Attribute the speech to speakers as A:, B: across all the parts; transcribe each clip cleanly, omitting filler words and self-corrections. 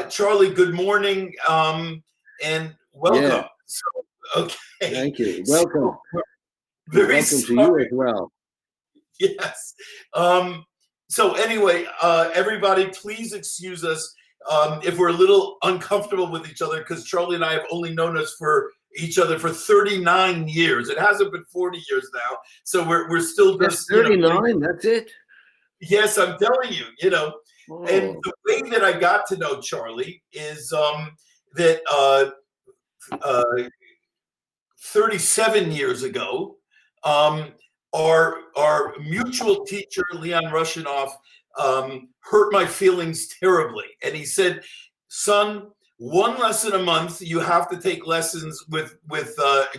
A: Charlie, good morning, and welcome.
B: Yeah,
A: So, okay.
B: thank you.
A: So,
B: Welcome.
A: very
B: Welcome to you as
A: sorry.
B: well.
A: Yes. So anyway, everybody, please excuse us if we're a little uncomfortable with each other, because Charlie and I have only known us for each other for 39 years. It hasn't been 40 years now, so we're still
B: That's
A: just
B: 39, that's it?
A: Yes, I'm telling you, And
B: Oh,
A: the way that I got to know Charlie is that uh, 37 years ago, our mutual teacher Leon Rushinoff hurt my feelings terribly, and he said, "Son, one lesson a month. You have to take lessons with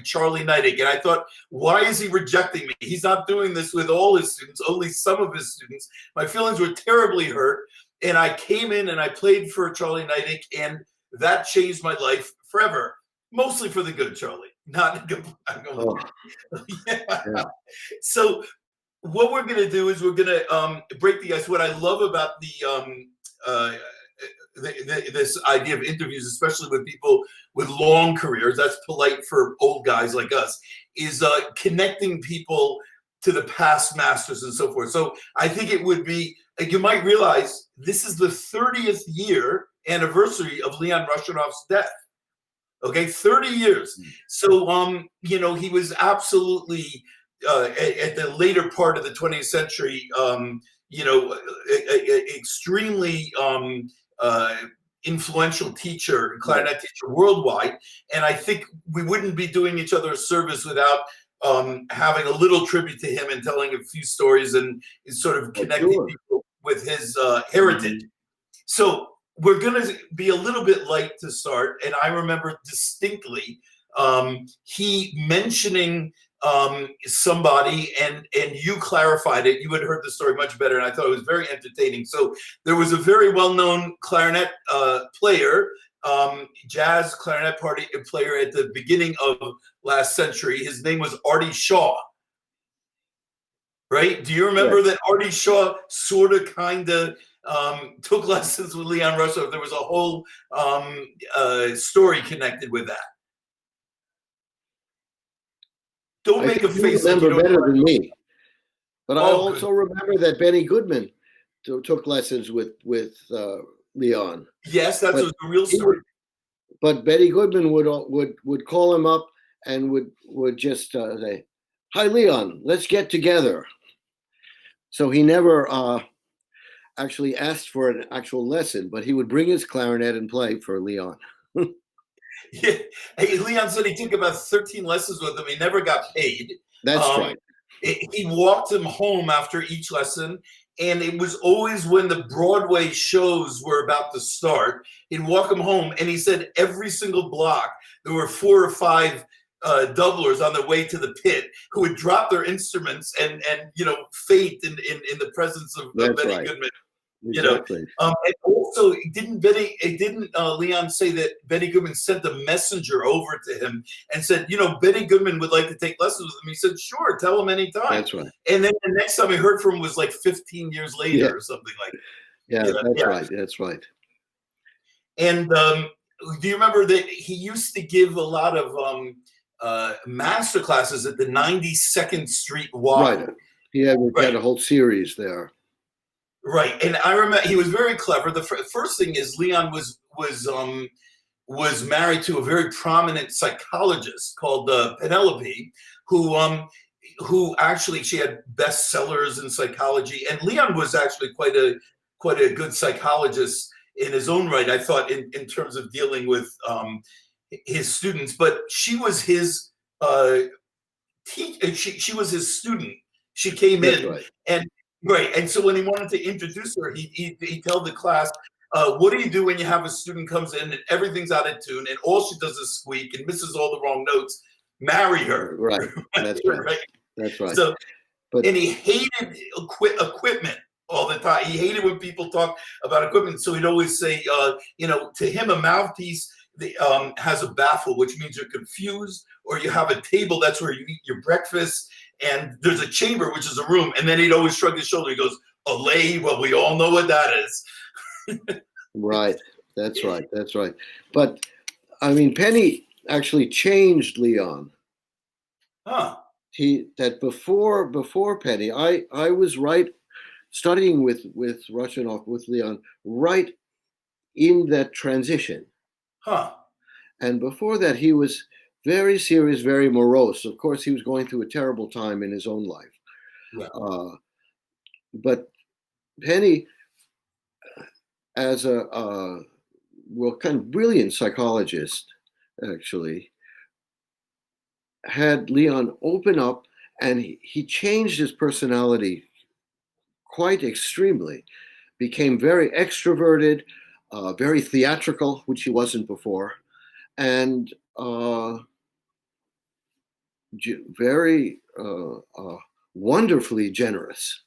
A: Charlie Neidich." And I thought, why is he rejecting me? He's not doing this with all his students, only some of his students. My feelings were terribly hurt, and I came in and I played for Charlie Neidich, and that changed my life forever. Mostly for the good, Charlie. Not good.
B: oh,
A: Yeah.
B: yeah.
A: So what we're going to do is we're going to break the ice. What I love about uh, this idea of interviews, especially with people with long careers, that's polite for old guys like us, is connecting people to the past masters and so forth. So I think it would be, you might realize this is the 30th year anniversary of Leon Rushinoff's death. Okay, 30 years. So, he was absolutely at the later part of the 20th century, extremely influential teacher, clarinet teacher worldwide. And I think we wouldn't be doing each other a service without having a little tribute to him and telling a few stories and sort of connecting people with his heritage. So we're going to be a little bit light to start. And I remember distinctly he mentioning somebody, and you clarified it. You had heard the story much better, and I thought it was very entertaining. So there was a very well-known clarinet player, jazz clarinet player at the beginning of last century. His name was Artie Shaw. Right? Do you remember that Artie Shaw sort of kind of took lessons with Leon Rushinoff? There was a whole story connected with that. Don't make a face like you don't
B: remember better than me. But I also
A: good.
B: remember that Benny Goodman took lessons with Leon.
A: Yes, that's a real story.
B: But Benny Goodman would call him up and would just say, "Hi, Leon, let's get together." So he never actually asked for an actual lesson, but he would bring his clarinet and play for Leon.
A: Yeah. Hey, Leon said he took about 13 lessons with him. He never got paid.
B: That's right.
A: He walked him home after each lesson, and it was always when the Broadway shows were about to start. He'd walk him home, and he said every single block there were 4 or 5 doublers on their way to the pit who would drop their instruments and faint in the presence of Benny Goodman.
B: Exactly.
A: And also, didn't Leon say that Benny Goodman sent a messenger over to him and said, Benny Goodman would like to take lessons with him? He said, sure, tell him anytime.
B: That's right.
A: And then the next time I heard from him was like 15 years later or something like that.
B: Yeah, right. That's right.
A: And do you remember that he used to give a lot of master classes at the 92nd Street Y?
B: Right. He had a whole series there.
A: Right, and I remember he was very clever. The first thing is Leon was married to a very prominent psychologist called Penelope, who actually, she had bestsellers in psychology, and Leon was actually quite a good psychologist in his own right, I thought, in terms of dealing with his students. But she was his she was his student. She came in, and so when he wanted to introduce her, he told the class, what do you do when you have a student comes in and everything's out of tune and all she does is squeak and misses all the wrong notes? Marry her.
B: Right. That's right.
A: Right.
B: That's right.
A: So, and he hated equipment all the time. He hated when people talk about equipment. So he'd always say, to him, a mouthpiece has a baffle, which means you're confused, or you have a table, that's where you eat your breakfast, and there's a chamber, which is a room. And then he'd always shrug his shoulder. He goes, a lay, well, we all know what that is.
B: Right. That's right. That's right. But I mean, Penny actually changed Leon. Before Penny, I was right studying with Rushinoff with Leon right in that transition. And before that, he was very serious, very morose. Of course, he was going through a terrible time in his own life.
A: Yeah.
B: But Penny, as a kind of brilliant psychologist, actually, had Leon open up, and he changed his personality quite extremely. Became very extroverted, very theatrical, which he wasn't before, and very wonderfully generous.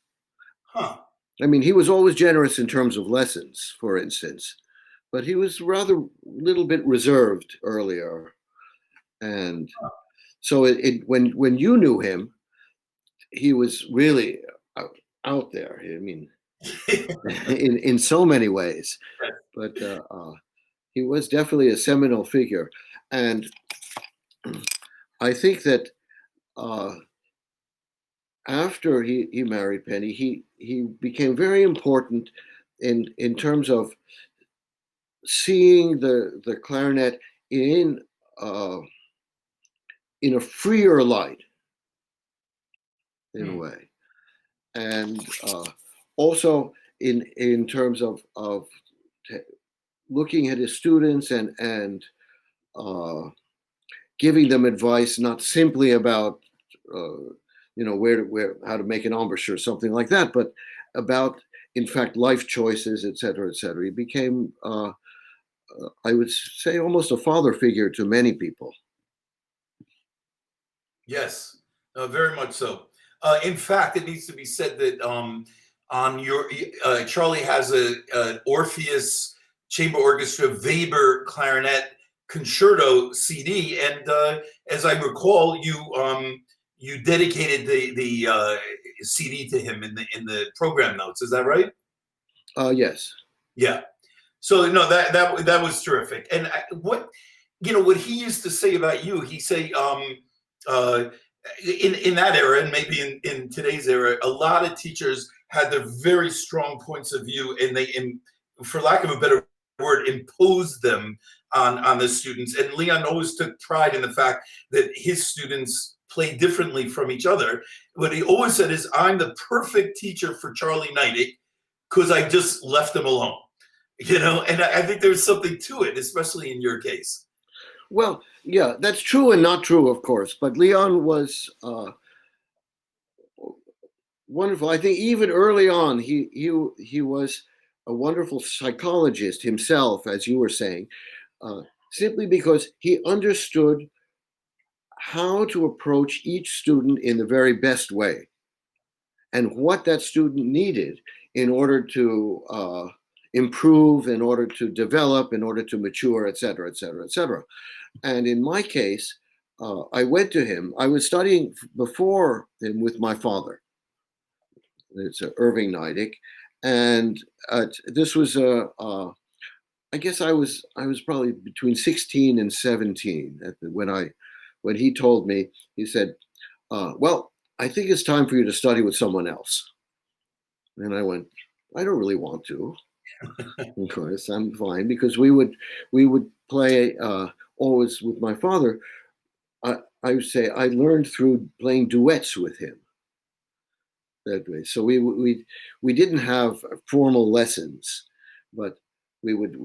B: I mean, he was always generous in terms of lessons, for instance, but he was rather a little bit reserved earlier. And so when you knew him, he was really out there. I mean, in so many ways, but he was definitely a seminal figure. And I think that after he married Penny, he became very important in terms of seeing the clarinet in a freer light, in a way, and also in terms of looking at his students and giving them advice, not simply about where how to make an embouchure or something like that, but about, in fact, life choices, et cetera, et cetera. He became, I would say, almost a father figure to many people.
A: Yes, very much so. In fact, it needs to be said that on your Charlie has an Orpheus Chamber Orchestra Weber Clarinet Concerto CD, and as I recall, you dedicated the CD to him in the program notes. Is that right?
B: Yes.
A: Yeah. So no, that was terrific. And what he used to say about you, he say in that era, and maybe in today's era, a lot of teachers had their very strong points of view, and they, for lack of a better word, imposed them on the students. And Leon always took pride in the fact that his students play differently from each other. What he always said is, "I'm the perfect teacher for Charlie Neidich because I just left him alone." And I think there's something to it, especially in your case.
B: Well, yeah, that's true and not true, of course. But Leon was wonderful. I think even early on, he was a wonderful psychologist himself, as you were saying, simply because he understood how to approach each student in the very best way and what that student needed in order to improve, in order to develop, in order to mature, et cetera, et cetera, et cetera. And in my case, I went to him. I was studying before him with my father. It's Irving Neidich, and this was I guess I was probably between 16 and 17 when he told me. He said, "Well, I think it's time for you to study with someone else." And I went, "I don't really want to." Of course, I'm fine, because we would play always with my father. I would say I learned through playing duets with him that way. So we didn't have formal lessons, but we would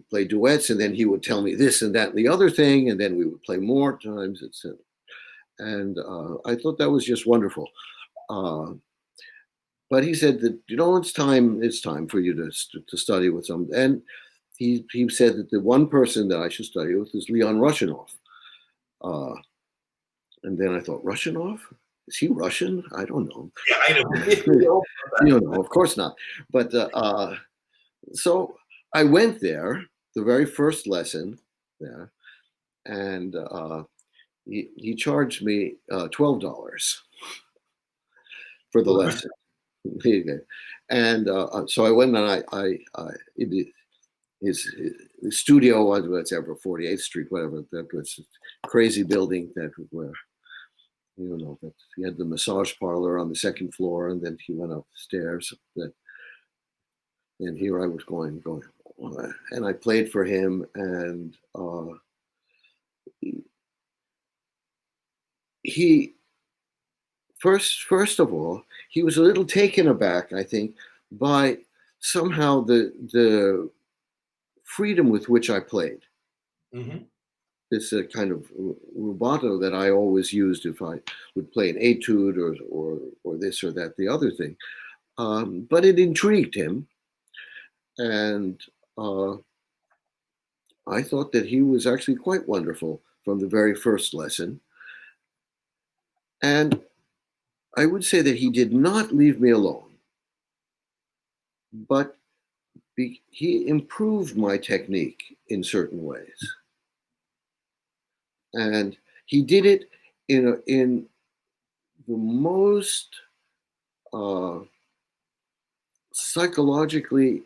B: play duets, and then he would tell me this and that and the other thing, and then we would play more times, etc. And I thought that was just wonderful. But he said that it's time for you to study with some. And he said that the one person that I should study with is Leon Rushinoff. And then I thought, Rushinoff? Is he Russian? I don't know.
A: Yeah, I know.
B: No, of course not. But so I went there, the very first lesson there, and he charged me $12 for the lesson. And so I went, and his studio was whatever 48th Street, whatever that was, a crazy building that where that he had the massage parlor on the second floor, and then he went upstairs. And here I was going, and I played for him, and he first of all, he was a little taken aback, I think, by somehow the freedom with which I played.
A: Mm-hmm.
B: This kind of rubato that I always used if I would play an etude or this or that, the other thing. But it intrigued him, and I thought that he was actually quite wonderful from the very first lesson. And I would say that he did not leave me alone, but he improved my technique in certain ways. And he did it in the most psychologically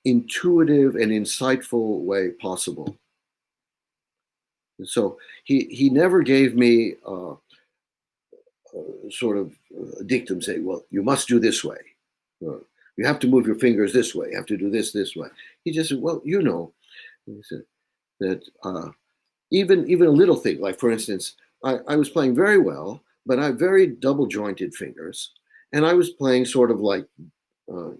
B: intuitive and insightful way possible. And so he never gave me sort of a dictum saying, well, you must do this way. You have to move your fingers this way. You have to do this way. He just said, well, he said that even a little thing, like for instance, I was playing very well, but I have very double jointed fingers, and I was playing sort of like, do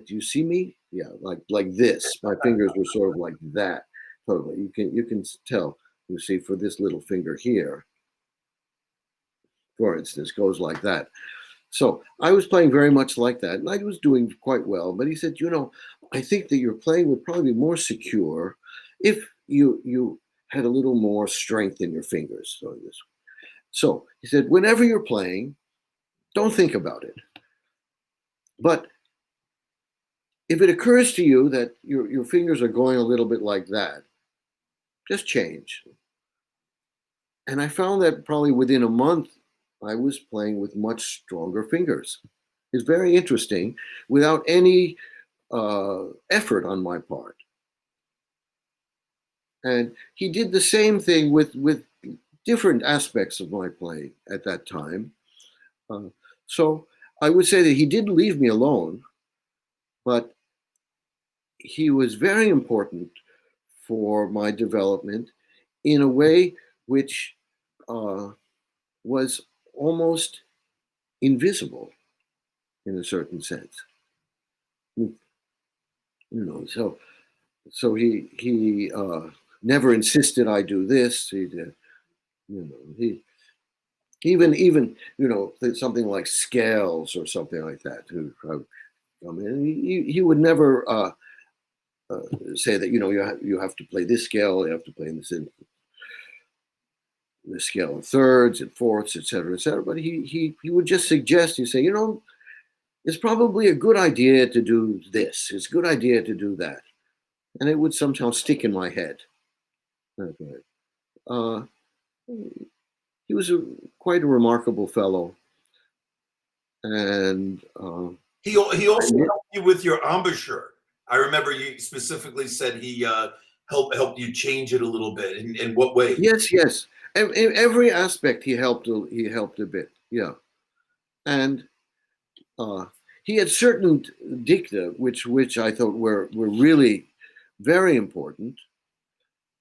B: you see me? Yeah, like this. My fingers were sort of like that. Totally, you can tell. You see, for this little finger here, for instance, goes like that. So I was playing very much like that, and I was doing quite well. But he said, I think that your playing would probably be more secure if you had a little more strength in your fingers. So he said, whenever you're playing, don't think about it. But if it occurs to you that your fingers are going a little bit like that, just change. And I found that probably within a month, I was playing with much stronger fingers. It's very interesting, without any effort on my part. And he did the same thing with different aspects of my playing at that time. So I would say that he didn't leave me alone, but he was very important for my development in a way which was almost invisible in a certain sense. So he never insisted I do this. He did, he even something like scales or something like that. He would never say that you have to play this scale, you have to play in the scale of thirds and fourths, etc., etc. But he would just suggest, say, it's probably a good idea to do this. It's a good idea to do that, and it would somehow stick in my head. He was quite a remarkable fellow, and
A: he also helped you with your embouchure. I remember you specifically said he helped you change it a little bit. In what way?
B: Yes. In every aspect, he helped a bit. Yeah, and he had certain dicta which I thought were really very important.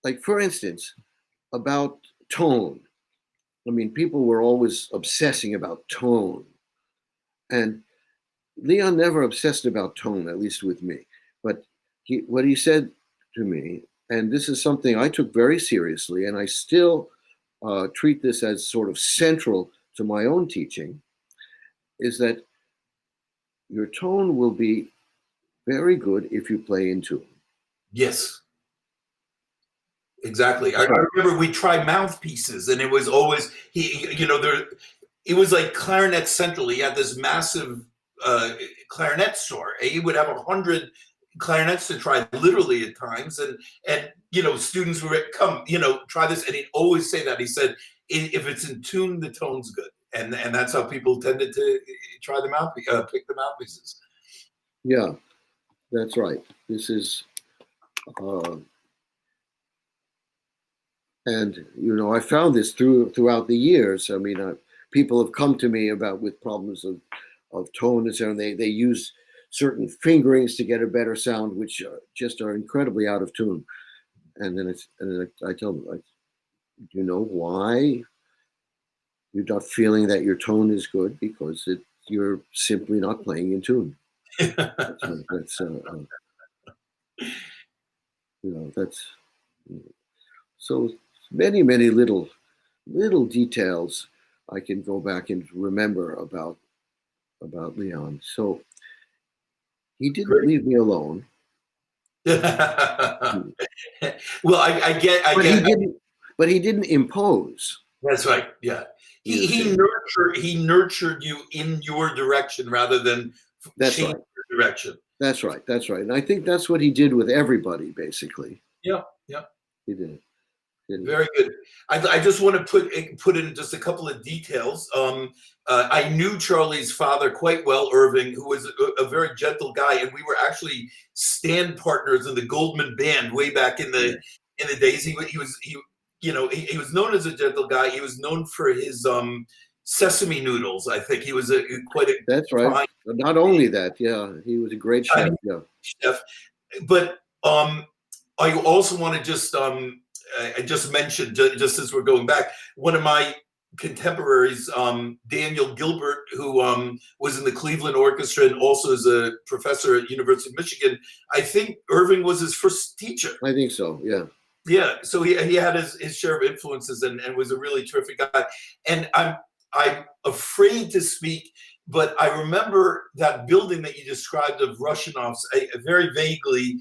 B: Like, for instance, about tone. I mean, people were always obsessing about tone, and Leon never obsessed about tone, at least with me. But what he said to me, and this is something I took very seriously, and I still treat this as sort of central to my own teaching, is that your tone will be very good if you play in tune.
A: Yes. Exactly. I remember we tried mouthpieces, and it was always it was like Clarinet Central. He had this massive clarinet store. He would have 100 clarinets to try, literally at times, and students would come, try this, and he'd always say that. He said, if it's in tune, the tone's good, and that's how people tended to try pick the mouthpieces.
B: Yeah, that's right. This is Uh, and I found this throughout the years. I mean, people have come to me with problems of tone, and they use certain fingerings to get a better sound, which just are incredibly out of tune. And then I tell them, do you know why you're not feeling that your tone is good? Because you're simply not playing in tune. That's that's so many little details I can go back and remember about Leon. So he didn't leave me alone.
A: Well, I get.
B: But he didn't impose.
A: That's right. Yeah, he nurtured you in your direction rather than change your direction.
B: That's right. And I think that's what he did with everybody, basically.
A: Yeah.
B: He did.
A: Very good. I just want to put in just a couple of details. I knew Charlie's father quite well, Irving, who was a very gentle guy, and we were actually stand partners in the Goldman Band way back in the days. He was known as a gentle guy. He was known for his sesame noodles. I think he was quite a.
B: That's right. But not only that, he was a great chef.
A: Chef, but I also want to just. I just mentioned, just as we're going back, one of my contemporaries, Daniel Gilbert, who was in the Cleveland Orchestra and also is a professor at University of Michigan. I think Irving was his first teacher.
B: I think so, yeah.
A: Yeah, so he had his share of influences and was a really terrific guy. And I'm afraid to speak, but I remember that building that you described of Rushinov's very vaguely.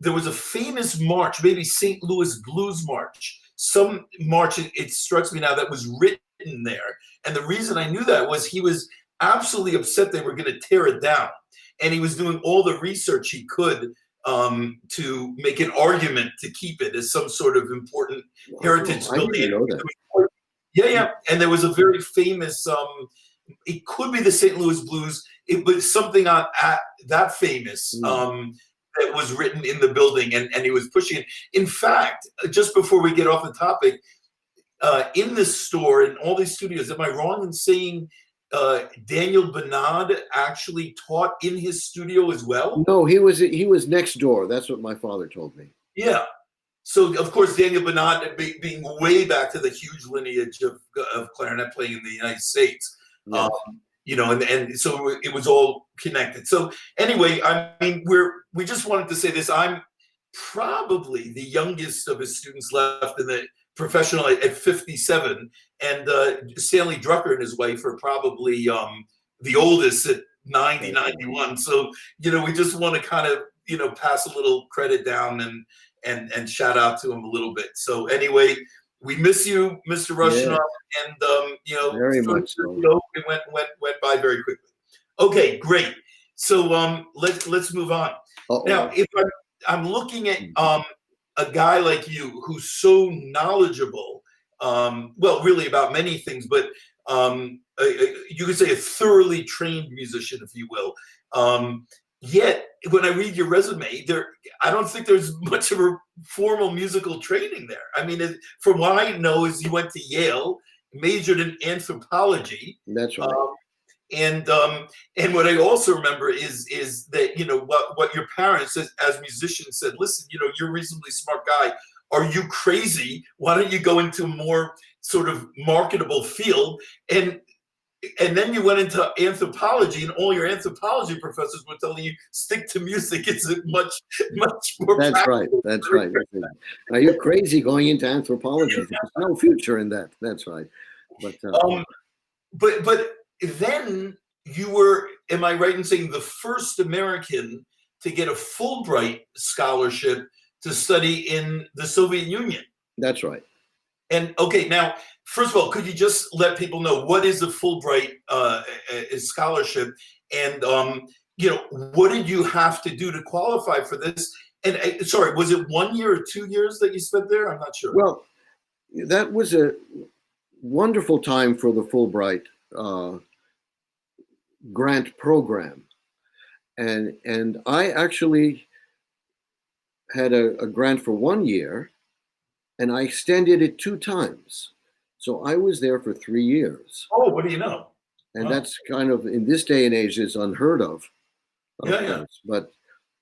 A: There was a famous march, maybe St. Louis Blues March, some march, it strikes me now, that was written there. And the reason I knew that was he was absolutely upset they were going to tear it down. And he was doing all the research he could to make an argument to keep it as some sort of important heritage building.
B: I didn't know that.
A: Yeah. And there was a very famous, it could be the St. Louis Blues, it was something on that famous, that was written in the building, and he was pushing it. In fact, just before we get off the topic, in this store, in all these studios, am I wrong in saying Daniel Bernard actually taught in his studio as well?
B: No, he was next door. That's what my father told me.
A: Yeah. So, of course, Daniel Bernard being way back to the huge lineage of clarinet playing in the United States. Yes. And so it was all connected. So anyway, I mean, we just wanted to say this. I'm probably the youngest of his students left in the professional at 57, and Stanley Drucker and his wife are probably the oldest at 90, 91. So, we just want to kind of, pass a little credit down and shout out to him a little bit. So anyway, we miss you, Mr. Rushinov, and
B: very much so.
A: It went by very quickly. Okay, great. So let's move on. Now, if I'm looking at a guy like you who's so knowledgeable, well, really about many things, but you could say a thoroughly trained musician, if you will. Yet, when I read your resume, I don't think there's much of a formal musical training there. I mean, from what I know, is you went to Yale, majored in anthropology.
B: That's right.
A: And what I also remember is that what your parents as musicians said. Listen, you're a reasonably smart guy. Are you crazy? Why don't you go into a more sort of marketable field? And then you went into anthropology, and all your anthropology professors were telling you, stick to music. It's much more
B: That's
A: practical.
B: Right. That's right. Now, you're crazy going into anthropology. There's no future in that. That's right.
A: But then you were, am I right in saying, the first American to get a Fulbright scholarship to study in the Soviet Union?
B: That's right.
A: And okay, now, first of all, could you just let people know what is a Fulbright scholarship, and what did you have to do to qualify for this? And sorry, was it 1 year or 2 years that you spent there? I'm not sure.
B: Well, that was a wonderful time for the Fulbright grant program, and I actually had a grant for 1 year, and I extended it 2 times. So I was there for 3 years.
A: Oh, what do you know?
B: And
A: Wow.
B: that's kind of, in this day and age, is unheard of
A: Yeah, yeah.
B: course. But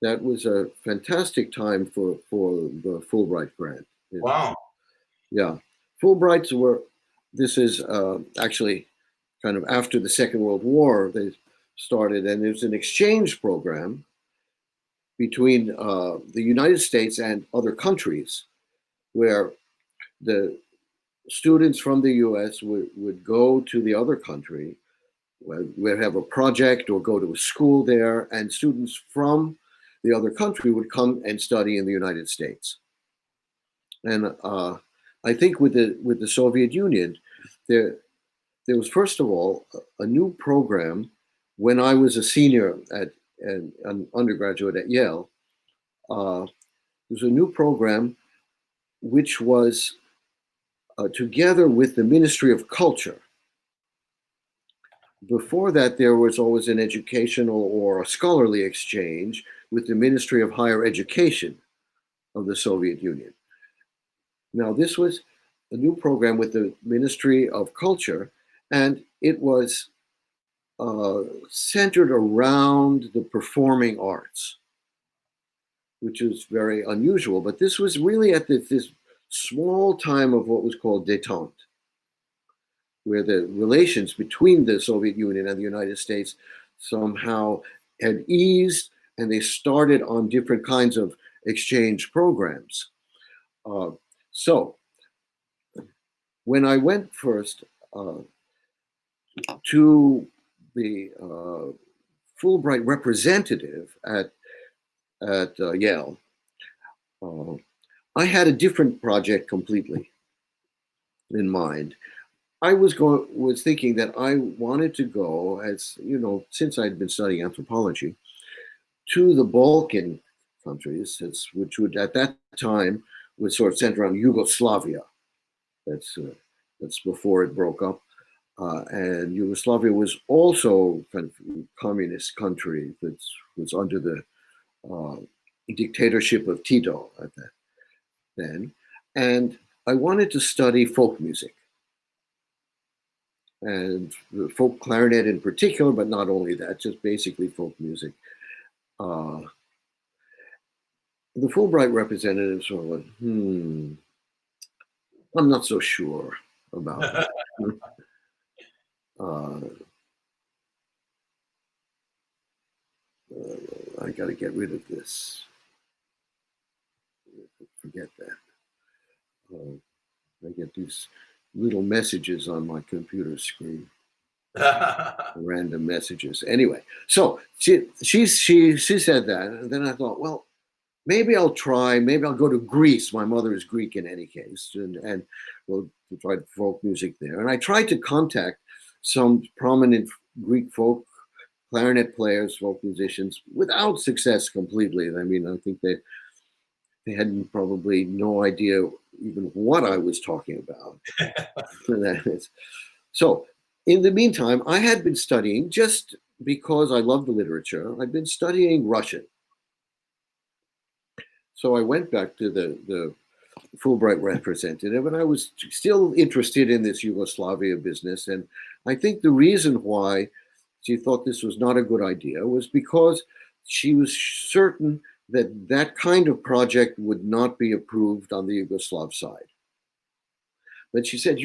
B: that was a fantastic time for the Fulbright grant.
A: Wow.
B: Yeah. Fulbrights were, this is actually kind of after the Second World War, they started, and there's an exchange program between the United States and other countries where the students from the US would go to the other country, we'd have a project or go to a school there, and students from the other country would come and study in the United States. And I think with the Soviet Union, there was, first of all, a new program when I was a senior at an undergraduate at Yale. There was a new program which was together with the Ministry of Culture. Before that, there was always an educational or a scholarly exchange with the Ministry of Higher Education of the Soviet Union. Now, this was a new program with the Ministry of Culture, and it was centered around the performing arts, which is very unusual. But this was really at this small time of what was called détente, where the relations between the Soviet Union and the United States somehow had eased, and they started on different kinds of exchange programs. So when I went first to the Fulbright representative at Yale, I had a different project completely in mind. I was thinking that I wanted to go, as you know, since I'd been studying anthropology, to the Balkan countries, which would at that time was sort of centered around Yugoslavia. That's before it broke up, and Yugoslavia was also kind of a communist country that was under the dictatorship of Tito at that then, and I wanted to study folk music. And the folk clarinet in particular, but not only that, just basically folk music. The Fulbright representatives were like, I'm not so sure about that. I got to get rid of this. Forget that. I get these little messages on my computer screen. Random messages. Anyway, so she said that, and then I thought, well, maybe I'll try. Maybe I'll go to Greece. My mother is Greek in any case, and we'll try folk music there. And I tried to contact some prominent Greek folk clarinet players, folk musicians, without success completely. I mean, I think they had probably no idea even what I was talking about. So, in the meantime, I had been studying, just because I love the literature, I'd been studying Russian. So I went back to the Fulbright representative, and I was still interested in this Yugoslavia business. And I think the reason why she thought this was not a good idea was because she was certain that that kind of project would not be approved on the Yugoslav side. But she said,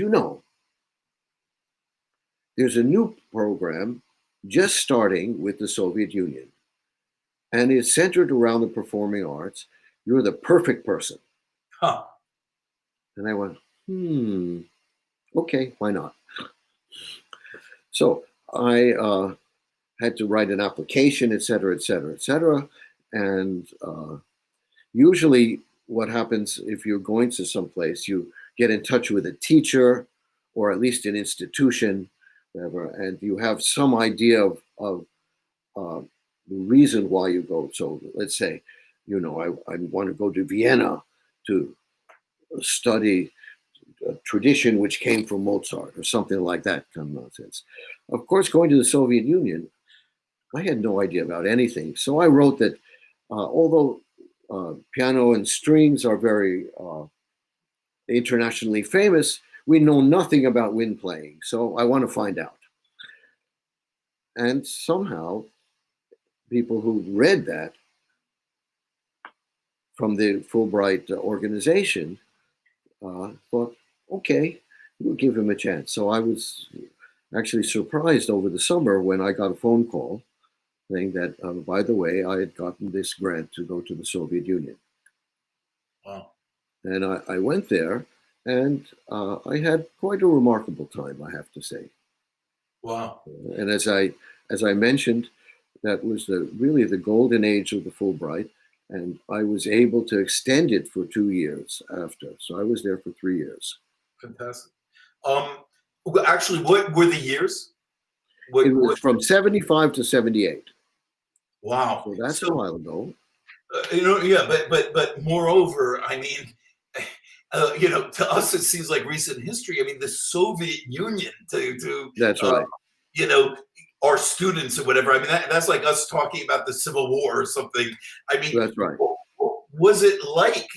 B: there's a new program just starting with the Soviet Union, and it's centered around the performing arts. You're the perfect person.
A: Huh.
B: And I went, okay, why not? So I had to write an application, et cetera, et cetera, et cetera. And usually what happens if you're going to someplace, you get in touch with a teacher or at least an institution, whatever, and you have some idea of the reason why you go. So let's say, I want to go to Vienna to study a tradition which came from Mozart or something like that kind of nonsense. Of course, going to the Soviet Union, I had no idea about anything. So I wrote that although piano and strings are very internationally famous. We know nothing about wind playing, so I want to find out. And somehow, people who read that from the Fulbright organization thought, okay, we'll give him a chance. So I was actually surprised over the summer when I got a phone call saying that, by the way, I had gotten this grant to go to the Soviet Union.
A: Wow.
B: And I went there, and I had quite a remarkable time, I have to say.
A: Wow.
B: And as I mentioned, that was really the golden age of the Fulbright, and I was able to extend it for 2 years after. So I was there for 3 years.
A: Fantastic. Actually, what were the years?
B: It was from 75 to 78.
A: Wow.
B: So that's a while ago.
A: Yeah, but moreover, I mean, to us it seems like recent history. I mean, the Soviet Union to
B: That's right.
A: Our students or whatever. I mean, that's like us talking about the Civil War or something. I mean,
B: That's right.
A: was it like?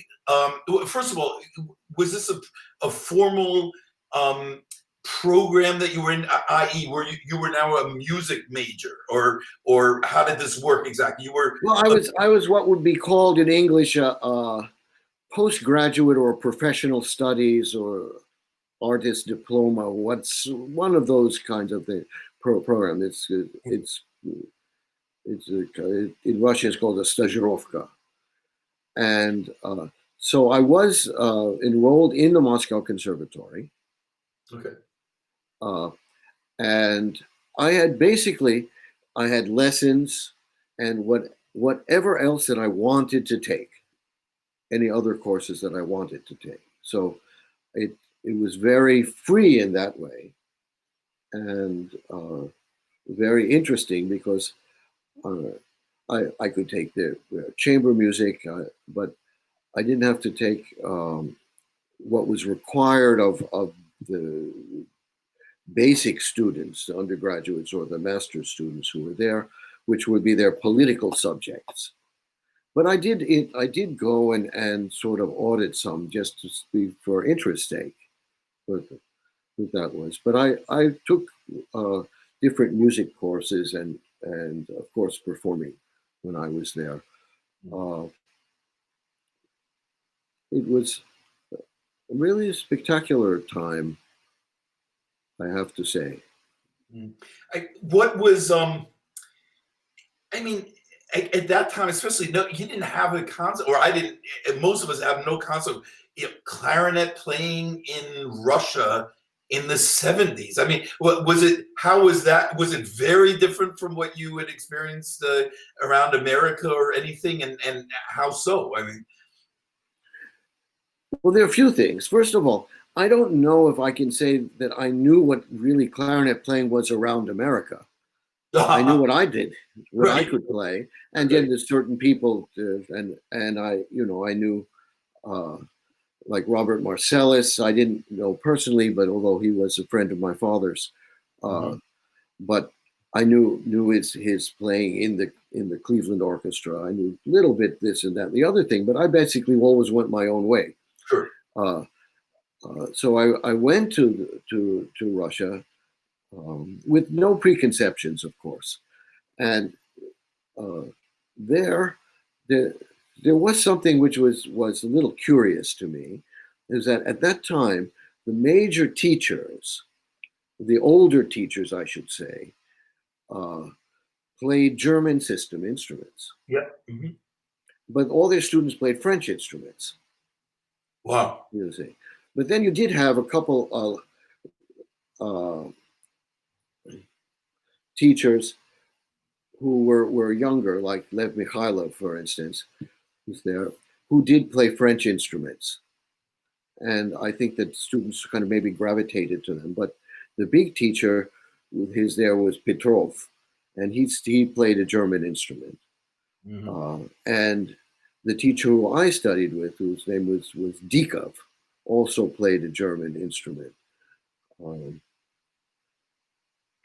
A: First of all, was this a formal program that you were in, i.e., were you were now a music major, or how did this work exactly? You were
B: Well, I was what would be called in English postgraduate or professional studies or artist diploma. What's one of those kinds of things program? In Russia it's called a stajirovka, and so I was enrolled in the Moscow Conservatory.
A: Okay.
B: And I had lessons and whatever else that I wanted to take, any other courses that I wanted to take. So it was very free in that way, and very interesting because I could take the chamber music, but I didn't have to take what was required of the basic students, the undergraduates or the master's students who were there, which would be their political subjects. But I did go and sort of audit some just to be for interest's sake. What that was. But I took different music courses and of course performing when I was there. It was really a spectacular time, I have to say.
A: What was I mean, at that time, especially, no, you didn't have a concept, or I didn't. Most of us have no concept. Clarinet playing in Russia in the 70s. I mean, what was it? How was that? Was it very different from what you had experienced around America or anything? And how so? I mean,
B: well, there are a few things. First of all, I don't know if I can say that I knew what really clarinet playing was around America. I knew what I did, what I could play, and then there's certain people, and I, I knew, like Robert Marcellus. I didn't know personally, but although he was a friend of my father's, but I knew his playing in the Cleveland Orchestra. I knew a little bit this and that, and the other thing, but I basically always went my own way.
A: Sure.
B: So I went to Russia. With no preconceptions, of course, and there was something which was a little curious to me, is that at that time the major teachers, the older teachers, I should say, played German system instruments.
A: Yeah.
B: But all their students played French instruments.
A: Wow.
B: You see, but then you did have a couple of teachers who were younger, like Lev Mikhailov, for instance, who's there, who did play French instruments. And I think that students kind of maybe gravitated to them. But the big teacher there was Petrov, and he played a German instrument. And the teacher who I studied with, whose name was Dikov, also played a German instrument.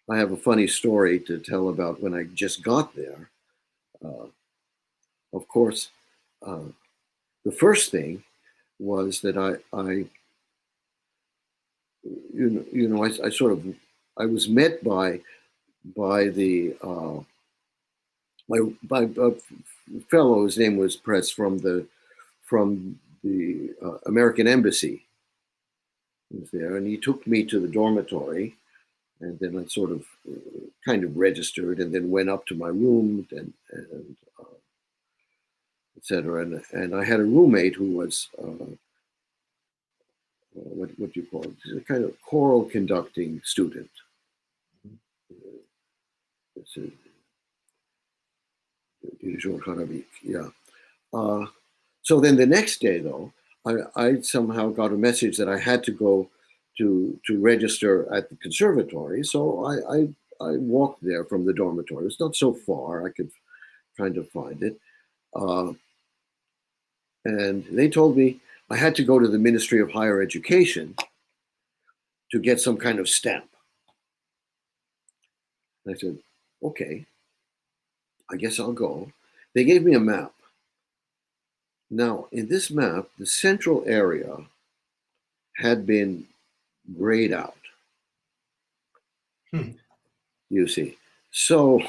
B: I have a funny story to tell about when I just got there. Of course, the first thing was that I sort of, I was met by the my fellow, his name was Press, from the American Embassy. He was there, and he took me to the dormitory, and then I sort of kind of registered, and then went up to my room, and etc. And I had a roommate who was what do you call it? He's a kind of choral conducting student. Yeah. So then the next day, though, I somehow got a message that I had to go to register at the conservatory. So I walked there from the dormitory. It's not so far. I could kind of find it. And they told me I had to go to the Ministry of Higher Education to get some kind of stamp. And I said, okay, I guess I'll go. They gave me a map. Now, in this map, the central area had been grayed out. You see. So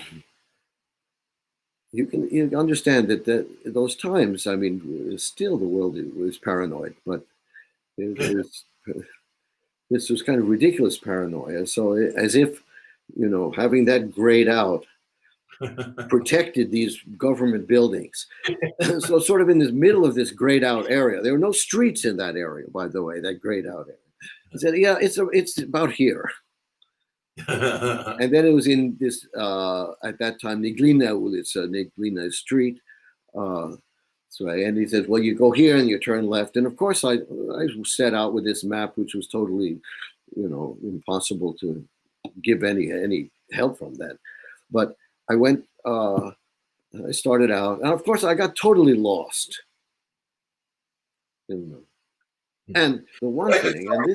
B: you can understand that those times, I mean, still the world was paranoid, but this was kind of ridiculous paranoia. So as if, having that grayed out protected these government buildings. So sort of in the middle of this grayed out area, there were no streets in that area, by the way, that grayed out area. I said, yeah, it's about here. And then it was in this, at that time, Neglina Street. And he said, well, you go here and you turn left. And of course, I set out with this map, which was totally, impossible to give any help from that. But I went, I started out, and of course, I got totally lost. And the one thing, and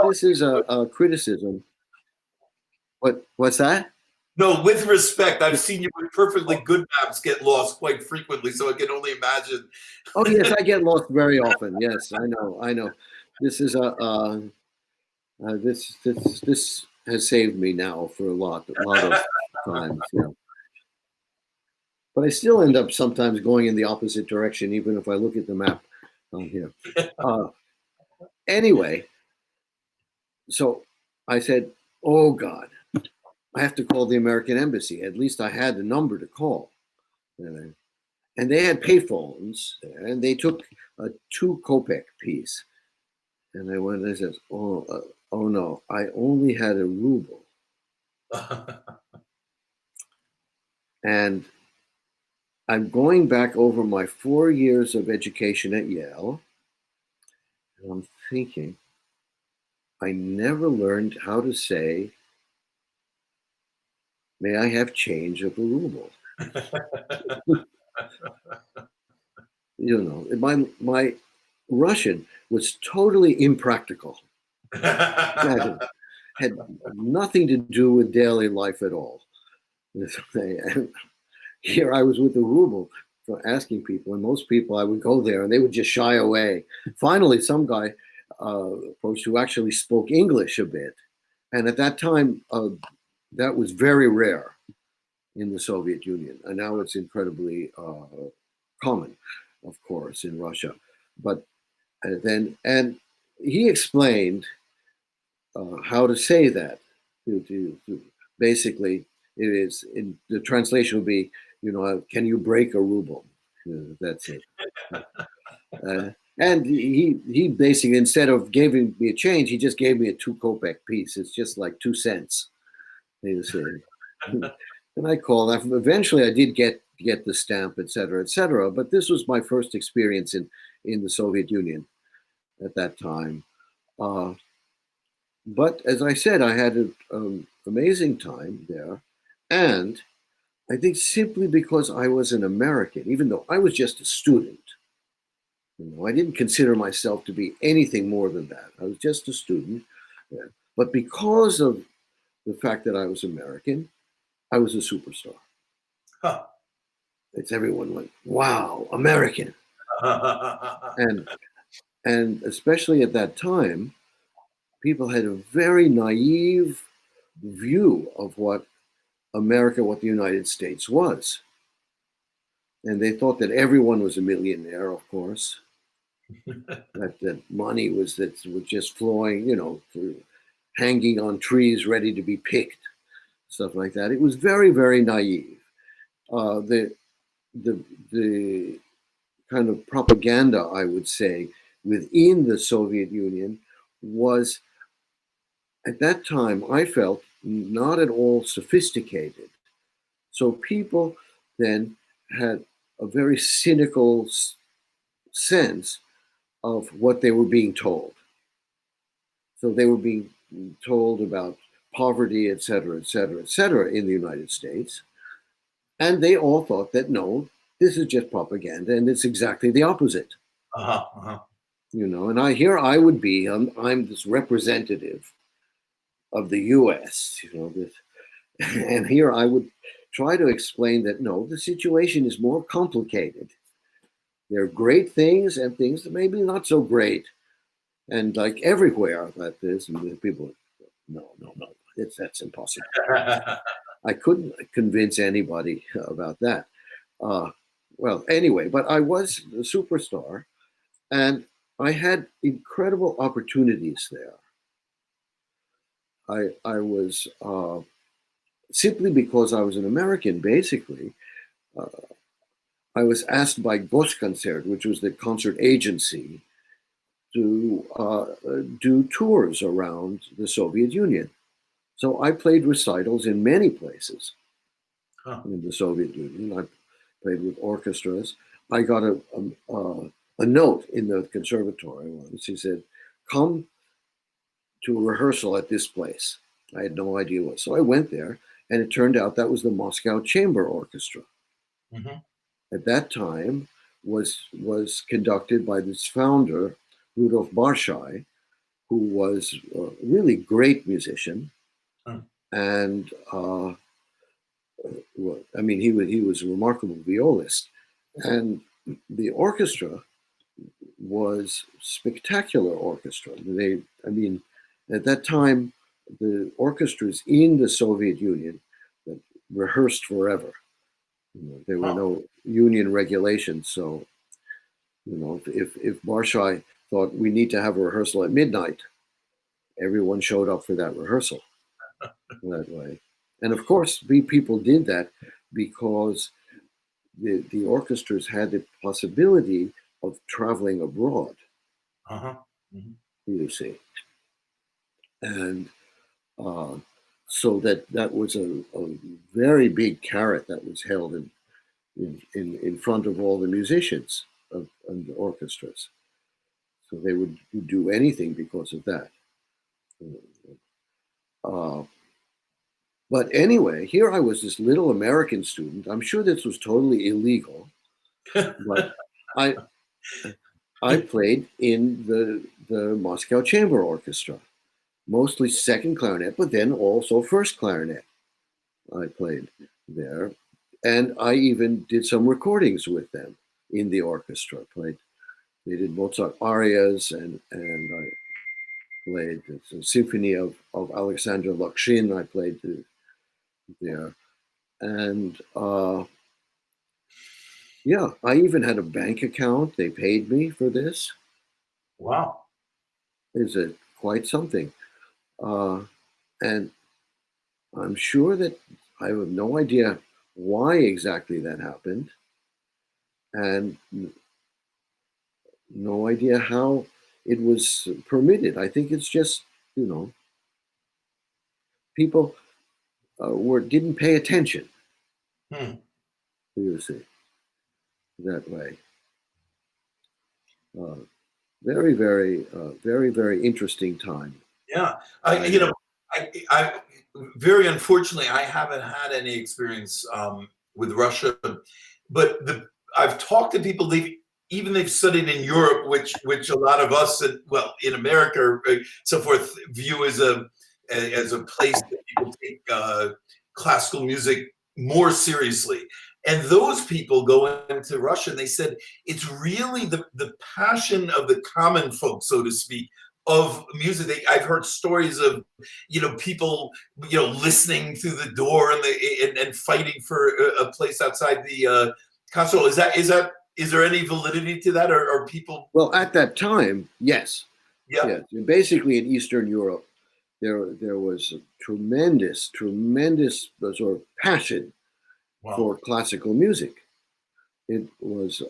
B: this is a criticism. What's that?
A: No, with respect, I've seen you with perfectly good maps get lost quite frequently, so I can only imagine.
B: Oh yes, I get lost very often. Yes, I know. This is this has saved me now for a lot of times. But I still end up sometimes going in the opposite direction, even if I look at the map on here. Anyway, so I said, oh God, I have to call the American Embassy. At least I had a number to call. And they had payphones there, and they took a 2 kopeck piece. And I went and I said, oh no, I only had a ruble. And I'm going back over my 4 years of education at Yale, and I'm thinking, I never learned how to say, may I have change of a ruble? My Russian was totally impractical. Had nothing to do with daily life at all. And here I was with the ruble asking people, and most people, I would go there and they would just shy away. Finally, some guy approached who actually spoke English a bit. And at that time, that was very rare in the Soviet Union. And now it's incredibly common, of course, in Russia. But and he explained how to say that. Basically, it is, the translation would be, can you break a ruble? That's it. And he basically, instead of giving me a change, he just gave me a 2 kopeck piece. It's just like 2 cents. He said. And I called. Eventually, I did get the stamp, et cetera. But this was my first experience in the Soviet Union at that time. But as I said, I had an amazing time there. And I think simply because I was an American, even though I was just a student, I didn't consider myself to be anything more than that. I was just a student. But because of the fact that I was American, I was a superstar. It's everyone went, wow, American. and especially at that time, people had a very naive view of what America, what the United States was. And they thought that everyone was a millionaire, of course, that money was just flowing, hanging on trees ready to be picked, stuff like that. It was very, very naive. The kind of propaganda, I would say, within the Soviet Union was, at that time, I felt, not at all sophisticated. So people then had a very cynical sense of what they were being told. So they were being told about poverty, et cetera, et cetera, et cetera, in the United States. And they all thought that, no, this is just propaganda, and it's exactly the opposite. And I would be, I'm this representative of the US, and here I would try to explain that, no, the situation is more complicated. There are great things and things that maybe not so great. And like everywhere like this, and people, no, that's impossible. I couldn't convince anybody about that. Well, anyway, but I was a superstar, and I had incredible opportunities there. I was, simply because I was an American, basically, I was asked by Concerto, which was the concert agency, to do tours around the Soviet Union. So I played recitals in many places in the Soviet Union. I played with orchestras. I got a note in the conservatory once. He said, "Come to a rehearsal at this place." I had no idea what. So I went there, and it turned out that was the Moscow Chamber Orchestra.
A: Mm-hmm.
B: At that time was conducted by this founder, Rudolf Barshai, who was a really great musician. And I mean, he was a remarkable violist, and the orchestra was spectacular orchestra. At that time, the orchestras in the Soviet Union that rehearsed forever. There were no union regulations, so if Barshai thought we need to have a rehearsal at midnight, everyone showed up for that rehearsal that way. And of course, people did that because the orchestras had the possibility of traveling abroad. You see. And so that was a very big carrot that was held in front of all the musicians of the orchestras. So they would do anything because of that. But anyway, here I was, this little American student. I'm sure this was totally illegal, but I played in the Moscow Chamber Orchestra, mostly second clarinet, but then also first clarinet. I played there, and I even did some recordings with them in the orchestra. They did Mozart arias, and I played the Symphony of Alexander Lakshin. I played there, and yeah, I even had a bank account. They paid me for this.
A: Wow,
B: Is it quite something? And I'm sure that I have no idea why exactly that happened, and no idea how it was permitted. I think it's just, people didn't pay attention. You see, that way. Very, very, very, very interesting time.
A: Yeah, I very unfortunately, I haven't had any experience with Russia, but I've talked to people. They've studied in Europe, which a lot of us, in America, so forth, view as a place that people take classical music more seriously. And those people go into Russia and they said it's really the passion of the common folk, so to speak, of music. I've heard stories of, people, listening through the door and fighting for a place outside the console. Is there any validity to that, or people?
B: Well, at that time, yes.
A: Yeah.
B: Yes. Basically, in Eastern Europe, there was a tremendous sort of passion for classical music. It was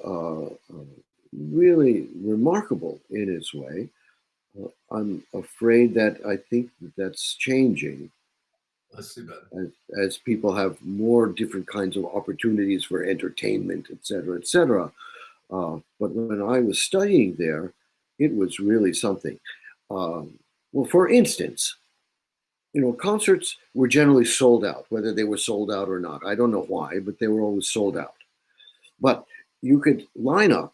B: really remarkable in its way. I'm afraid that I think that's changing.
A: Let's see better.
B: As people have more different kinds of opportunities for entertainment, et cetera, et cetera. But when I was studying there, it was really something. Well, for instance, concerts were generally sold out, whether they were sold out or not. I don't know why, but they were always sold out. But you could line up,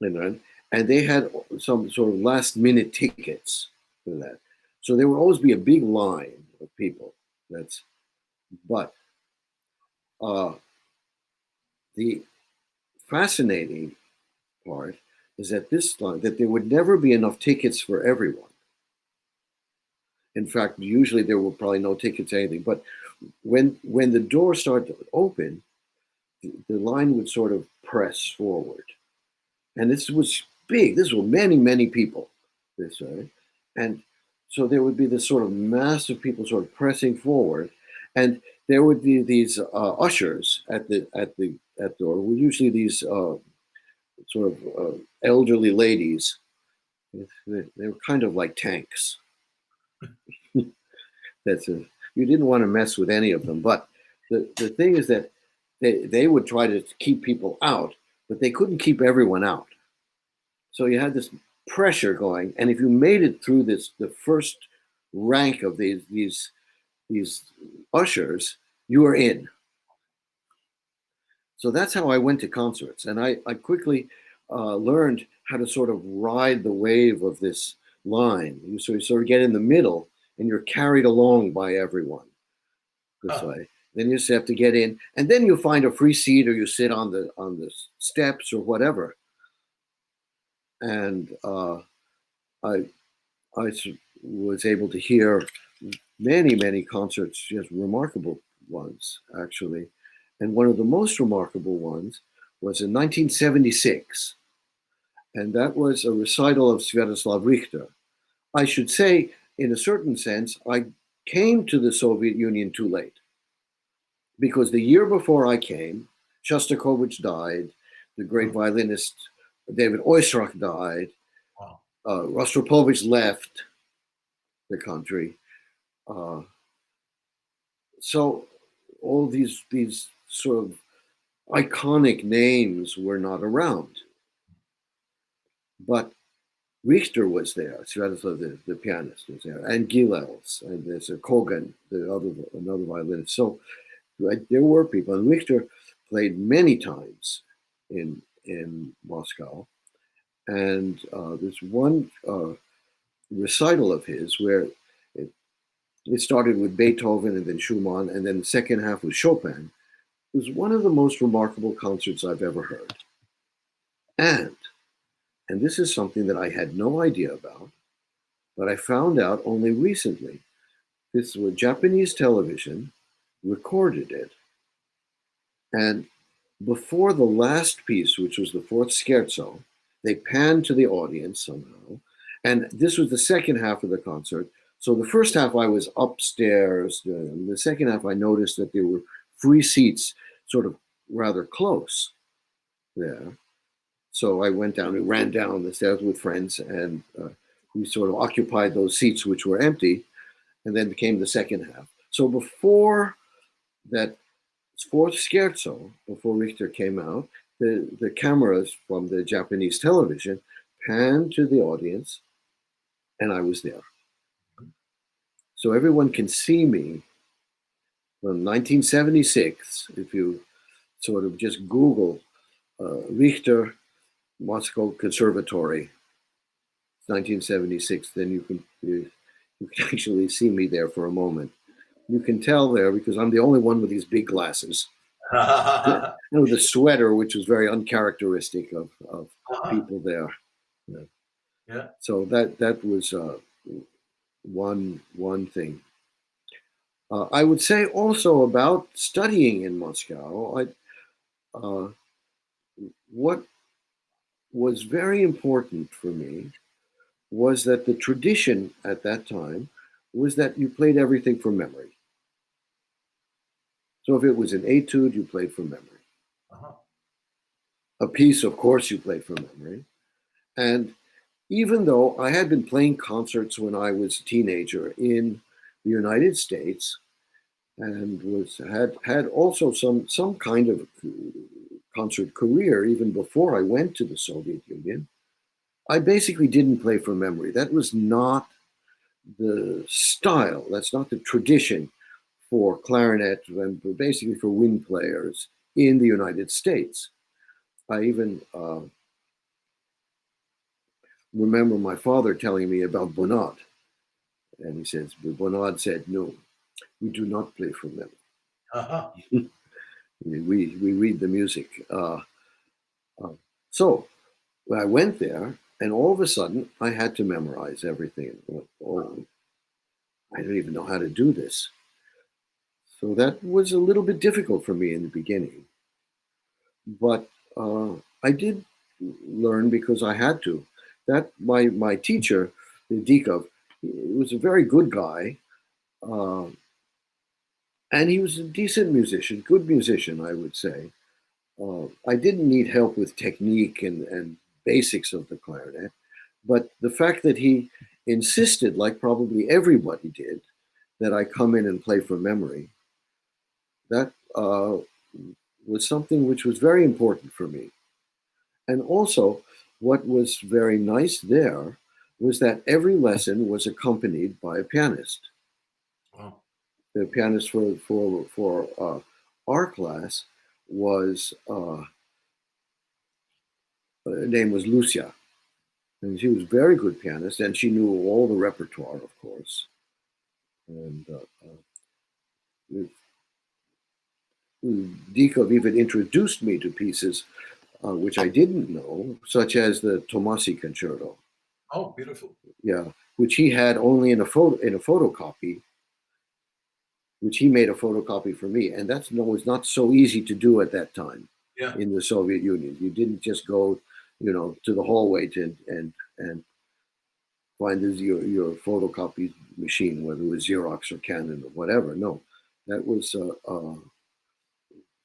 B: and they had some sort of last minute tickets for that. So there would always be a big line of people. But the fascinating part is that that there would never be enough tickets for everyone. In fact, usually there were probably no tickets, anything. But when the door started to open, the line would sort of press forward. And this was big. This were many people this way. And so there would be this sort of mass of people sort of pressing forward. And there would be these ushers at the door, were usually these sort of elderly ladies. They were kind of like tanks. You didn't want to mess with any of them. But the thing is that they would try to keep people out, but they couldn't keep everyone out. So you had this pressure going, and if you made it through the first rank of these ushers, you were in. So that's how I went to concerts, and I quickly learned how to sort of ride the wave of this line. You sort of get in the middle, and you're carried along by everyone this way. Then you just have to get in, and then you find a free seat, or you sit on the steps or whatever. And I was able to hear many concerts, just remarkable ones, actually. And one of the most remarkable ones was in 1976. And that was a recital of Sviatoslav Richter. I should say, in a certain sense, I came to the Soviet Union too late. Because the year before I came, Shostakovich died, the great violinist David Oistrakh died, Rostropovich left the country. So all these sort of iconic names were not around. But Richter was there, Sviatoslav, the pianist, was there, and Gilels, and there's a Kogan, another violinist. So there were people, and Richter played many times in Moscow. And there's one recital of his where it started with Beethoven and then Schumann, and then the second half was Chopin. It was one of the most remarkable concerts I've ever heard. And this is something that I had no idea about, but I found out only recently. This was Japanese television recorded it. And before the last piece, which was the fourth scherzo, they panned to the audience somehow. And this was the second half of the concert. So the first half I was upstairs. The second half I noticed that there were free seats sort of rather close there. So I went down and ran down the stairs with friends, and we sort of occupied those seats which were empty, and then came the second half. So before that fourth scherzo, before Richter came out, the cameras from the Japanese television panned to the audience, and I was there. So everyone can see me from 1976. If you sort of just Google Richter Moscow Conservatory, 1976, then you can actually see me there for a moment. You can tell there because I'm the only one with these big glasses. The sweater, which was very uncharacteristic of people there. Yeah.
A: Yeah.
B: So that was one thing. I would say also about studying in Moscow. What was very important for me was that the tradition at that time was that you played everything from memory. So if it was an etude, you played from memory. A piece, of course, you played from memory. And even though I had been playing concerts when I was a teenager in the United States, and had also some kind of concert career even before I went to the Soviet Union, I basically didn't play from memory. That was not the style. That's not the tradition for clarinet and basically for wind players in the United States. I even remember my father telling me about Bonnard. And he says, Bonnard said, no, we do not play from memory. We read the music. So I went there, and all of a sudden, I had to memorize everything. Oh, I don't even know how to do this. So that was a little bit difficult for me in the beginning. But I did learn because I had to. That my teacher, Dikov, he was a very good guy. And he was a decent musician, good musician, I would say. I didn't need help with technique and basics of the clarinet, but the fact that he insisted, like probably everybody did, that I come in and play from memory, that was something which was very important for me. And also, what was very nice there was that every lesson was accompanied by a pianist.
A: Wow.
B: The pianist for our class was her name was Lucia, and she was a very good pianist, and she knew all the repertoire, of course. And Dikov even introduced me to pieces which I didn't know, such as the Tomasi Concerto.
A: Oh, beautiful!
B: Yeah, which he had only in a photocopy, which he made a photocopy for me, and that was not so easy to do at that time.
A: Yeah.
B: In the Soviet Union, you didn't just go, to the hallway and find your photocopy machine, whether it was Xerox or Canon or whatever. No, that was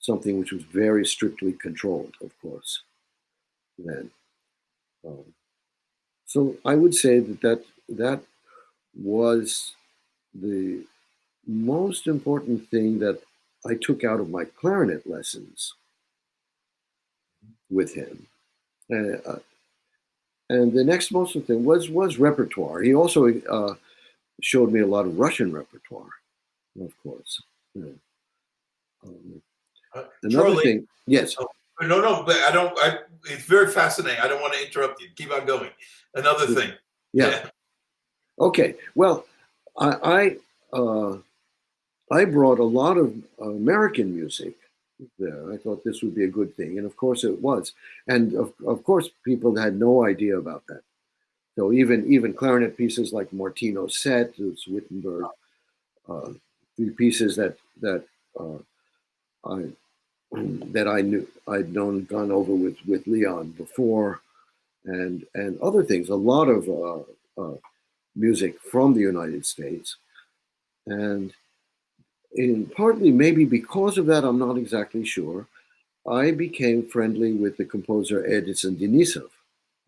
B: something which was very strictly controlled, of course. Then, so I would say that was the most important thing that I took out of my clarinet lessons with him. And the next most important thing was repertoire. He also showed me a lot of Russian repertoire, of course. Yeah. Another
A: Charlie,
B: thing, yes.
A: Oh, no, but I don't. It's very fascinating. I don't want to interrupt you. Keep on going. Another thing.
B: Yeah. Okay. Well, I brought a lot of American music there. I thought this would be a good thing, and of course it was. And of course, people had no idea about that. So even clarinet pieces like Martino's Set, it's Wittenberg, the pieces that I knew I'd gone over with Leon before, and other things. A lot of music from the United States, and partly maybe because of that, I'm not exactly sure, I became friendly with the composer Edison Denisov.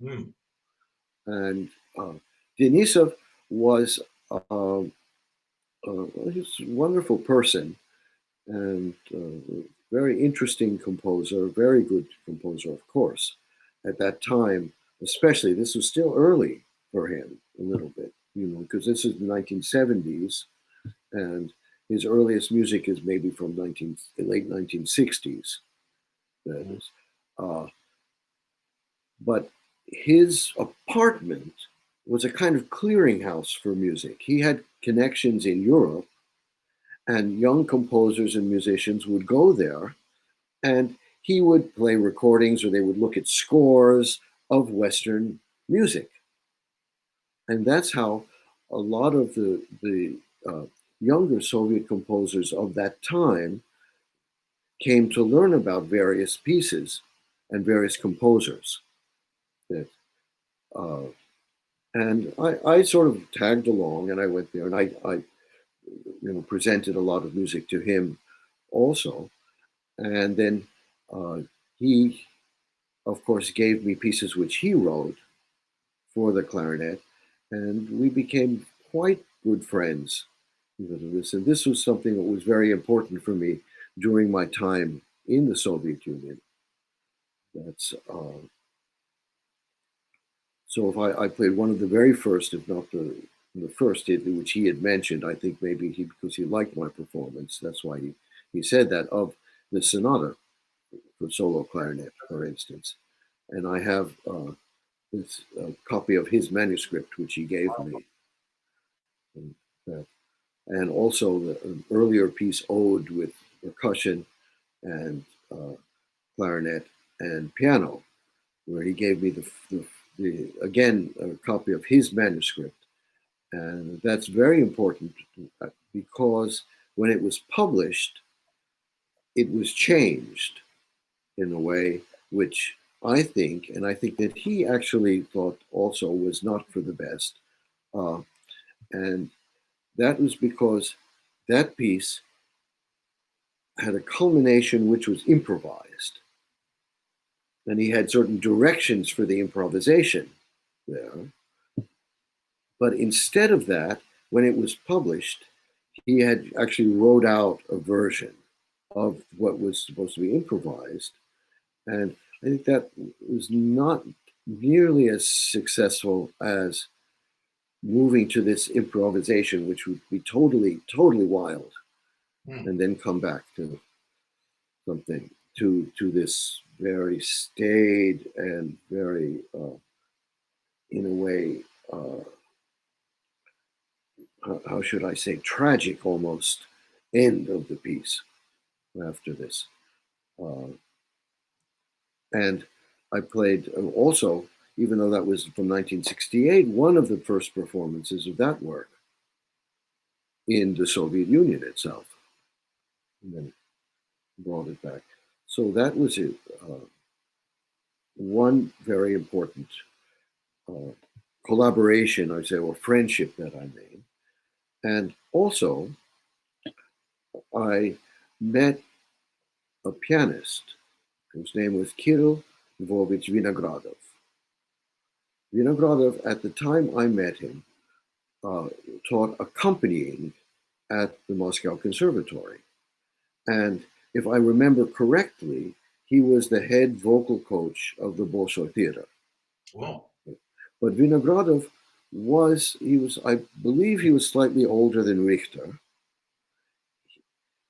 A: Mm.
B: And Denisov was a wonderful person and very interesting composer, very good composer, of course. At that time, especially, this was still early for him a little bit, because this is the 1970s, and his earliest music is maybe from the late 1960s. That is. But his apartment was a kind of clearinghouse for music. He had connections in Europe, and young composers and musicians would go there And he would play recordings, or they would look at scores of Western music. And that's how a lot of the younger Soviet composers of that time came to learn about various pieces and various composers. That, uh, and I sort of tagged along, and I went there, and I presented a lot of music to him also. And then he, of course, gave me pieces which he wrote for the clarinet, and we became quite good friends because of this. And this was something that was very important for me during my time in the Soviet Union. That's so. If I played one of the very first, if not the first hit, which he had mentioned, I think maybe because he liked my performance, that's why he said that, of the sonata for solo clarinet, for instance. And I have this copy of his manuscript, which he gave me. And also an earlier piece, Ode, with percussion and clarinet and piano, where he gave me the again a copy of his manuscript. And that's very important because when it was published, it was changed in a way which I think, and I think that he actually thought also, was not for the best. And that was because that piece had a culmination which was improvised. And he had certain directions for the improvisation there. But instead of that, when it was published, he had actually wrote out a version of what was supposed to be improvised. And I think that was not nearly as successful as moving to this improvisation, which would be totally, totally wild, and then come back to something, to this very staid and very, in a way, how should I say, tragic almost end of the piece after this. And I played also, even though that was from 1968, one of the first performances of that work in the Soviet Union itself, and then brought it back. So that was it. One very important collaboration, I'd say, or friendship that I made. And also, I met a pianist whose name was Kirill Lvovich Vinogradov. Vinogradov, at the time I met him, taught accompanying at the Moscow Conservatory. And if I remember correctly, he was the head vocal coach of the Bolshoi Theater.
A: Wow.
B: But Vinogradov I believe he was slightly older than Richter.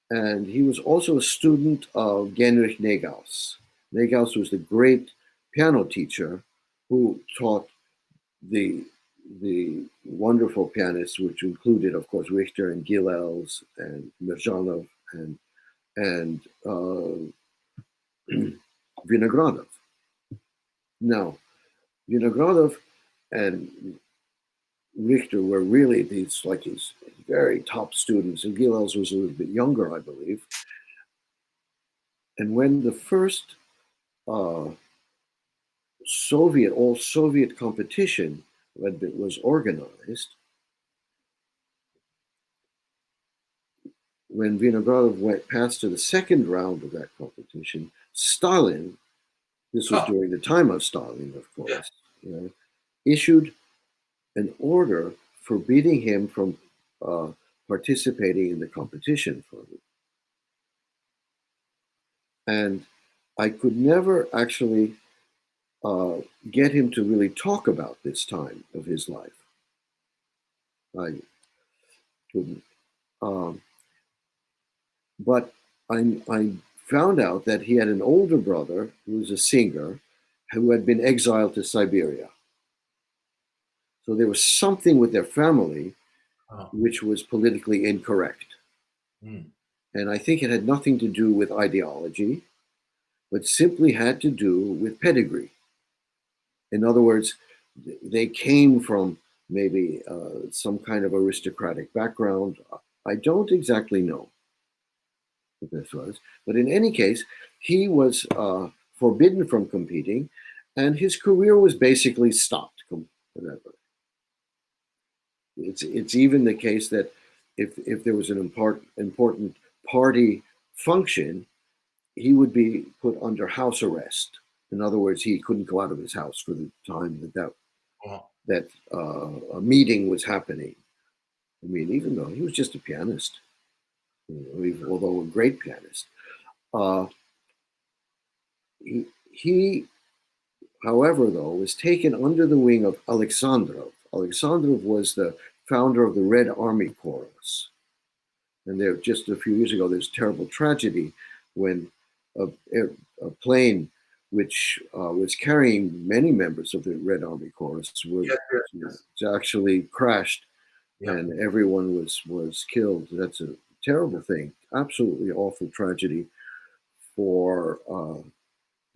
B: And he was also a student of Genrich Negaus. Negaus was the great piano teacher who taught the wonderful pianists, which included, of course, Richter and Gilels and Mirzhanov and Vinogradov. Now, Vinogradov and Richter were really his very top students, and Gilels was a little bit younger, I believe. And when the first all-Soviet competition was organized, when Vinogradov passed to the second round of that competition, Stalin, this was during the time of Stalin, of course, issued an order forbidding him from participating in the competition for him. And I could never actually get him to really talk about this time of his life. I couldn't. But I found out that he had an older brother who was a singer who had been exiled to Siberia. So there was something with their family which was politically incorrect. And I think it had nothing to do with ideology. but simply had to do with pedigree. In other words, they came from maybe some kind of aristocratic background. I don't exactly know what this was, but in any case, he was forbidden from competing, and his career was basically stopped. It's even the case that if there was an important party function, he would be put under house arrest. In other words, he couldn't go out of his house for the time that a meeting was happening. I mean, even though he was just a pianist, although a great pianist, he, however, though, was taken under the wing of Alexandrov. Alexandrov was the founder of the Red Army Chorus. And there, just a few years ago, there's a terrible tragedy when a plane which was carrying many members of the Red Army Chorus was actually crashed, and everyone was killed. That's a terrible thing, absolutely awful tragedy for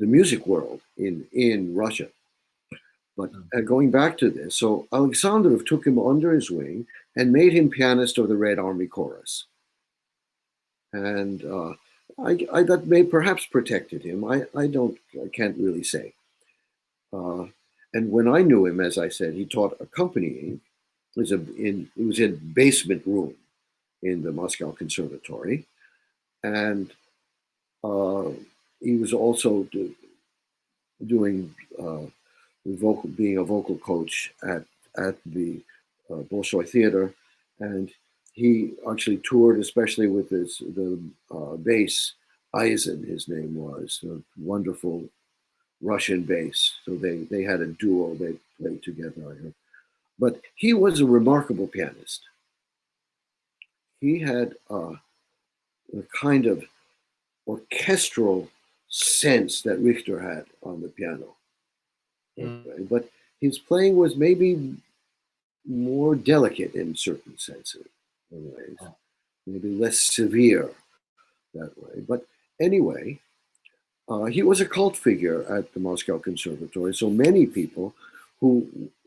B: the music world in Russia. But going back to this, so Alexandrov took him under his wing and made him pianist of the Red Army Chorus. And that may perhaps protected him. I can't really say. And when I knew him, as I said, he taught accompanying. It was in basement room in the Moscow Conservatory, and he was also doing being a vocal coach at the Bolshoi Theater, and he actually toured, especially with the bass Eisen. His name was a wonderful Russian bass. So they had a duo. They played together, I heard. But he was a remarkable pianist. He had a kind of orchestral sense that Richter had on the piano. Okay. But his playing was maybe more delicate in certain senses, maybe less severe that way. But anyway, he was a cult figure at the Moscow Conservatory. So many people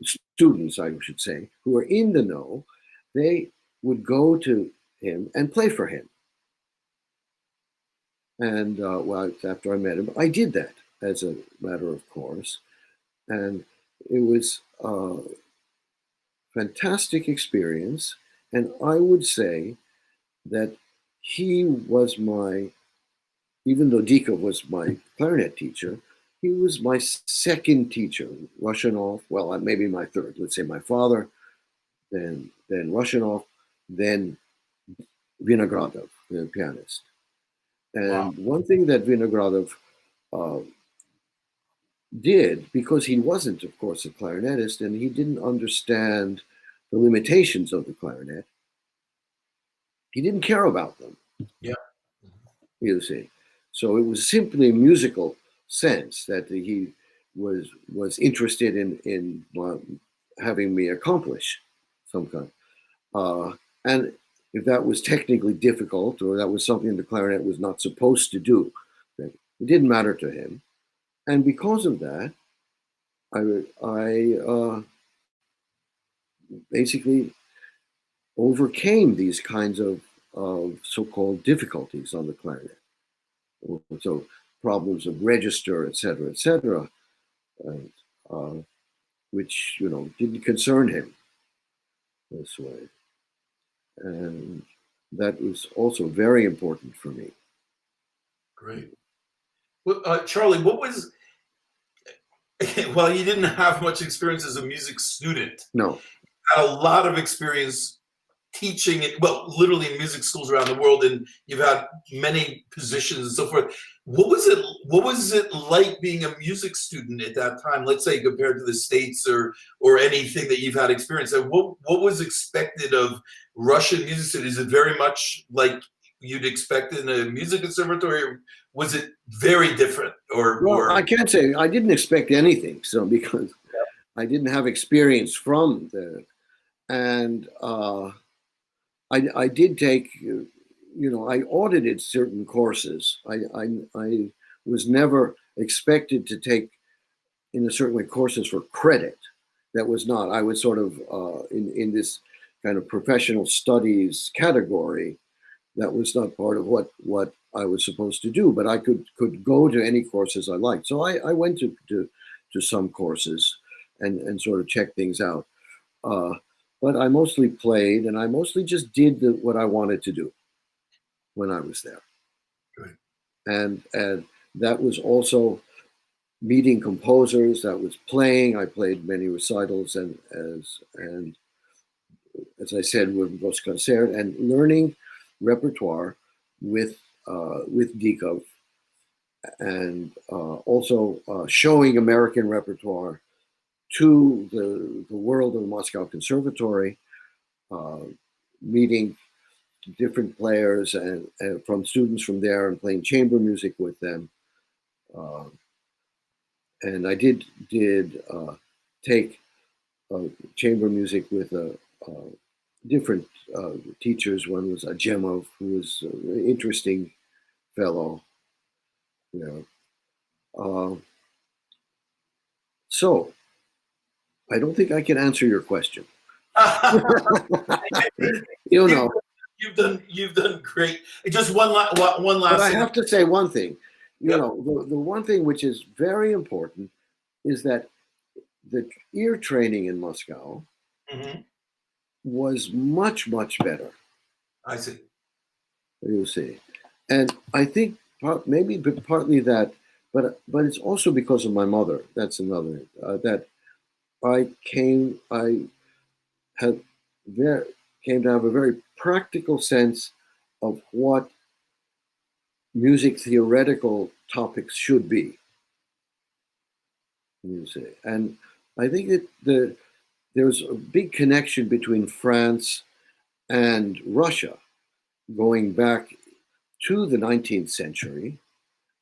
B: students, I should say, who were in the know, they would go to him and play for him. And well, after I met him, I did that as a matter of course. And it was a fantastic experience. And I would say that he was even though Dika was my clarinet teacher, he was my second teacher. Russianoff, well, maybe my third. Let's say my father, then Russianoff, then Vinogradov, the pianist. And one thing that Vinogradov did, because he wasn't, of course, a clarinetist, and he didn't understand the limitations of the clarinet, he didn't care about them.
A: Yeah.
B: You see. So it was simply a musical sense that he was interested in having me accomplish some kind. And if that was technically difficult or that was something the clarinet was not supposed to do, it didn't matter to him. And because of that, I basically overcame these kinds of so-called difficulties on the clarinet. So problems of register, et cetera, which didn't concern him this way, and that was also very important for me.
A: Great. Well, Charlie, what was? Well, you didn't have much experience as a music student.
B: No,
A: you had a lot of experience teaching it, well, literally in music schools around the world, and you've had many positions and so forth. What was it like being a music student at that time? Let's say compared to the States or anything that you've had experience. And what was expected of Russian music students? Is it very much like you'd expect in a music conservatory, or was it very different? Or
B: I can't say I didn't expect anything. So because I didn't have experience from the, and I did take, I audited certain courses. I was never expected to take, in a certain way, courses for credit. That was not. I was sort of in this kind of professional studies category. That was not part of what I was supposed to do. But I could go to any courses I liked. So I went to some courses and sort of checked things out. But I mostly played, and I mostly just did what I wanted to do when I was there.
A: Good.
B: And that was also meeting composers. That was playing. I played many recitals, and as I said, with Mozart Concerto, and learning repertoire with Dikov, and also showing American repertoire to the world of the Moscow Conservatory, meeting different players and from students from there, and playing chamber music with them. And I did take chamber music with different teachers. One was Gemov, who was an interesting fellow. So I don't think I can answer your question. You know,
A: you've done great. Just one last.
B: But I have to say one thing. You know, the one thing which is very important is that the ear training in Moscow was much better.
A: I see.
B: You see, and I think maybe partly that, but it's also because of my mother. That's another that I came to have a very practical sense of what music theoretical topics should be. You see, and I think that there's a big connection between France and Russia, going back to the 19th century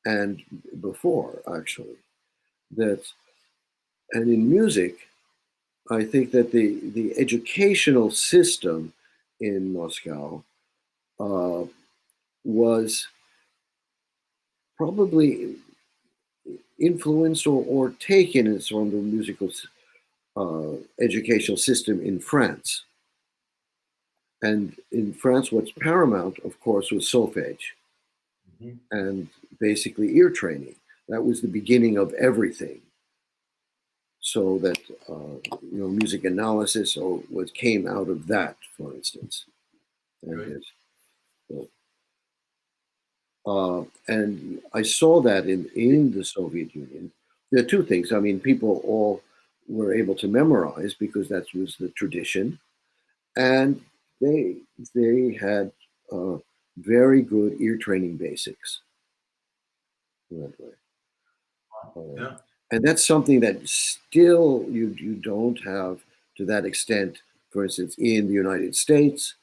B: and before, actually. And in music, I think that the educational system in Moscow was probably influenced or taken from the musical educational system in France. And in France, what's paramount, of course, was solfège and basically ear training. That was the beginning of everything. So that music analysis or what came out of that, for instance. And I saw that in the Soviet Union. There are two things. I mean, people all were able to memorize because that was the tradition, and they had very good ear training basics. And that's something that still you don't have to that extent, for instance, in the United States,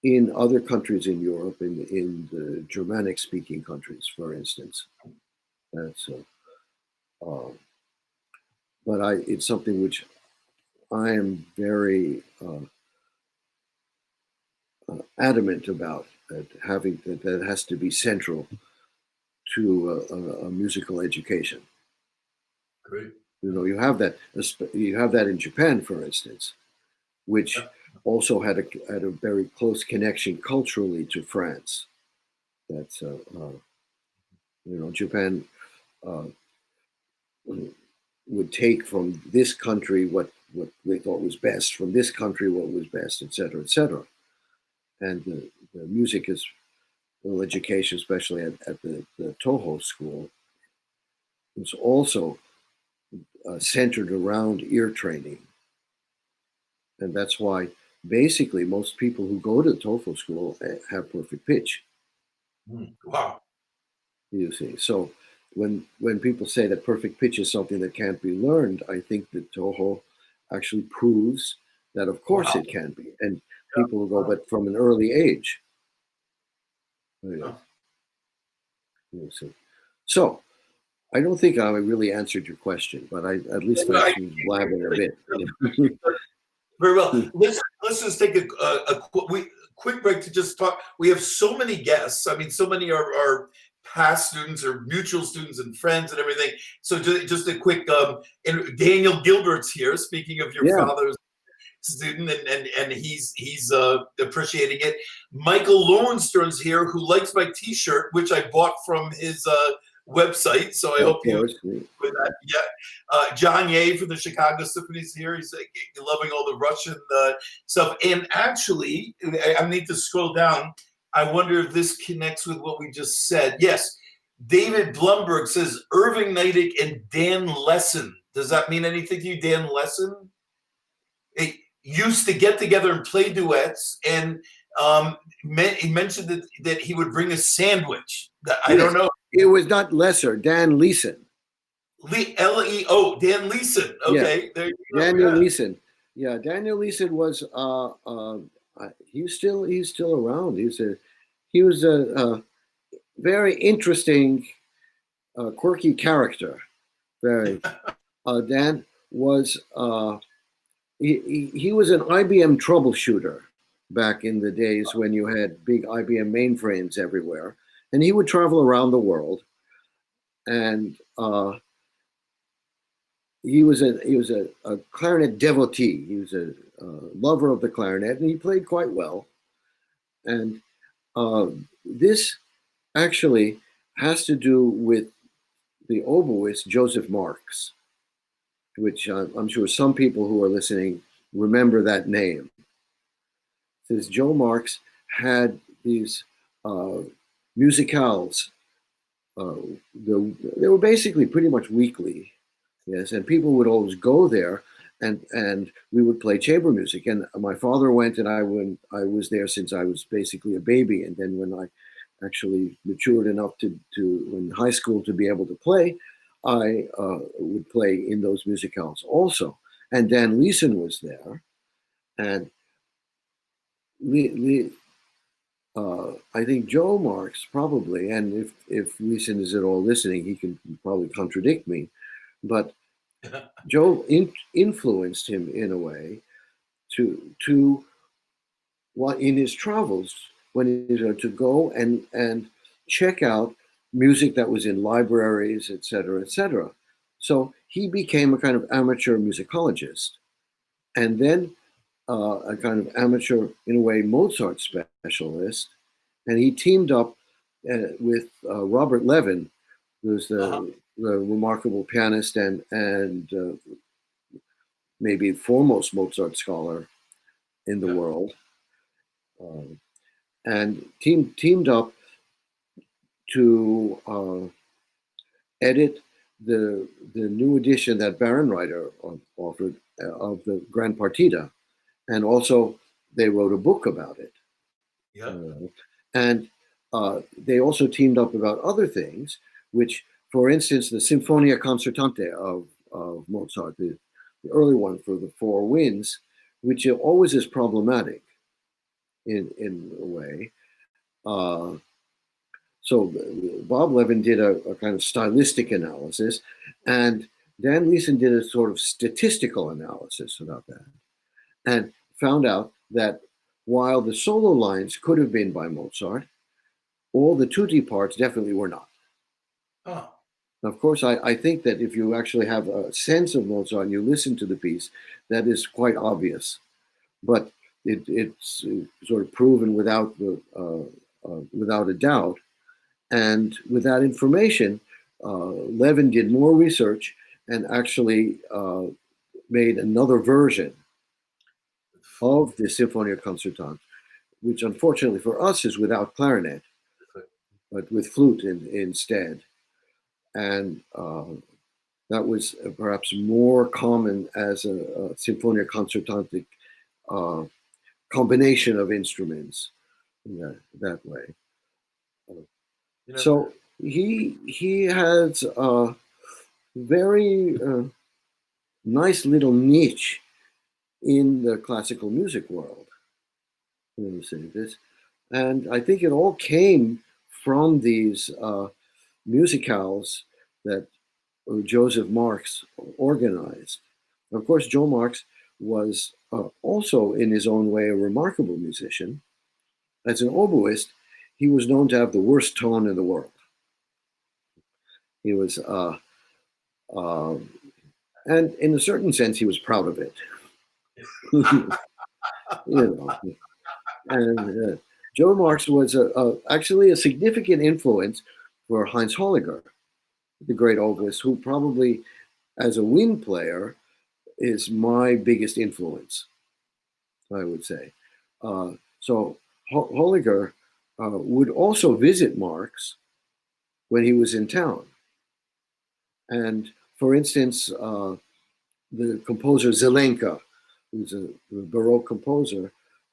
B: in other countries in Europe, in the Germanic-speaking countries, for instance. That's but it's something which I am very adamant about, that has to be central to a musical education.
A: Great.
B: You have that in Japan, for instance, which also had a very close connection culturally to France. That's Japan would take from this country what they thought was best, from this country what was best, etc., etc. And the music is education, especially at the Toho school, was also centered around ear training. And that's why basically most people who go to the TOEFL school have perfect pitch.
A: Wow.
B: You see, so when people say that perfect pitch is something that can't be learned, I think that Toho actually proves that of course it can be. And people will go, but from an early age. You see. So I don't think I really answered your question, but at least I was blabbing a bit.
A: Very well. Let's just take a quick break to just talk. We have so many guests. I mean, so many are past students or mutual students and friends and everything. So just a quick, and Daniel Gilbert's here, speaking of your father's student, and he's appreciating it. Michael Lowenstern's here, who likes my T-shirt, which I bought from his website. So I hope you with that. Yeah, John Ye from the Chicago Symphony's here. He's loving all the Russian stuff. And actually, I need to scroll down. I wonder if this connects with what we just said. Yes, David Blumberg says Irving Neidich and Dan Lesson. Does that mean anything to you, Dan Lesson? They used to get together and play duets, and he mentioned that he would bring a sandwich. I don't know.
B: It was not Lesser, Dan Leeson.
A: L-E-O, Dan Leeson. Okay, there you go.
B: Daniel Leeson. Yeah, Daniel Leeson was he's still around. He was a very interesting, quirky character. Very. Dan was he was an IBM troubleshooter back in the days when you had big IBM mainframes everywhere, and he would travel around the world, and he was a clarinet devotee. He was a lover of the clarinet, and he played quite well. And this actually has to do with the oboist Joseph Marx, which I'm sure some people who are listening remember that name. Says Joe Marx had these musicales. They were basically pretty much weekly, yes, and people would always go there, and we would play chamber music. And my father went, and I was there since I was basically a baby, and then when I actually matured enough to in high school to be able to play, I would play in those musicales also. And Dan Leeson was there, and I think Joe Marx probably, and if Leeson is at all listening, he can probably contradict me, but Joe influenced him in a way to what in his travels when he to go and check out music that was in libraries, etc., etc. So he became a kind of amateur musicologist, and then a kind of amateur, in a way, Mozart specialist, and he teamed up with Robert Levin, who's the remarkable pianist and maybe foremost Mozart scholar in the world, and teamed up to edit the new edition that Barenreiter offered of the Grand Partita. And also, they wrote a book about it.
A: Yeah.
B: And they also teamed up about other things, which, for instance, the Sinfonia Concertante of Mozart, the early one for the four winds, which always is problematic in a way. So Bob Levin did a kind of stylistic analysis, and Dan Leeson did a sort of statistical analysis about that, and found out that while the solo lines could have been by Mozart, all the tutti parts definitely were not.
A: Oh.
B: Of course, I think that if you actually have a sense of Mozart and you listen to the piece, that is quite obvious. But it's sort of proven without a doubt. And with that information, Levin did more research and actually made another version of the Sinfonia Concertante, which unfortunately for us is without clarinet, but with flute instead. And that was perhaps more common as a Sinfonia Concertante combination of instruments in that way. So he has a very nice little niche in the classical music world. Let me say this, and I think it all came from these musicales that Joseph Marx organized. Of course, Joe Marx was also, in his own way, a remarkable musician. As an oboist, he was known to have the worst tone in the world. He was, and in a certain sense, he was proud of it. You know, and Joe Marx was actually a significant influence for Heinz Holliger, the great oboist, who probably, as a wind player, is my biggest influence, I would say. So Holliger would also visit Marx when he was in town. And for instance, the composer Zelenka, who's a Baroque composer,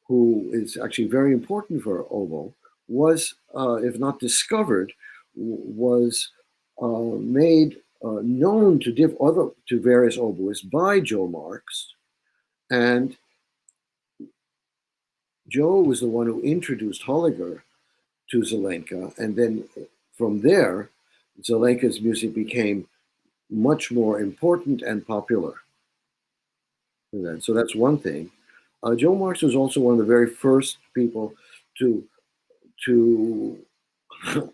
B: who is actually very important for oboe, was, if not discovered, was made known to various oboists by Joe Marx. And Joe was the one who introduced Holliger to Zelenka, and then from there, Zelenka's music became much more important and popular. So that's one thing. Joe Marx was also one of the very first people to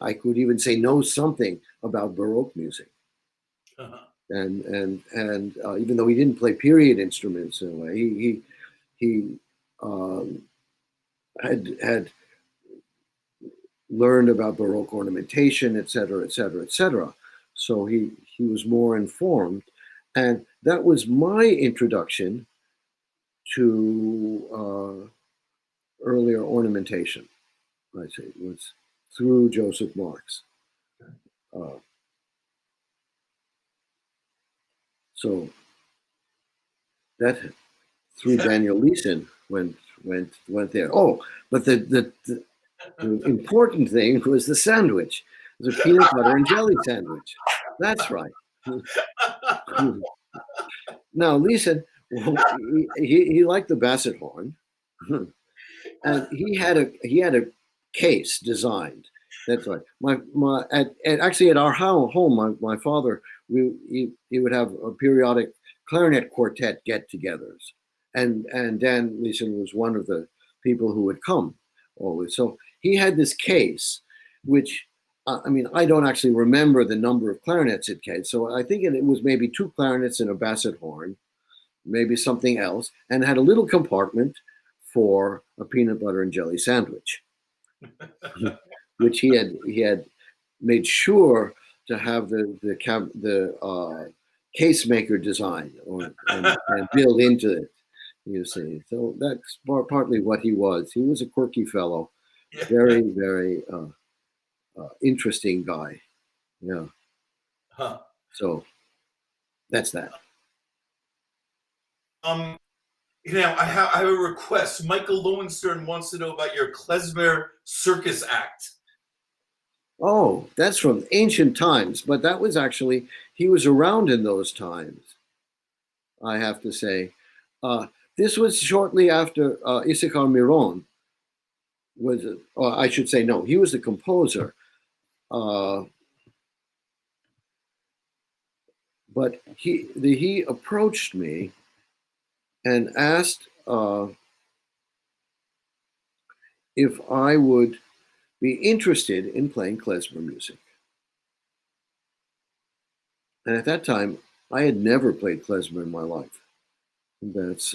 B: I could even say know something about Baroque music. Uh-huh. And even though he didn't play period instruments in a way, he had learned about Baroque ornamentation, et cetera, et cetera, et cetera. So he was more informed, and that was my introduction to earlier ornamentation. I say it was through Joseph Marx. So that through Daniel Leeson went there. Oh, but the important thing was the sandwich. It was a peanut butter and jelly sandwich. That's right. Now, Leeson, he liked the basset horn, and he had a case designed. That's right. Actually at our home, my father, he would have a periodic clarinet quartet get-togethers, and Dan Leeson was one of the people who would come always. So he had this case, which I don't actually remember the number of clarinets it came. So I think it was maybe 2 clarinets and a basset horn, maybe something else, and had a little compartment for a peanut butter and jelly sandwich, which he had made sure to have the case maker design and build into it. You see, so that's partly what he was. He was a quirky fellow, very, very interesting guy. Yeah. Huh. So that's that.
A: I have a request. Michael Lowenstern wants to know about your klezmer circus act.
B: Oh, that's from ancient times, but that was actually, he was around in those times, I have to say. This was shortly after Issachar Miron was, or I should say, no, he was the composer. But he approached me and asked if I would be interested in playing klezmer music. And at that time, I had never played klezmer in my life. And that's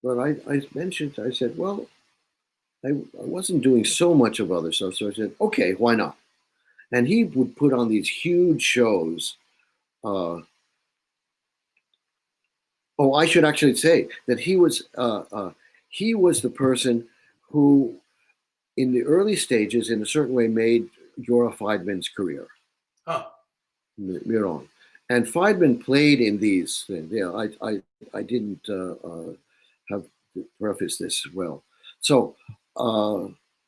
B: but I mentioned, I said, well, I wasn't doing so much of other stuff, so I said, okay, why not? And he would put on these huge shows. Oh, I should actually say that he was the person who, in the early stages, in a certain way, made Jora Feidman's career. Huh. Miron. And Feidman played in these things. Yeah, I didn't have to preface this well. So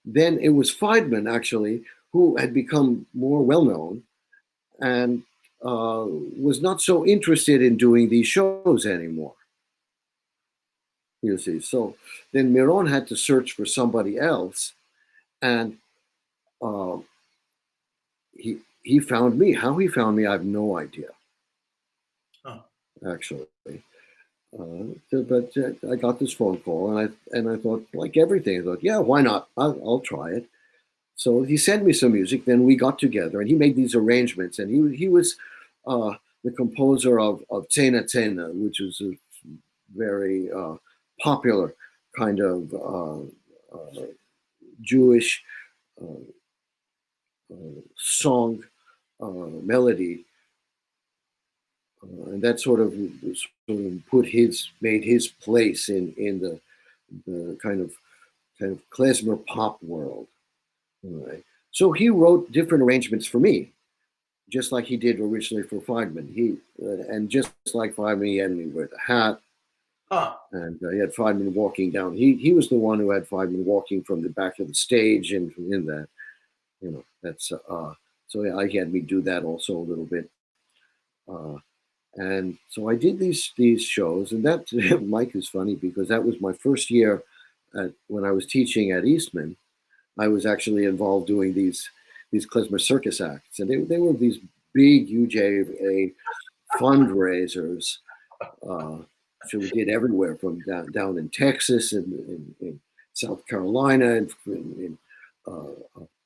B: then it was Feidman, actually, who had become more well-known and was not so interested in doing these shows anymore. You see, so then Miron had to search for somebody else, and he found me. How he found me, I have no idea. Huh. Actually, But I got this phone call, and I thought, like everything, I thought, yeah, why not? I'll try it. So he sent me some music. Then we got together, and he made these arrangements. And he was the composer of Cena Cena, which was a very popular kind of Jewish uh, song melody, and that made his place in the kind of klezmer pop world. Right. So he wrote different arrangements for me, just like he did originally for Feynman. And just like Feynman, he had me wear the hat,
A: Huh.
B: and he had Feynman walking down. He was the one who had Feynman walking from the back of the stage, and in that, that's so yeah, he had me do that also a little bit. And so I did these shows, and that Mike is funny because that was my first year when I was teaching at Eastman. I was actually involved doing these klezmer circus acts, and they were these big UJA fundraisers. So we did everywhere from down in Texas and in South Carolina and in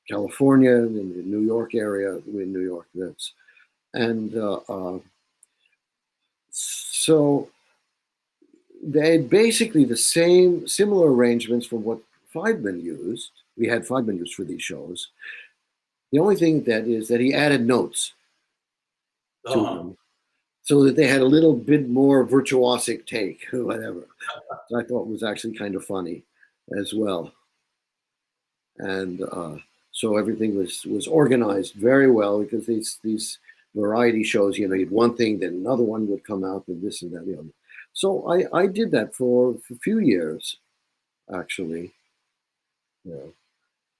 B: California and in the New York area. In New York, and so they had basically the similar arrangements for what Feynman used. We had Feynman used for these shows. The only thing that is that he added notes to them so that they had a little bit more virtuosic take or whatever. I thought was actually kind of funny as well. And so everything was organized very well because these variety shows, you had one thing, then another one would come out, and this and that, the other. So I did that for a few years, actually.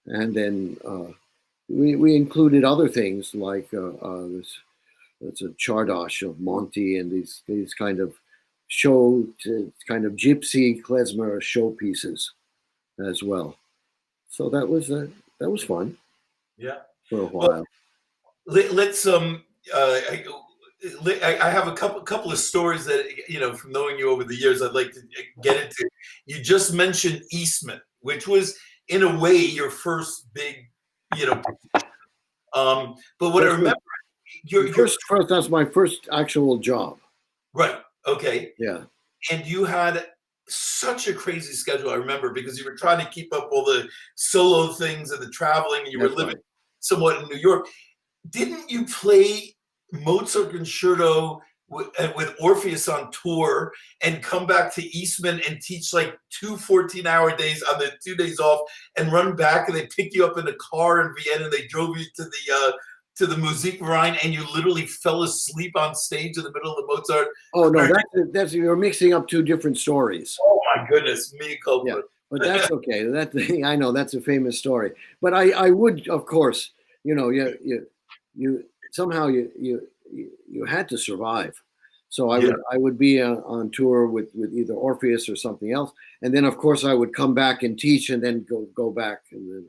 B: And then we included other things like it's a Chardosh of Monty and these kind of kind of gypsy klezmer showpieces as well. So that was fun.
A: Yeah.
B: For a while.
A: Let's I have a couple of stories that from knowing you over the years I'd like to get into. You just mentioned Eastman, which was in a way your first big, but what I remember,
B: that's my first actual job.
A: Right. Okay.
B: Yeah.
A: And you had such a crazy schedule, I remember, because you were trying to keep up all the solo things and the traveling, and you were living somewhat in New York. Didn't you play Mozart Concerto with Orpheus on tour and come back to Eastman and teach like 14-hour days on the 2 days off and run back, and they pick you up in a car in Vienna and they drove you to the Musikverein, and you literally fell asleep on stage in the middle of the Mozart?
B: Oh no, that's you're mixing up two different stories.
A: Oh my goodness, me Copeland.
B: Yeah, but that's okay. I know that's a famous story. But I would, of course, you somehow you had to survive. So I would be on tour with either Orpheus or something else, and then of course I would come back and teach, and then go back, and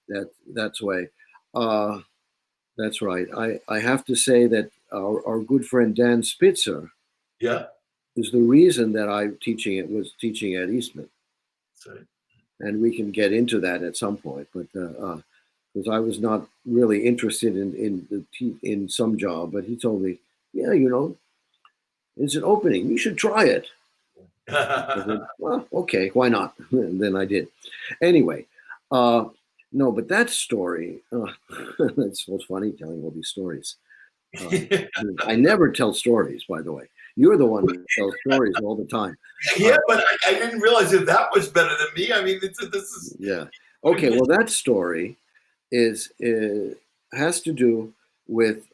B: then that's way. That's right. I have to say that our good friend Dan Spitzer, is the reason that was teaching at Eastman.
A: Right.
B: And we can get into that at some point, but because I was not really interested in some job, but he told me, yeah, it's an opening. You should try it. I said, well, okay, why not? And then I did. Anyway, no, but that story, it's so funny telling all these stories. I never tell stories, by the way. You're the one who tells stories all the time.
A: Yeah, but I didn't realize you're that much better than me. I mean, this is...
B: Yeah. Okay, well, that story has to do with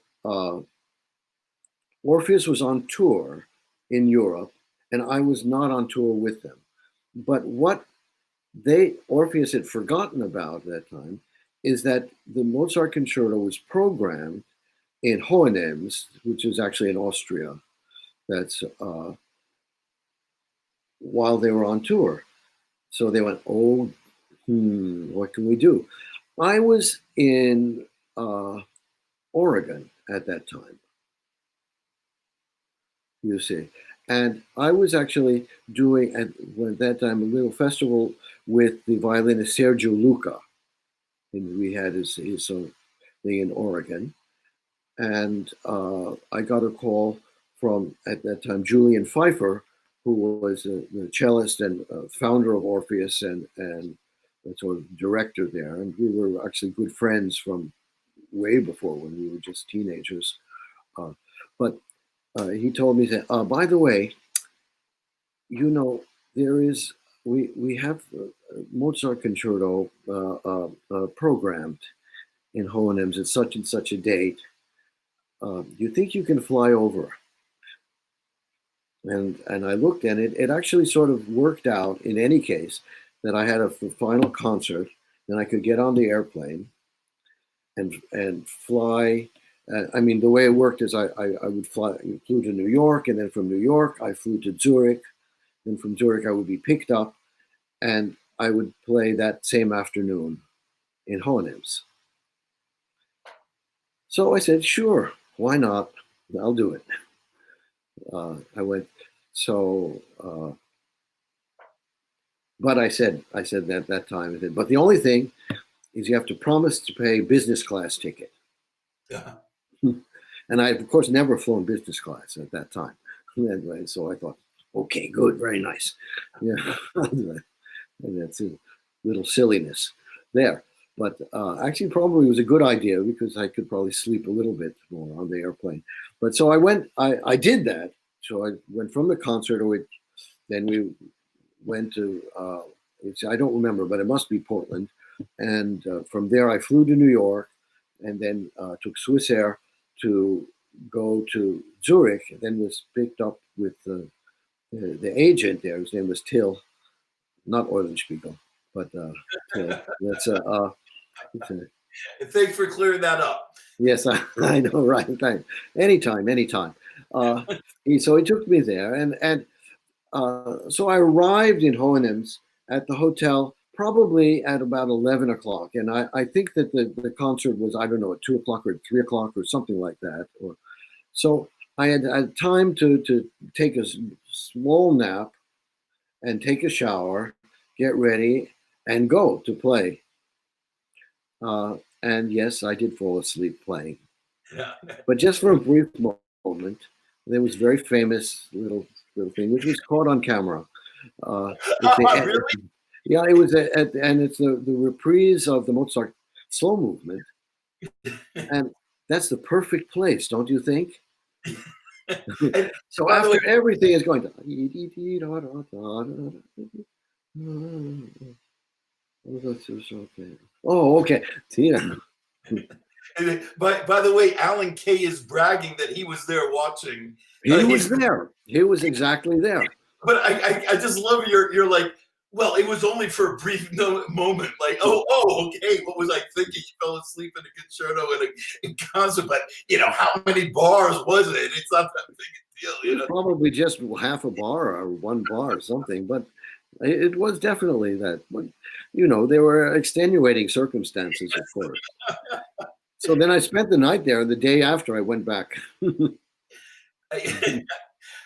B: Orpheus was on tour in Europe, and I was not on tour with them. But what Orpheus had forgotten about at that time is that the Mozart Concerto was programmed in Hohenems, which is actually in Austria. That's while they were on tour. So they went, what can we do? I was in Oregon at that time, you see. And I was actually doing at that time a little festival with the violinist Sergio Luca, and we had his thing in Oregon. And I got a call from, at that time, Julian Pfeiffer, who was the cellist and founder of Orpheus and sort of director there. And we were actually good friends from way before, when we were just teenagers. But he told me that, by the way, you know, there is, we have Mozart Concerto programmed in Hohenems at such and such a date. You think you can fly over? And I looked, and it actually sort of worked out in any case that I had a final concert, and I could get on the airplane and fly. I mean, the way it worked is I would flew to New York, and then from New York I flew to Zurich. Then from Zurich I would be picked up, and I would play that same afternoon in Hohenems. So I said, sure, why not? I'll do it. I went. So, but I said that time, I said, but the only thing is you have to promise to pay business class ticket.
A: Yeah.
B: And I, of course, never flown business class at that time. Anyway, so I thought, okay, good, very nice. Yeah, and that's a little silliness there. But actually, probably was a good idea, because I could probably sleep a little bit more on the airplane. But so I went, I did that. So I went from the concert, then we went to, I don't remember, but it must be Portland. And from there, I flew to New York, and then took Swiss Air to go to Zurich, and then was picked up with the agent there. His name was Till, not Eulenspiegel, but Till. That's
A: Thanks for clearing that up.
B: Yes, I know, right? Thanks. Anytime. So he took me there, and so I arrived in Hohenems at the hotel probably at about 11 o'clock, and I think that the concert was, I don't know, at 2 o'clock or at 3 o'clock or something like that. So I had time to take a small nap and take a shower, get ready, and go to play. And yes, I did fall asleep playing.
A: Yeah.
B: But just for a brief moment, there was a very famous little thing, which was caught on camera.
A: Really?
B: Yeah, it was, and it's the reprise of the Mozart slow movement. And that's the perfect place, don't you think? So after everything is going to, oh, okay. Yeah.
A: By the way, Alan Kay is bragging that he was there watching.
B: He was there. He was exactly there.
A: But I just love you're like, well, it was only for a brief moment. Like, oh, okay. What was I thinking? You fell asleep in a concerto in concert, but how many bars was it? It's not that big a deal.
B: Probably just half a bar or one bar or something, but it was definitely that. But there were extenuating circumstances, of course. So then I spent the night there. The day after, I went back.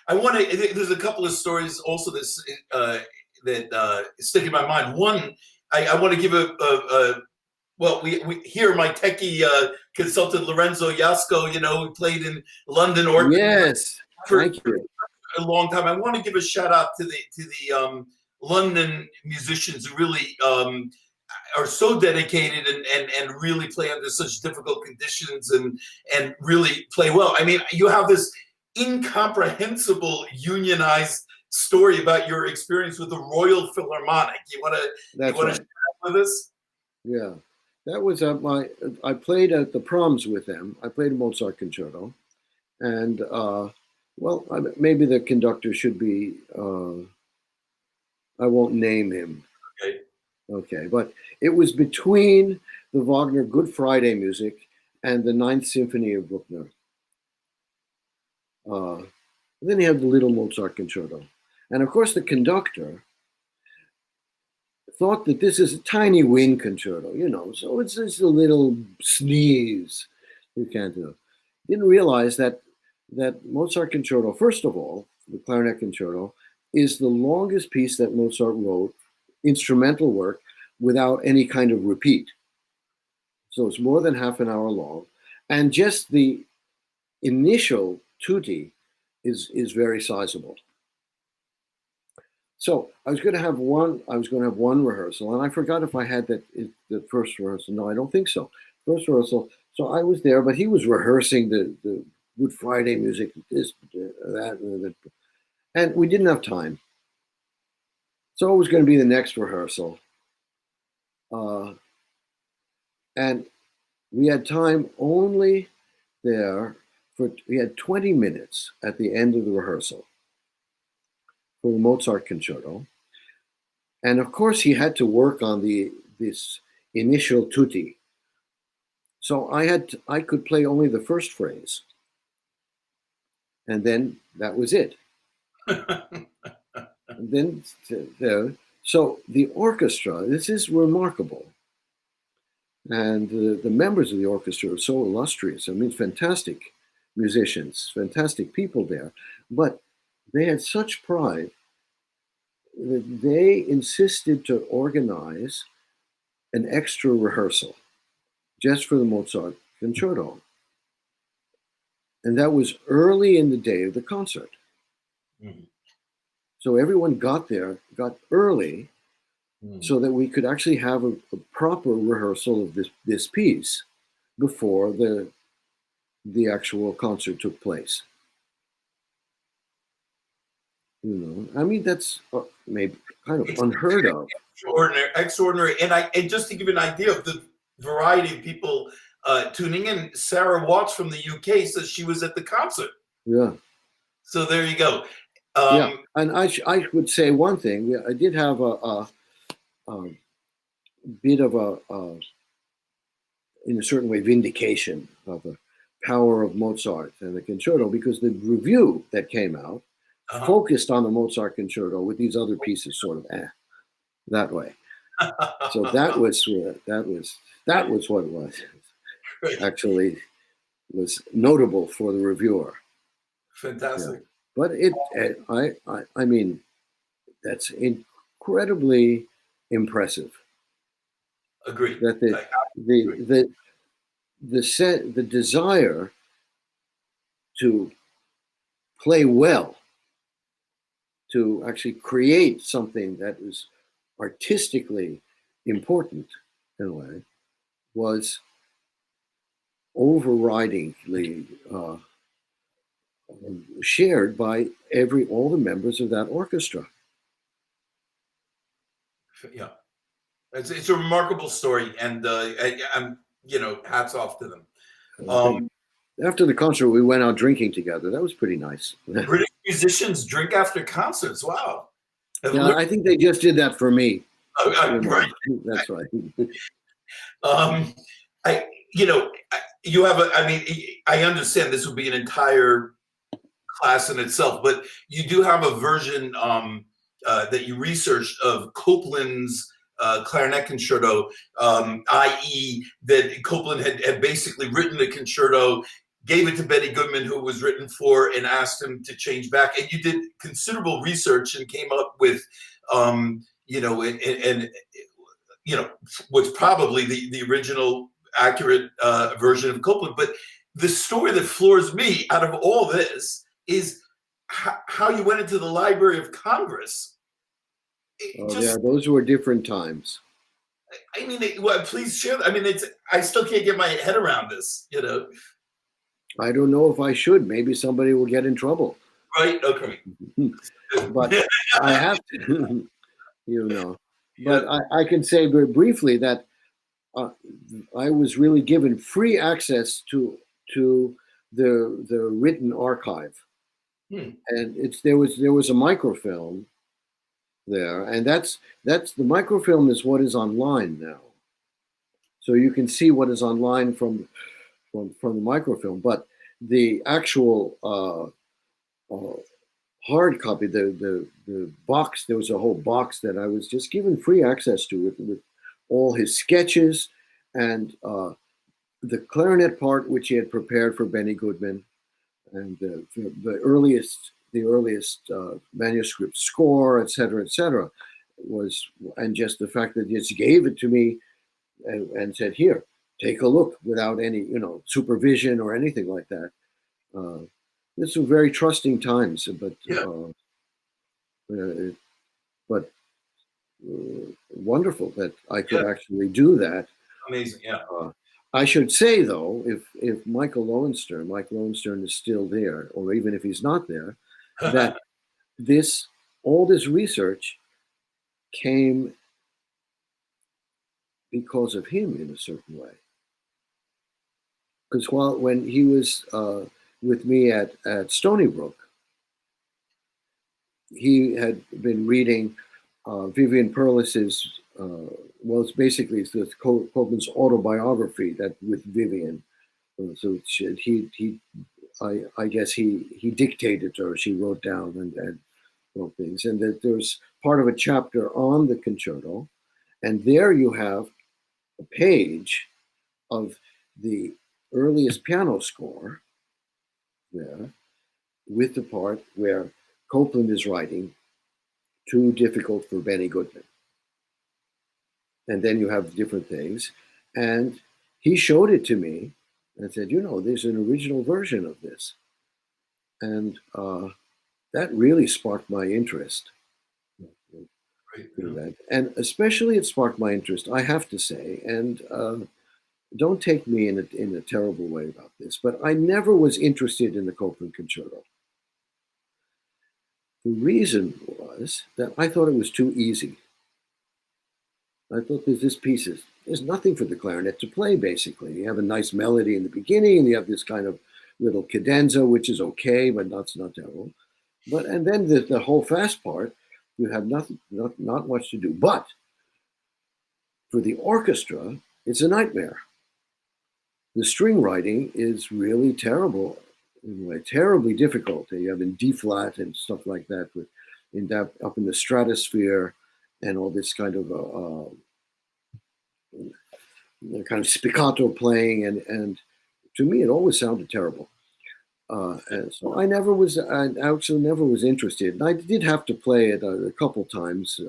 A: I want to. There's a couple of stories also that stick in my mind. One, I want to give we here my techie consultant Lorenzo Yasko, who played in London Orchestra.
B: Yes, thank you.
A: A long time. I want to give a shout out to the London musicians who really are so dedicated and really play under such difficult conditions and really play well. I mean, you have this incomprehensible unionized story about your experience with the Royal Philharmonic. You want to share that with us?
B: Yeah, that was I played at the proms with them. I played a Mozart Concerto, and maybe the conductor should be. I won't name him. Okay, but it was between the Wagner Good Friday music and the Ninth Symphony of Bruckner. Then you have the Little Mozart Concerto. And of course, the conductor thought that this is a tiny wind concerto, so it's just a little sneeze you can't do. Didn't realize that Mozart Concerto, first of all, the Clarinet Concerto, is the longest piece that Mozart wrote, instrumental work, without any kind of repeat. So it's more than half an hour long. And just the initial tutti is very sizable. So I was going to have one rehearsal, and I forgot if I had the first rehearsal. No, I don't think so. First rehearsal. So I was there, but he was rehearsing the Good Friday music, this, that, and we didn't have time. So it was going to be the next rehearsal. And we had time only there we had 20 minutes at the end of the rehearsal for the Mozart Concerto. And of course he had to work on this initial tutti. So I could play only the first phrase. And then that was it. And then so the orchestra, this is remarkable. And the members of the orchestra are so illustrious. I mean, fantastic musicians, fantastic people there. But they had such pride that they insisted to organize an extra rehearsal just for the Mozart Concerto. And that was early in the day of the concert. Mm-hmm. So everyone got early so that we could actually have a proper rehearsal of this piece before the actual concert took place. You know, I mean, that's maybe kind of unheard of.
A: Extraordinary. And just to give you an idea of the variety of people tuning in, Sarah Watts from the UK says she was at the concert.
B: Yeah.
A: So there you go.
B: Yeah, and I would say one thing. I did have a bit of in a certain way, vindication of the power of Mozart and the concerto, because the review that came out focused on the Mozart Concerto with these other pieces sort of that way. So that was what it was. Actually, was notable for the reviewer.
A: Fantastic.
B: Yeah. But I mean, that's incredibly impressive.
A: Agreed.
B: That the desire to play well, to actually create something that is artistically important in a way, was overridingly shared by all the members of that orchestra.
A: Yeah, it's a remarkable story, and I'm hats off to them.
B: After the concert, we went out drinking together. That was pretty nice.
A: British musicians drink after concerts. Wow.
B: Yeah, I think they just did that for me.
A: Right.
B: That's right.
A: You have I understand this would be an entire class in itself, but you do have a version that you researched of Copeland's Clarinet Concerto, i.e. that Copeland had basically written the concerto, gave it to Benny Goodman, who it was written for, and asked him to change back. And you did considerable research and came up with, what's probably the original accurate version of Copeland. But the story that floors me out of all this is how you went into the Library of Congress.
B: Yeah, those were different times.
A: I mean, please share. I mean, I still can't get my head around this.
B: I don't know if I should. Maybe somebody will get in trouble.
A: Right. Okay.
B: But I have to. But I can say very briefly that I was really given free access to the written archive, and there was a microfilm there, and that's the microfilm is what is online now, so you can see what is online from the microfilm. But the actual hard copy, the box, there was a whole box that I was just given free access to with all his sketches and the clarinet part, which he had prepared for Benny Goodman, and the earliest the earliest manuscript score, etc., was, and just the fact that he just gave it to me and said, "Here, take a look," without any, supervision or anything like that. This was very trusting times, but but wonderful that I could actually do that.
A: Amazing, yeah.
B: I should say though, if Mike Lowenstern is still there, or even if he's not there, that all this research came because of him in a certain way. Because when he was with me at Stony Brook, he had been reading Vivian Perlis's, it's basically Copeland's autobiography that with Vivian. So I guess he dictated to her. She wrote down and wrote things, and that there's part of a chapter on the concerto, and there you have a page of the earliest piano score there, with the part where Copeland is writing "Too Difficult for Benny Goodman," and then you have different things, and he showed it to me and said, there's an original version of this, and that really sparked my interest. That. And especially it sparked my interest, I have to say, and don't take me in a terrible way about this, but I never was interested in the Copeland Concerto. The reason was that I thought it was too easy. I thought there's nothing for the clarinet to play, basically. You have a nice melody in the beginning, and you have this kind of little cadenza, which is okay, but not terrible. And then the whole fast part, you have not much to do. But for the orchestra, it's a nightmare. The string writing is really terrible, terribly difficult. You have in D flat and stuff like that, up in the stratosphere, and all this kind of spiccato playing, and to me, it always sounded terrible. And so I actually never was interested. And I did have to play it a couple times.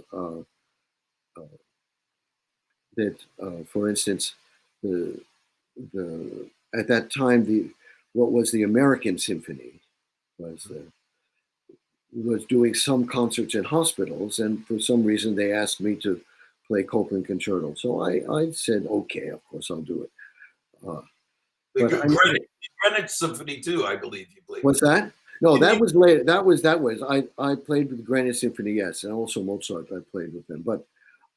B: For instance, at that time, what was the American Symphony was doing some concerts in hospitals, and for some reason they asked me to play Copeland Concerto. So I said, okay, of course I'll do it.
A: The Greenwich Symphony too, I believe you played.
B: What's that? No, that was later. That was. I played with the Greenwich Symphony, yes, and also Mozart. I played with them, but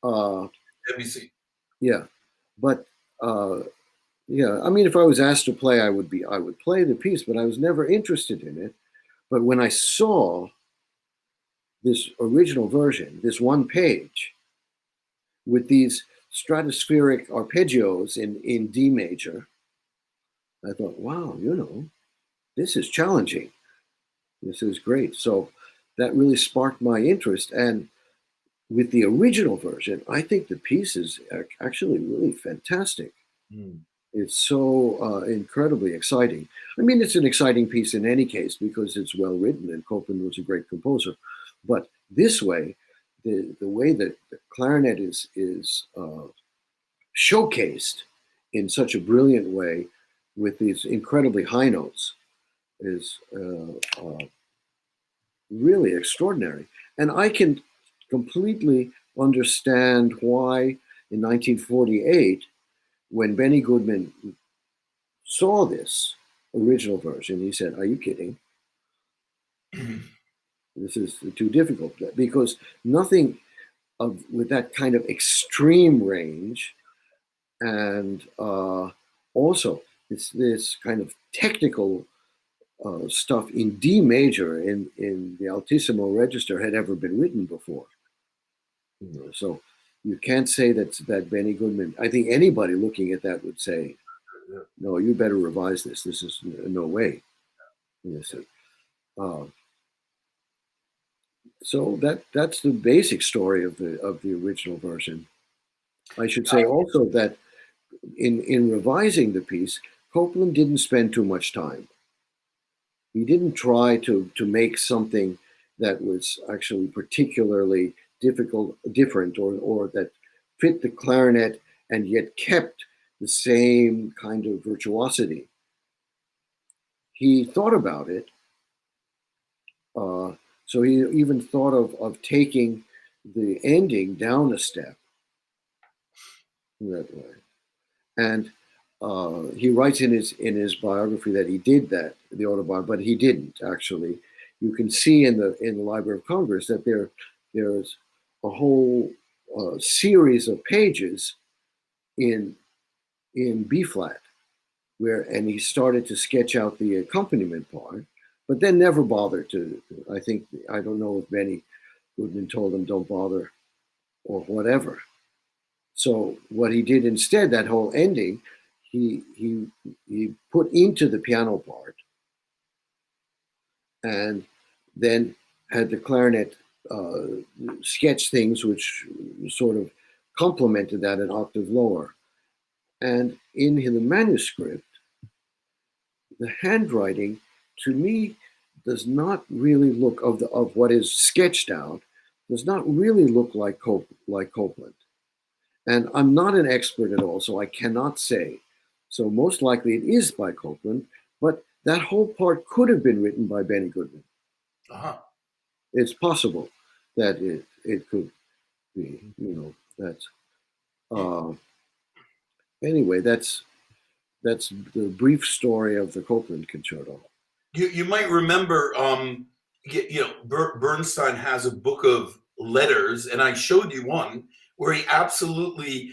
A: WC.
B: Yeah, but yeah. I mean, if I was asked to play, I would play the piece, but I was never interested in it. But when I saw this original version, this one page with these stratospheric arpeggios in D major, I thought, wow, this is challenging. This is great. So that really sparked my interest. And with the original version, I think the piece is actually really fantastic. It's so incredibly exciting. I mean, it's an exciting piece in any case because it's well written, and Copeland was a great composer. But this way, the way that the clarinet is showcased in such a brilliant way with these incredibly high notes is really extraordinary. And I can completely understand why in 1948, when Benny Goodman saw this original version, he said, "Are you kidding? This is too difficult," because nothing with that kind of extreme range, and also this kind of technical stuff in D major in the altissimo register had ever been written before. So you can't say that Benny Goodman. I think anybody looking at that would say, "No, you better revise this. This is no way." So that's the basic story of the original version. I should say also that in revising the piece, Copeland didn't spend too much time. He didn't try to make something that was actually particularly different, or that fit the clarinet and yet kept the same kind of virtuosity. He thought about it. So he even thought of taking the ending down a step that way. And he writes in his biography that he did that, the autobiography, but he didn't actually. You can see in the Library of Congress that there's a whole series of pages in B flat, and he started to sketch out the accompaniment part, but then never bothered to. I don't know if Benny Goodman told him don't bother or whatever. So what he did instead, that whole ending, he put into the piano part, and then had the clarinet sketch things which sort of complemented that an octave lower. And in the manuscript, the handwriting, to me, does not really look of what is sketched out, does not really look like Copeland. And I'm not an expert at all, so I cannot say. So most likely it is by Copeland, but that whole part could have been written by Benny Goodman.
A: Uh-huh.
B: It's possible that it could be, that's anyway, that's the brief story of the Copeland Concerto.
A: You might remember, Bernstein has a book of letters, and I showed you one where he absolutely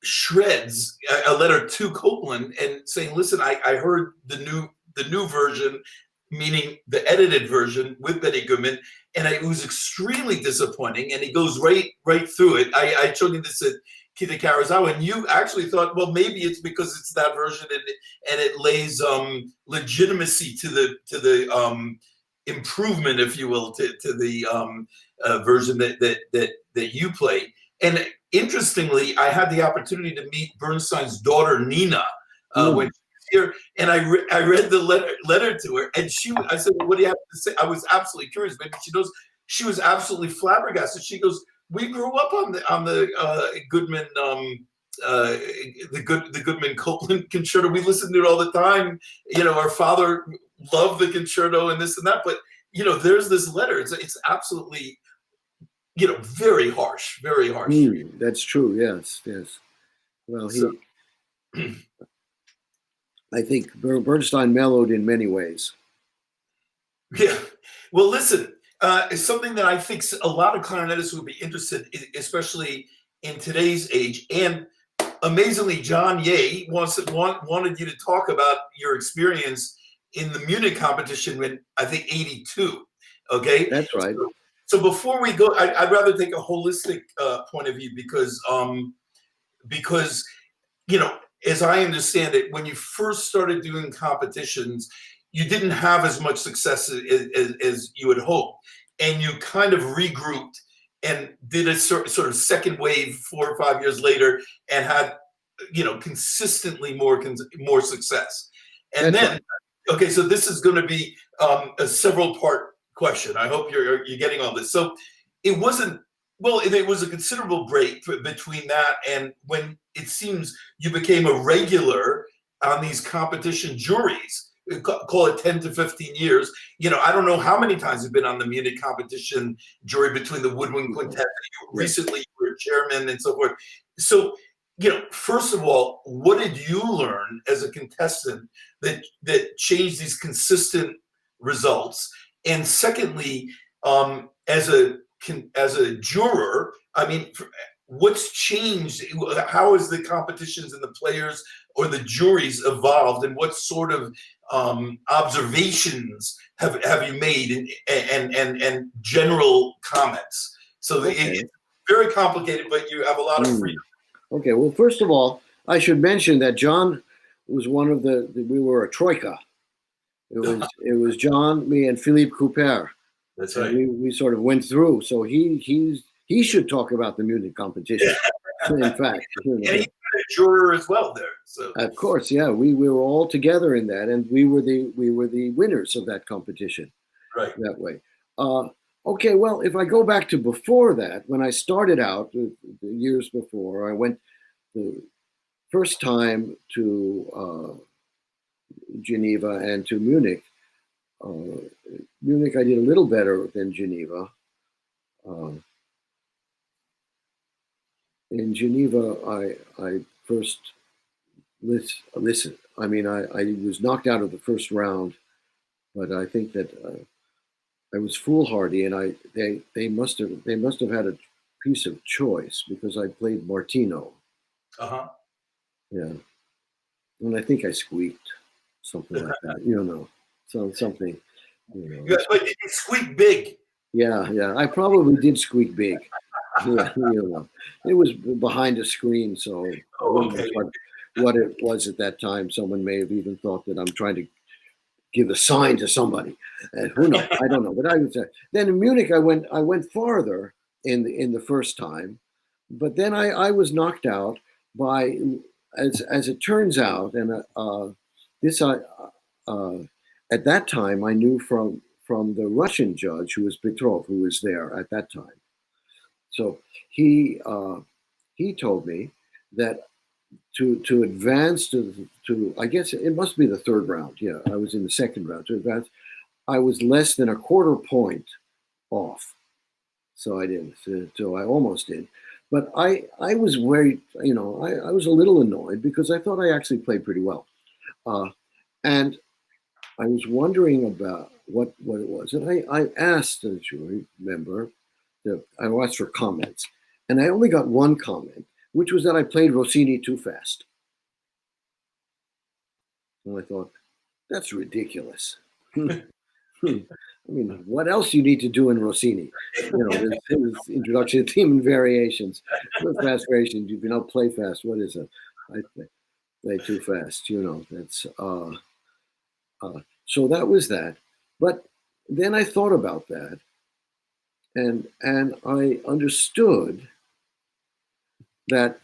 A: shreds a letter to Copeland and saying, "Listen, I heard the new version, meaning the edited version with Benny Goodman, and it was extremely disappointing." And he goes right through it. I showed you this at Kita Karazawa, and you actually thought, well, maybe it's because it's that version, and it lays legitimacy to the improvement, if you will, to the version that you play. And interestingly, I had the opportunity to meet Bernstein's daughter Nina when she was here, and I read the letter to her, and I said, well, "What do you have to say?" I was absolutely curious. Maybe she knows. She was absolutely flabbergasted. She goes, "We grew up on the Goodman, the Goodman Copeland Concerto. We listened to it all the time. Our father loved the concerto and this and that. But there's this letter. It's absolutely, very harsh, very harsh."
B: That's true. Yes. Well, I think Bernstein mellowed in many ways.
A: Yeah. Well, listen. It's something that I think a lot of clarinetists would be interested in, especially in today's age. And amazingly, John Ye wanted you to talk about your experience in the Munich competition in, I think, '82. Okay?
B: That's right.
A: So before we go, I'd rather take a holistic point of view because as I understand it, when you first started doing competitions, you didn't have as much success as you had hoped, and you kind of regrouped and did a sort of second wave 4 or 5 years later, and had consistently more success. And
B: That's
A: then,
B: right.
A: okay, so this is going to be a several part question. I hope you're getting all this. So it wasn't. Well, it was a considerable break between that and when it seems you became a regular on these competition juries. Call it 10 to 15 years. I don't know how many times you've been on the Munich competition jury between the Woodwind Quintet. Recently, you were chairman and so forth. So, first of all, what did you learn as a contestant that changed these consistent results? And secondly, as a juror, I mean, what's changed? How has the competitions and the players or the juries evolved, and what sort of observations have you made, and general comments? So it's very complicated, but you have a lot of freedom.
B: Okay. Well, first of all, I should mention that John was one of we were a troika. It was John, me, and Philippe Couper.
A: That's right.
B: We sort of went through. So he should talk about the Munich competition. In fact,
A: And he's a juror as well there. So
B: of course, yeah, we were all together in that, and we were the winners of that competition.
A: right.
B: That way. Okay, well, if I go back to before that, when I started out, the years before, I went the first time to Geneva and to Munich. Munich, I did a little better than Geneva. In Geneva, I first listen. I mean, I was knocked out of the first round, but I think that I was foolhardy, and they must have had a piece of choice because I played Martino.
A: Uh-huh.
B: Yeah, and I think I squeaked something like that. So something.
A: Yeah, but you squeak big.
B: Yeah. I probably did squeak big. Yeah, it was behind a screen, so
A: Okay.
B: what it was at that time. Someone may have even thought that I'm trying to give a sign to somebody. Who knows? I don't know. But I would say then in Munich, I went farther in the first time, but then I was knocked out by, as it turns out, and this I at that time I knew from the Russian judge who was Petrov, who was there at that time. So he told me that to advance to I guess it must be the third round. Yeah, I was in the second round. To advance, I was less than a quarter point off. So I didn't. So I almost did. But I was very, I was a little annoyed because I thought I actually played pretty well. And I was wondering about what it was. And I asked the jury member, I asked for comments. And I only got one comment, which was that I played Rossini too fast. And I thought, that's ridiculous. I mean, what else do you need to do in Rossini? There's introduction, theme, and variations. Fast variations, you can play fast. What is it? I play too fast. That's so that was that. But then I thought about that, and I understood that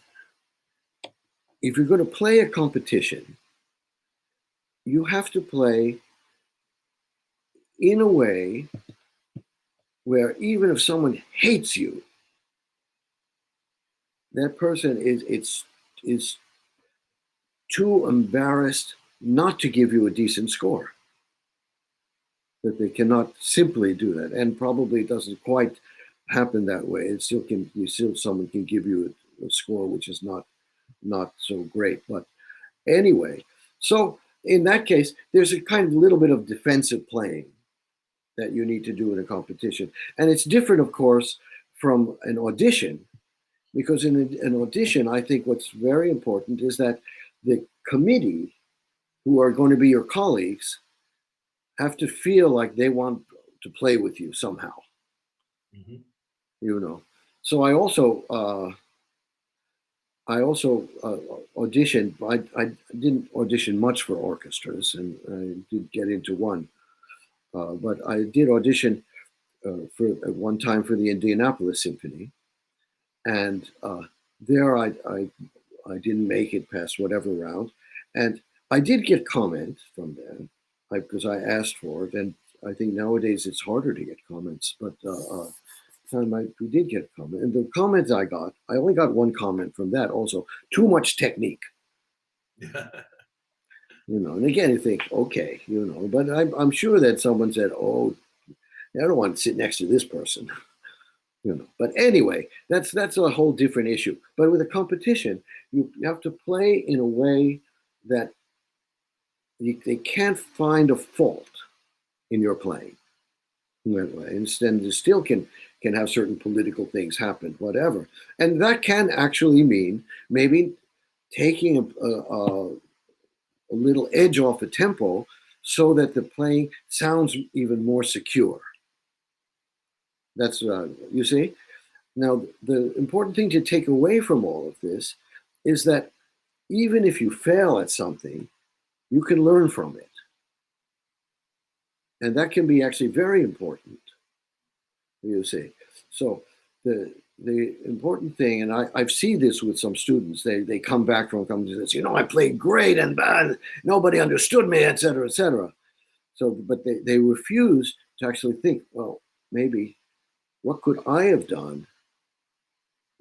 B: if you're going to play a competition, you have to play in a way where even if someone hates you, that person is too embarrassed not to give you a decent score. That they cannot simply do that, and probably doesn't quite happen that way. It still can. Someone can give you a score which is not so great. But anyway, so in that case, there's a kind of little bit of defensive playing that you need to do in a competition, and it's different, of course, from an audition. Because in an audition, I think what's very important is that the committee, who are going to be your colleagues, have to feel like they want to play with you somehow. Mm-hmm. So I also auditioned. I didn't audition much for orchestras, and I did get into one, but I did audition for at one time for the Indianapolis Symphony. And there I didn't make it past whatever round. And I did get comments from them because I asked for it. And I think nowadays it's harder to get comments. But we did get a comment. And the comments I only got one comment from that also. Too much technique. And again, you think, okay, but I'm sure that someone said, oh, I don't want to sit next to this person. But anyway, that's a whole different issue. But with a competition, you have to play in a way that they can't find a fault in your playing. Instead, you still can have certain political things happen, whatever, and that can actually mean maybe taking a little edge off the tempo so that the playing sounds even more secure. That's you see. Now, the important thing to take away from all of this is that even if you fail at something, you can learn from it. And that can be actually very important, you see. So the important thing, and I've seen this with some students, they come back from competitions, you know, I played great and bad, nobody understood me, et cetera, et cetera. So, but they refuse to actually think, well, maybe what could I have done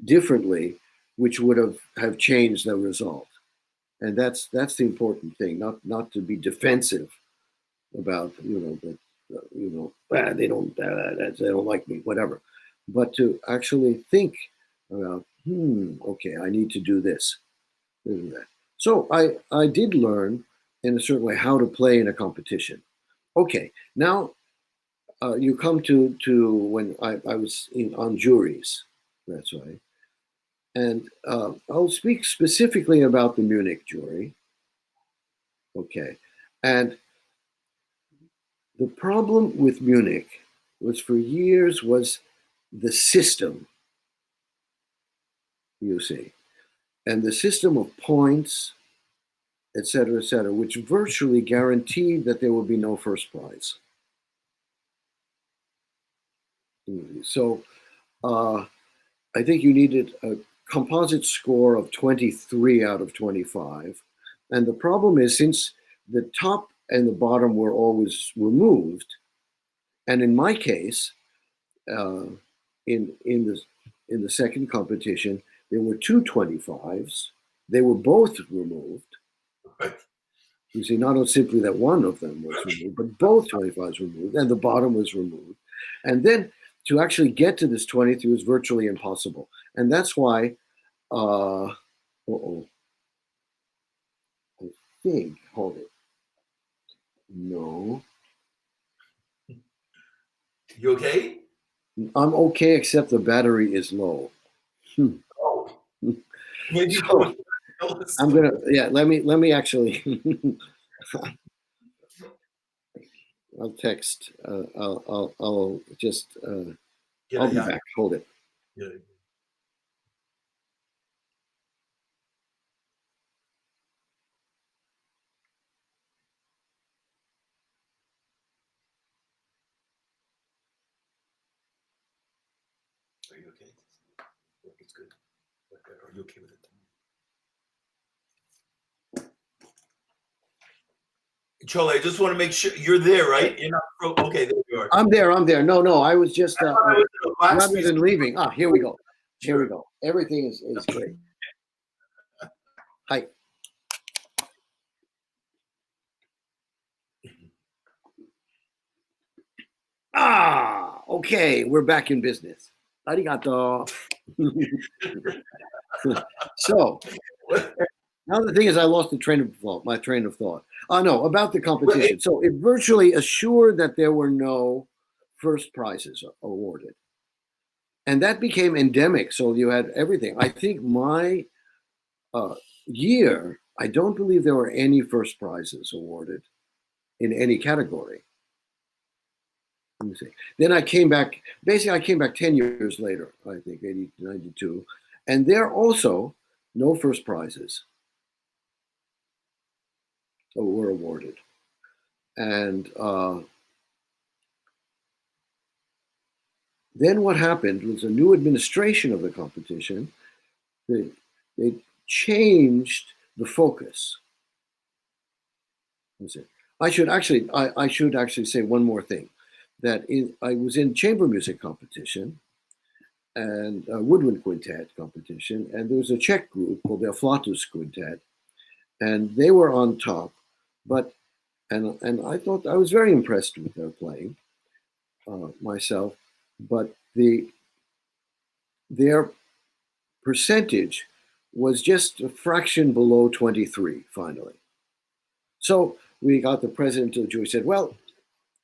B: differently, which would have changed the result? And that's the important thing, not to be defensive about, you know, that you know, they don't like me, whatever, but to actually think about, okay, I need to do this, and that. So I did learn in a certain way how to play in a competition. Okay, now you come to when I was on juries, that's right, and I'll speak specifically about the Munich jury. Okay, and the problem with Munich was for years was the system, you see, and the system of points, et cetera, which virtually guaranteed that there would be no first prize. So I think you needed a composite score of 23 out of 25. And the problem is, since the top and the bottom were always removed, and in my case, in the second competition, there were two 25s. They were both removed.
A: Right.
B: You see, not simply that one of them was removed, but both 25s were removed, and the bottom was removed. And then to actually get to this 23 was virtually impossible. And that's why, I think, hold it. No.
A: You okay?
B: I'm okay, except the battery is low.
A: Oh. Maybe
B: So, I'm gonna, yeah, let me actually, I'll text, I'll just, I'll be back, hold it.
A: Yeah. Are you okay? It's good. Are you okay with it? Charlie, I just want to make sure you're there, right? You're not, okay, there you are.
B: I'm there. No, I was just, rather than leaving. Here we go.
A: Sure.
B: Here we go. Everything is great. Hi. Okay, we're back in business. Arigato. So, now the thing is, I lost my train of thought. No, about the competition. So it virtually assured that there were no first prizes awarded. And that became endemic. So you had everything. I think my year, I don't believe there were any first prizes awarded in any category. Let me see. Then I came back, basically I came back 10 years later, I think 80, 92. And there also, no first prizes were awarded. And then what happened was a new administration of the competition. They changed the focus. I should actually say one more thing. That I was in chamber music competition and a woodwind quintet competition, and there was a Czech group called the Flatus Quintet, and they were on top. But and I thought I was very impressed with their playing myself, but their percentage was just a fraction below 23 finally. So we got the president of the jury said, well,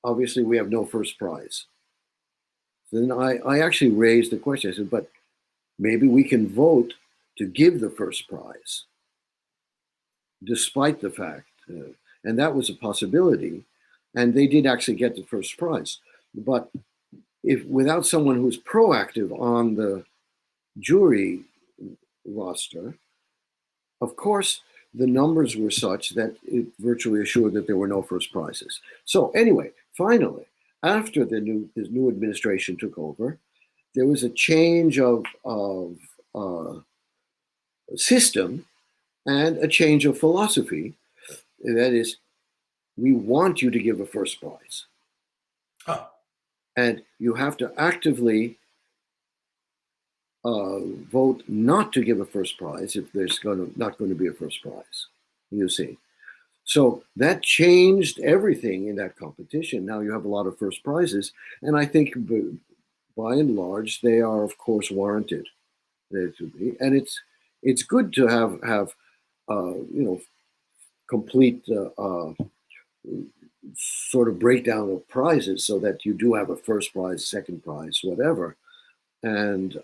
B: obviously we have no first prize. Then I actually raised the question. I said, but maybe we can vote to give the first prize, despite the fact, and that was a possibility. And they did actually get the first prize. But if without someone who's proactive on the jury roster, of course, the numbers were such that it virtually assured that there were no first prizes. So anyway, finally, after this new administration took over, there was a change of system and a change of philosophy. That is, we want you to give a first prize.
A: Huh.
B: And you have to actively vote not to give a first prize if there's not going to be a first prize, you see. So that changed everything in that competition. Now you have a lot of first prizes, and I think by and large they are, of course, warranted. And it's good to have complete sort of breakdown of prizes so that you do have a first prize, second prize, whatever. And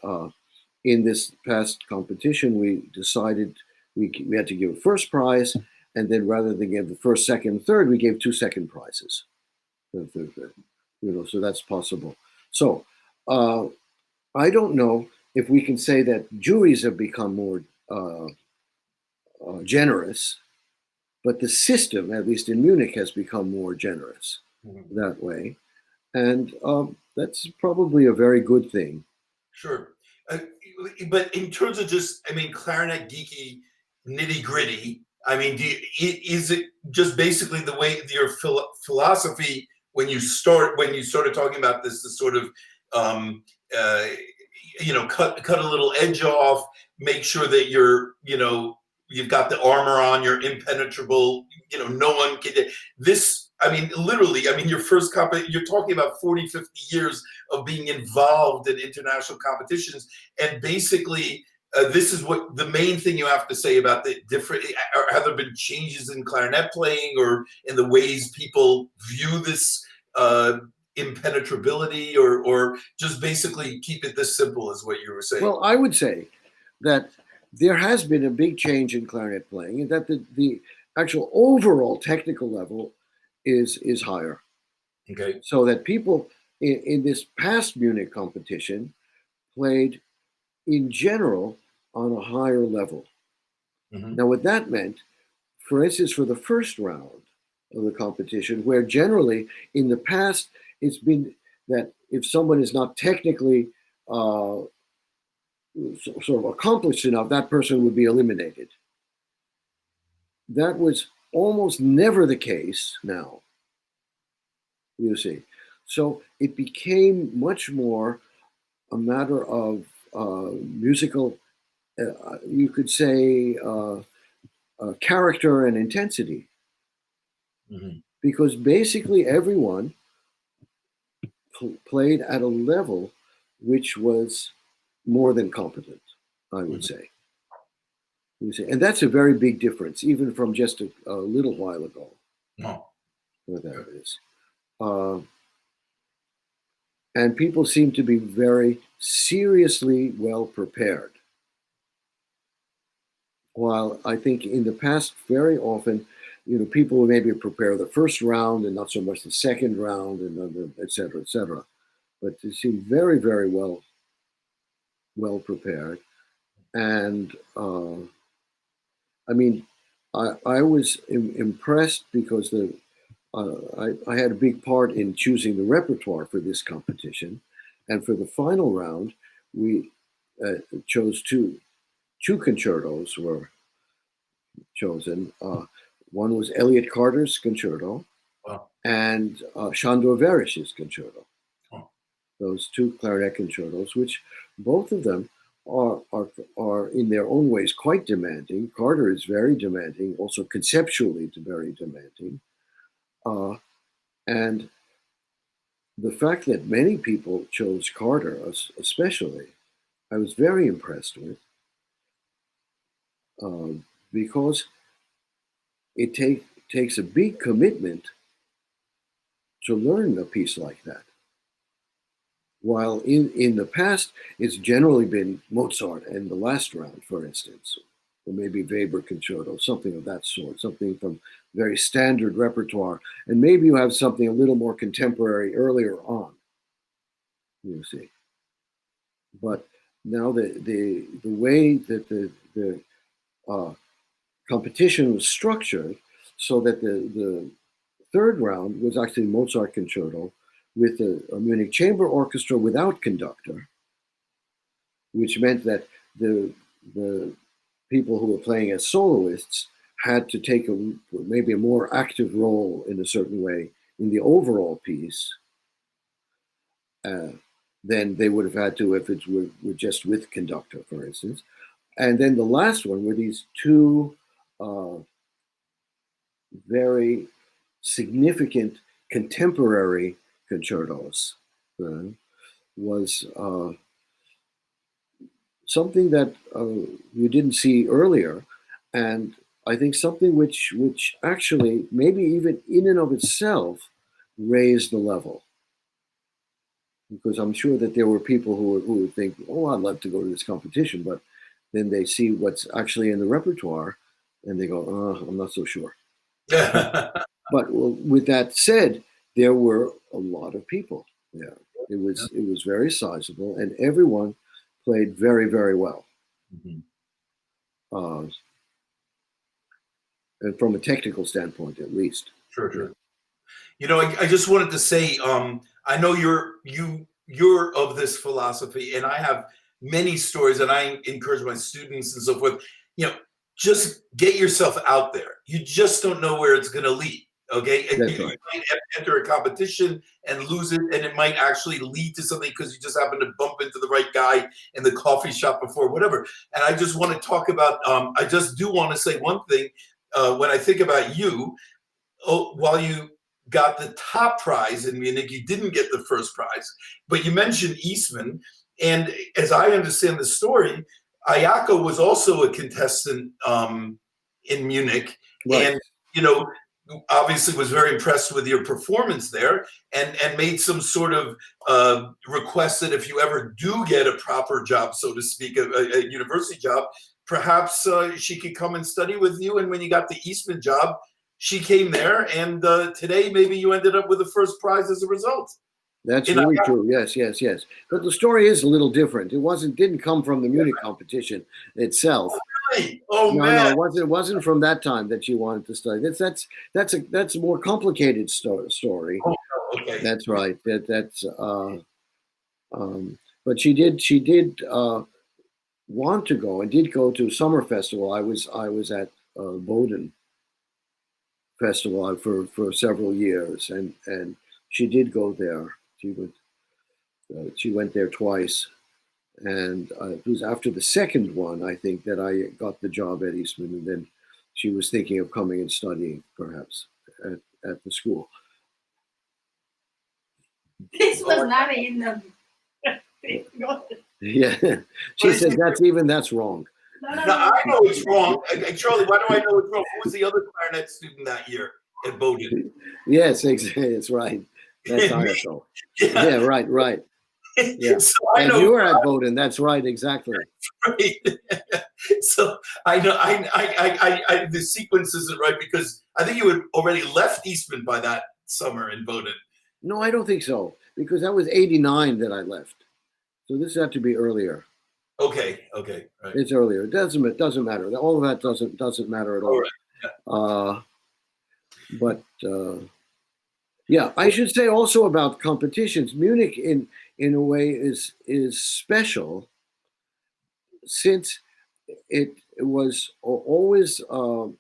B: in this past competition, we decided we had to give a first prize, and then rather than give the first, second, third, we gave 2 second prizes. So that's possible. So I don't know if we can say that juries have become more generous, but the system, at least in Munich, has become more generous that way. And that's probably a very good thing.
A: Sure. But in terms of just, clarinet geeky nitty gritty, is it just basically the way your philosophy when you started talking about this sort of, cut a little edge off, make sure that you've got the armor on, you're impenetrable, no one can, literally, your first you're talking about 40, 50 years of being involved in international competitions. And basically, this is what the main thing you have to say about the different, have there been changes in clarinet playing or in the ways people view this impenetrability, or just basically keep it this simple as what you were saying?
B: Well, I would say that there has been a big change in clarinet playing, and that the actual overall technical level is higher.
A: Okay.
B: So that people in this past Munich competition played in general on a higher level. Mm-hmm. Now, what that meant, for instance, for the first round of the competition, where generally in the past it's been that if someone is not technically sort of accomplished enough, that person would be eliminated. That was almost never the case now, you see. So it became much more a matter of musical, you could say, character and intensity. Mm-hmm. Because basically everyone played at a level which was more than competent, I would say. And that's a very big difference, even from just a little while ago.
A: No.
B: That is. And people seem to be very seriously well prepared. While I think in the past, very often, people would maybe prepare the first round and not so much the second round, and et cetera, et cetera. But they seem very, very well prepared. And I was impressed because I had a big part in choosing the repertoire for this competition. And for the final round, we chose two concertos were chosen. One was Elliott Carter's concerto.
A: Wow.
B: And Sándor Veres's concerto.
A: Oh.
B: Those 2 clarinet concertos, which both of them are in their own ways quite demanding. Carter is very demanding, also conceptually very demanding. And the fact that many people chose Carter, especially, I was very impressed with, because it takes a big commitment to learn a piece like that. While in the past, it's generally been Mozart and the last round, for instance, or maybe Weber concerto, something of that sort, something from very standard repertoire. And maybe you have something a little more contemporary earlier on, you see. But now the way that the competition was structured, so that the third round was actually Mozart concerto with a Munich chamber orchestra without conductor, which meant that the people who were playing as soloists had to take maybe a more active role in a certain way in the overall piece than they would have had to if it were just with conductor, for instance. And then the last one were these two very significant contemporary concertos. Was something that you didn't see earlier, and I think something which actually maybe even in and of itself raised the level. Because I'm sure that there were people who would think, oh, I'd love to go to this competition, but then they see what's actually in the repertoire and they go, oh, I'm not so sure. But with that said, there were a lot of people there. It was very sizable, and everyone played very, very well. And from a technical standpoint, at least.
A: Sure. You know, I just wanted to say, I know you're of this philosophy, and I have many stories, and I encourage my students and so forth. You know, just get yourself out there. You just don't know where it's going to lead. Okay, and you might enter a competition and lose it, and it might actually lead to something because you just happen to bump into the right guy in the coffee shop before, whatever. And I just want to talk about. I just do want to say one thing. When I think about you, while you got the top prize in Munich, you didn't get the first prize, but you mentioned Eastman, and as I understand the story, Ayako was also a contestant in Munich, and you know, obviously was very impressed with your performance there, and made some sort of request that if you ever do get a proper job, so to speak, a university job, perhaps she could come and study with you. And when you got the Eastman job, she came there, and today maybe you ended up with the first prize as a result.
B: That's really true. Yes. But the story is a little different. Didn't come from the Munich competition itself.
A: Oh, really? Oh, man.
B: No, it wasn't from that time that she wanted to study. That's a more complicated story.
A: Oh, okay.
B: That's right. But she did want to go, and did go to summer festival. I was at Boden Festival for several years, and she did go there. She went there twice, and it was after the second one, I think, that I got the job at Eastman, and then she was thinking of coming and studying, perhaps, at the school.
C: This was not in the.
B: Yeah, she said that's wrong.
A: No, I know it's wrong. Charlie, why do I know it's wrong? Who was the other clarinet student that year at Boden?
B: Yes, it's right. That's Ayako. Yeah, right. Yeah.
A: So I
B: and
A: know
B: you were at Boden. That's right, exactly.
A: Right. So I know I the sequence isn't right, because I think you had already left Eastman by that summer in Boden.
B: No, I don't think so, because that was '89 that I left. So this had to be earlier.
A: Okay, right.
B: It's earlier. It doesn't matter. All of that doesn't matter at all.
A: Right.
B: But yeah, I should say also about competitions. Munich, in a way, is special, since it was always a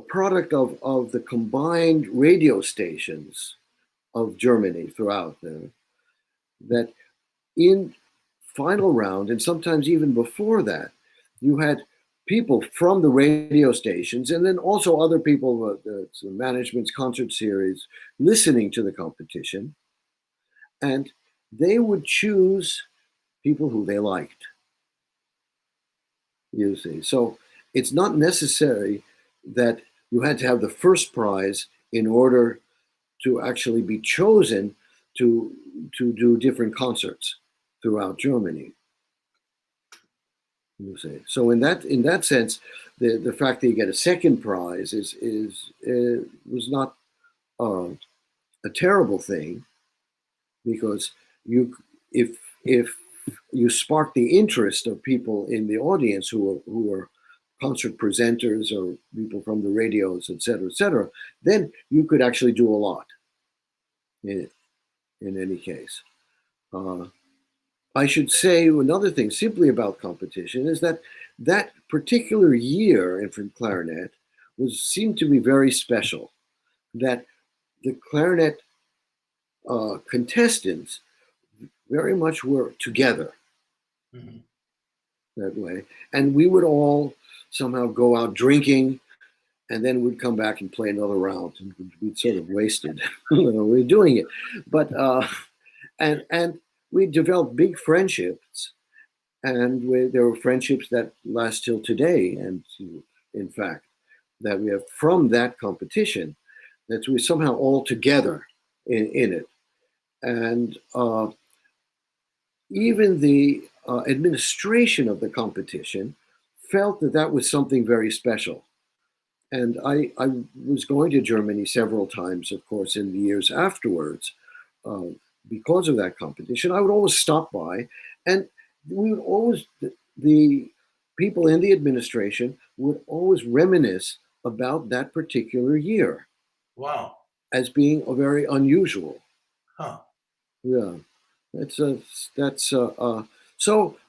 B: product of the combined radio stations of Germany throughout there. That in final round, and sometimes even before that, you had people from the radio stations, and then also other people, the management's concert series, listening to the competition, and they would choose people who they liked. You see, so it's not necessary that you had to have the first prize in order to actually be chosen to do different concerts throughout Germany. You see, so in that sense, the fact that you get a second prize was not a terrible thing, because if you spark the interest of people in the audience who are concert presenters or people from the radios, etc., then you could actually do a lot in any case. I should say another thing simply about competition is that that particular year in clarinet seemed to be very special. That the clarinet contestants very much were together that way, and we would all somehow go out drinking, and then we'd come back and play another round, and we'd sort of wasted when we were doing it. But and we developed big friendships, and there were friendships that last till today. And in fact, that we have from that competition, that we somehow all together in it, and even the administration of the competition felt that that was something very special. And I was going to Germany several times, of course, in the years afterwards, because of that competition. I would always stop by, and we would always, the people in the administration would always reminisce about that particular year.
A: Wow.
B: As being a very unusual.
A: Huh.
B: Yeah. So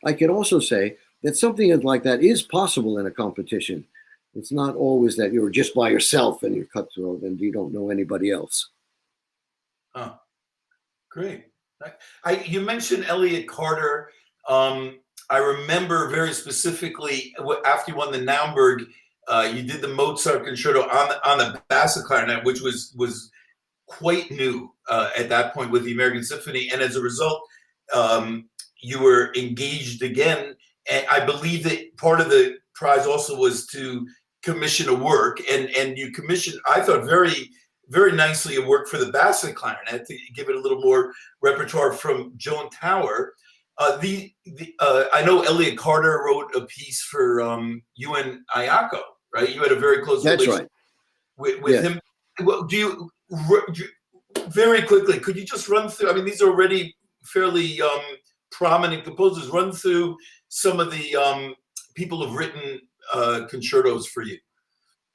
B: I can also say that something like that is possible in a competition. It's not always that you're just by yourself and you're cutthroat and you don't know anybody else.
A: Huh. Great. You mentioned Elliott Carter. I remember very specifically after you won the Naumburg, you did the Mozart Concerto on the bass clarinet, which was quite new at that point with the American Symphony, and as a result, you were engaged again. And I believe that part of the prize also was to commission a work, and you commissioned, I thought, very, very nicely, a work for the bass clarinet to give it a little more repertoire from Joan Tower. I know Elliott Carter wrote a piece for you and Ayako, right? You had a very close relationship with him. Well, do you very quickly, could you just run through, I mean, these are already fairly prominent composers, run through some of the people who've written concertos for you,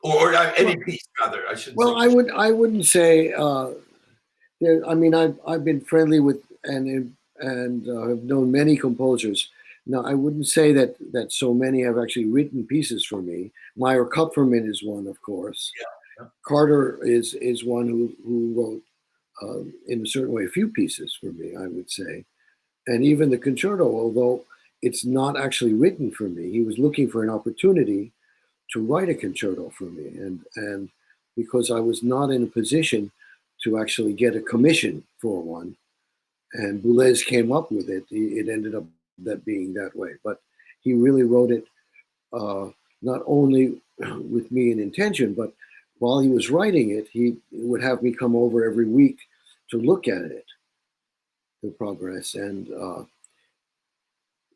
A: or any piece rather, I should say.
B: Well, I wouldn't say, I mean, I've been friendly with and have known many composers. Now, I wouldn't say that so many have actually written pieces for me. Meyer Kupferman is one, of course.
A: Yeah.
B: Carter is one who wrote, in a certain way, a few pieces for me, I would say. And even the concerto, although it's not actually written for me, he was looking for an opportunity to write a concerto for me. And because I was not in a position to actually get a commission for one, and Boulez came up with it, it ended up that being that way. But he really wrote it not only with me in intention, but while he was writing it, he would have me come over every week to look at it, the progress. And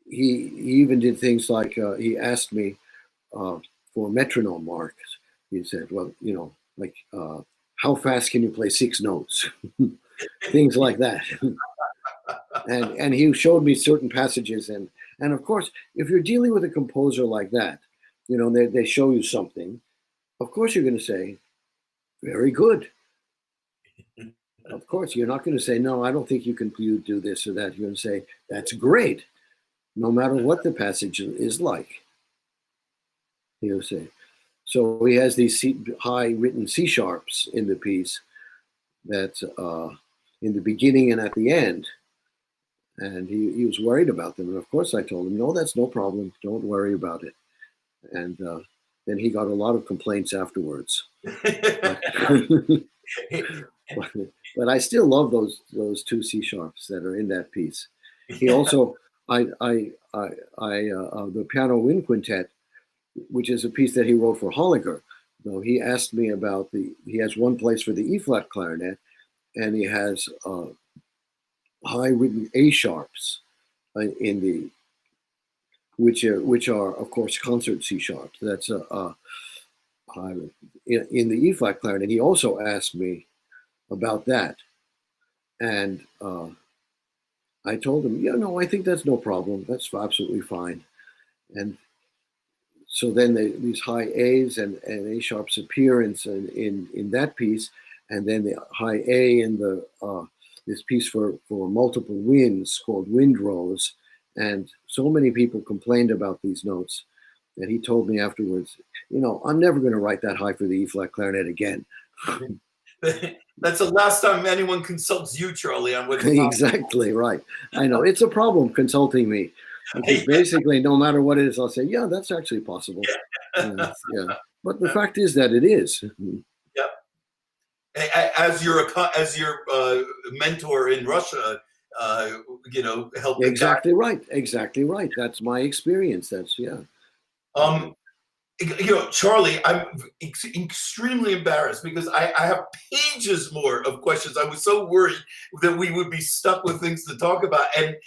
B: he even did things like he asked me for metronome marks. He said, well, like how fast can you play 6 notes? Things like that. and he showed me certain passages. And of course, if you're dealing with a composer like that, they show you something, of course you're going to say, very good. Of course, you're not going to say, no, I don't think you can do this or that. You're going to say, that's great, no matter what the passage is like. He'll say. So he has these high written C sharps in the piece that in the beginning and at the end. And he was worried about them. And of course I told him, no, that's no problem. Don't worry about it. And then he got a lot of complaints afterwards. But I still love those 2 C sharps that are in that piece. He also, the Piano Wind Quintet, which is a piece that he wrote for Holliger. Though he asked me about he has one place for the E flat clarinet, and he has high written A sharps in the which are of course concert C sharps. That's in the E flat clarinet. He also asked me about that, and I told him, yeah, no, I think that's no problem. That's absolutely fine. And so then these high A's and A sharps appear in that piece, and then the high A in the this piece for multiple winds called Windrose And so many people complained about these notes that he told me afterwards, I'm never going to write that high for the E flat clarinet again.
A: That's the last time anyone consults you, Charlie, on what's
B: Exactly right. I know it's a problem consulting me, because basically no matter what it is, I'll say, yeah, that's actually possible. Yeah, but the fact is that it is.
A: Yep. As your mentor in Russia, helped.
B: Exactly right. Exactly right. That's my experience. That's
A: Charlie, I'm extremely embarrassed because I have pages more of questions. I was so worried that we would be stuck with things to talk about. And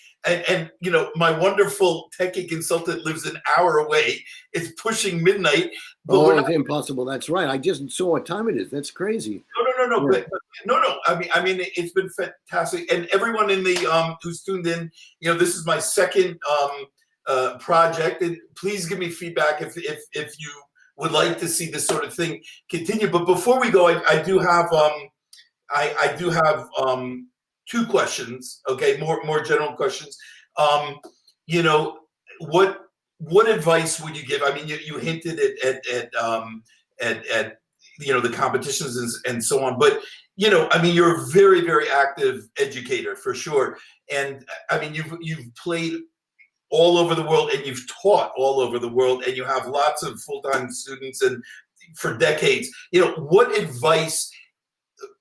A: my wonderful techie consultant lives an hour away. It's pushing midnight.
B: But it's impossible. That's right. I just saw what time it is. That's crazy.
A: No. Yeah. No. I mean, it's been fantastic. And everyone in the who's tuned in, this is my second project, and please give me feedback if you would like to see this sort of thing continue. But before we go, I do have I do have two questions. Okay, more general questions. What advice would you give? I mean, you hinted at the competitions and so on, but I mean, you're a very, very active educator for sure, and I mean, you've played all over the world, and you've taught all over the world, and you have lots of full-time students and for decades. What advice,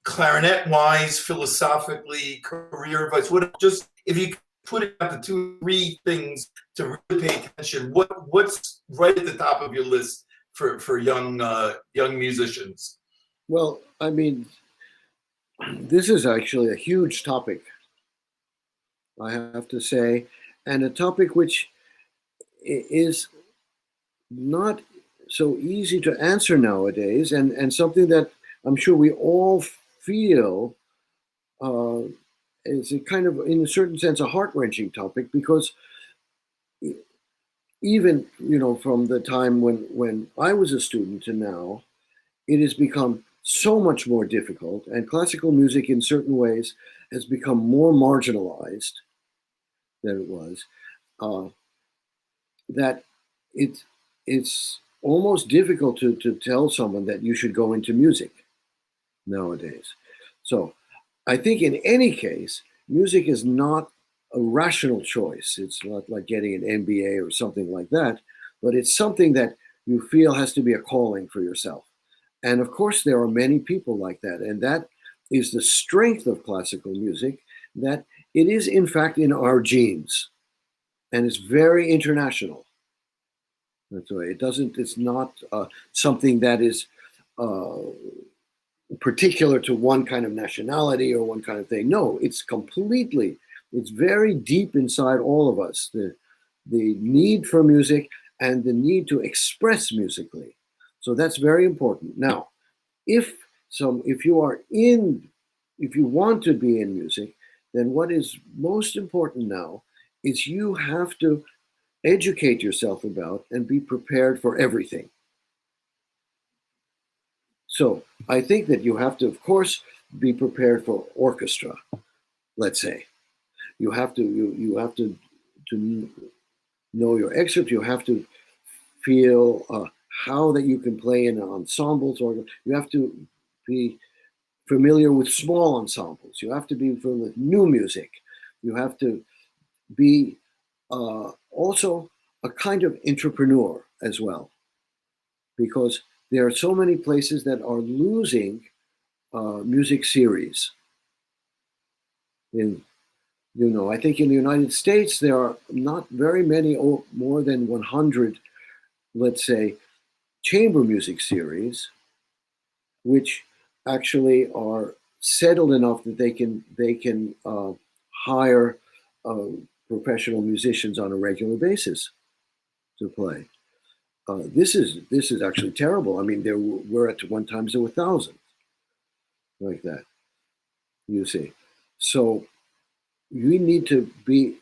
A: clarinet-wise, philosophically, career advice, just if you could put it out to 2-3 things to really pay attention, what's right at the top of your list for young musicians?
B: Well, I mean, this is actually a huge topic, I have to say, and a topic which is not so easy to answer nowadays, and something that I'm sure we all feel is a kind of, in a certain sense, a heart-wrenching topic, because even from the time when I was a student to now, it has become so much more difficult, and classical music in certain ways has become more marginalized than it was, that it's almost difficult to tell someone that you should go into music nowadays. So I think in any case, music is not a rational choice. It's not like getting an MBA or something like that, but it's something that you feel has to be a calling for yourself. And of course, there are many people like that. And that is the strength of classical music, that it is, in fact, in our genes. And it's very international. That's the way. It's not something that is particular to one kind of nationality or one kind of thing. No, it's very deep inside all of us, the need for music and the need to express musically. So that's very important. Now, if you want to be in music, then what is most important now is you have to educate yourself about and be prepared for everything. So I think that you have to, of course, be prepared for orchestra, let's say. You have to know your excerpt. You have to feel how that you can play in ensembles, or you have to be familiar with small ensembles. You have to be familiar with new music. You have to be also a kind of entrepreneur as well, because there are so many places that are losing music series. I think in the United States, there are not very many, or more than 100, let's say, chamber music series, which actually are settled enough that they can hire professional musicians on a regular basis to play. This is actually terrible. I mean, there were at one time there were thousands like that. You see, so we need to be,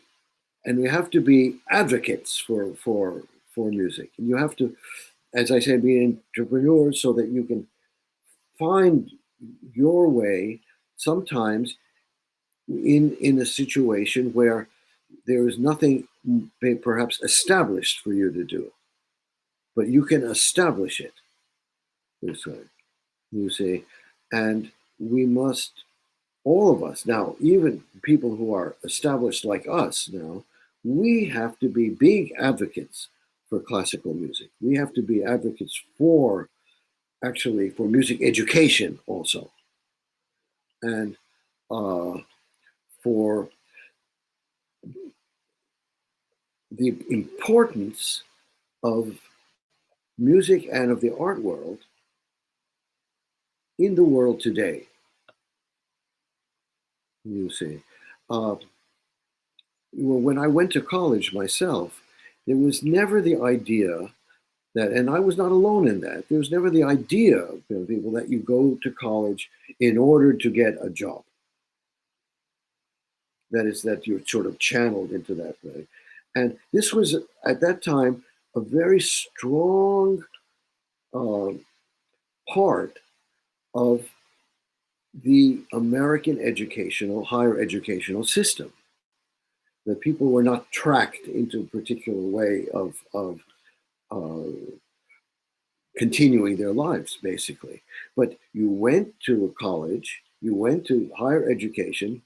B: and we have to be advocates for music. And you have to, as I said, be an entrepreneur so that you can find your way. Sometimes in a situation where there is nothing perhaps established for you to do, but you can establish it this way, you see. And we must, all of us now, even people who are established like us now, we have to be big advocates for classical music. We have to be advocates for, actually, for music education also, and for the importance of music and of the art world in the world today. You see, when I went to college myself, there was never the idea that, and I was not alone in that, there was never the idea of people that you go to college in order to get a job. That is, that you're sort of channeled into that way. And this was, at that time, a very strong part of the American higher educational system. That people were not tracked into a particular way of continuing their lives, basically. But you went to a college, you went to higher education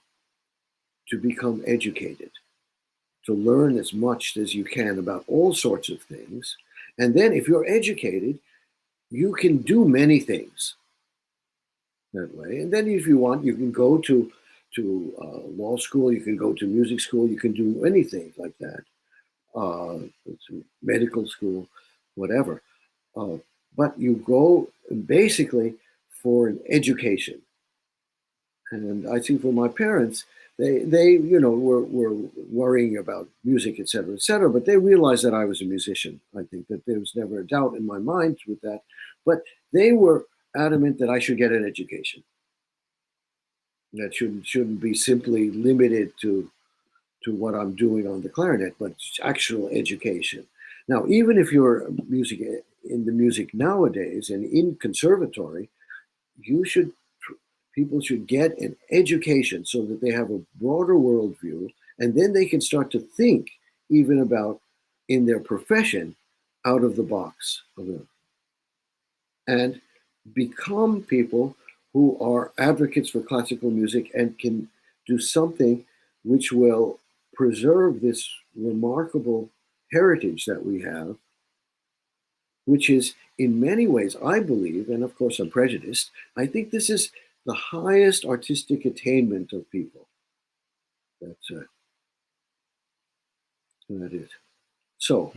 B: to become educated, to learn as much as you can about all sorts of things. And then if you're educated, you can do many things that way. And then if you want, you can go to law school, you can go to music school, you can do anything like that, to medical school, whatever. But you go basically for an education. And I think for my parents, they were worrying about music, et cetera, but they realized that I was a musician. I think that there was never a doubt in my mind with that. But they were adamant that I should get an education. That shouldn't be simply limited to what I'm doing on the clarinet, but actual education. Now, even if you're in the music nowadays and in conservatory, people should get an education so that they have a broader worldview, and then they can start to think even about, in their profession, out of the box, and become people who are advocates for classical music and can do something which will preserve this remarkable heritage that we have, which is in many ways, I believe, and of course I'm prejudiced, I think this is the highest artistic attainment of people. That is. So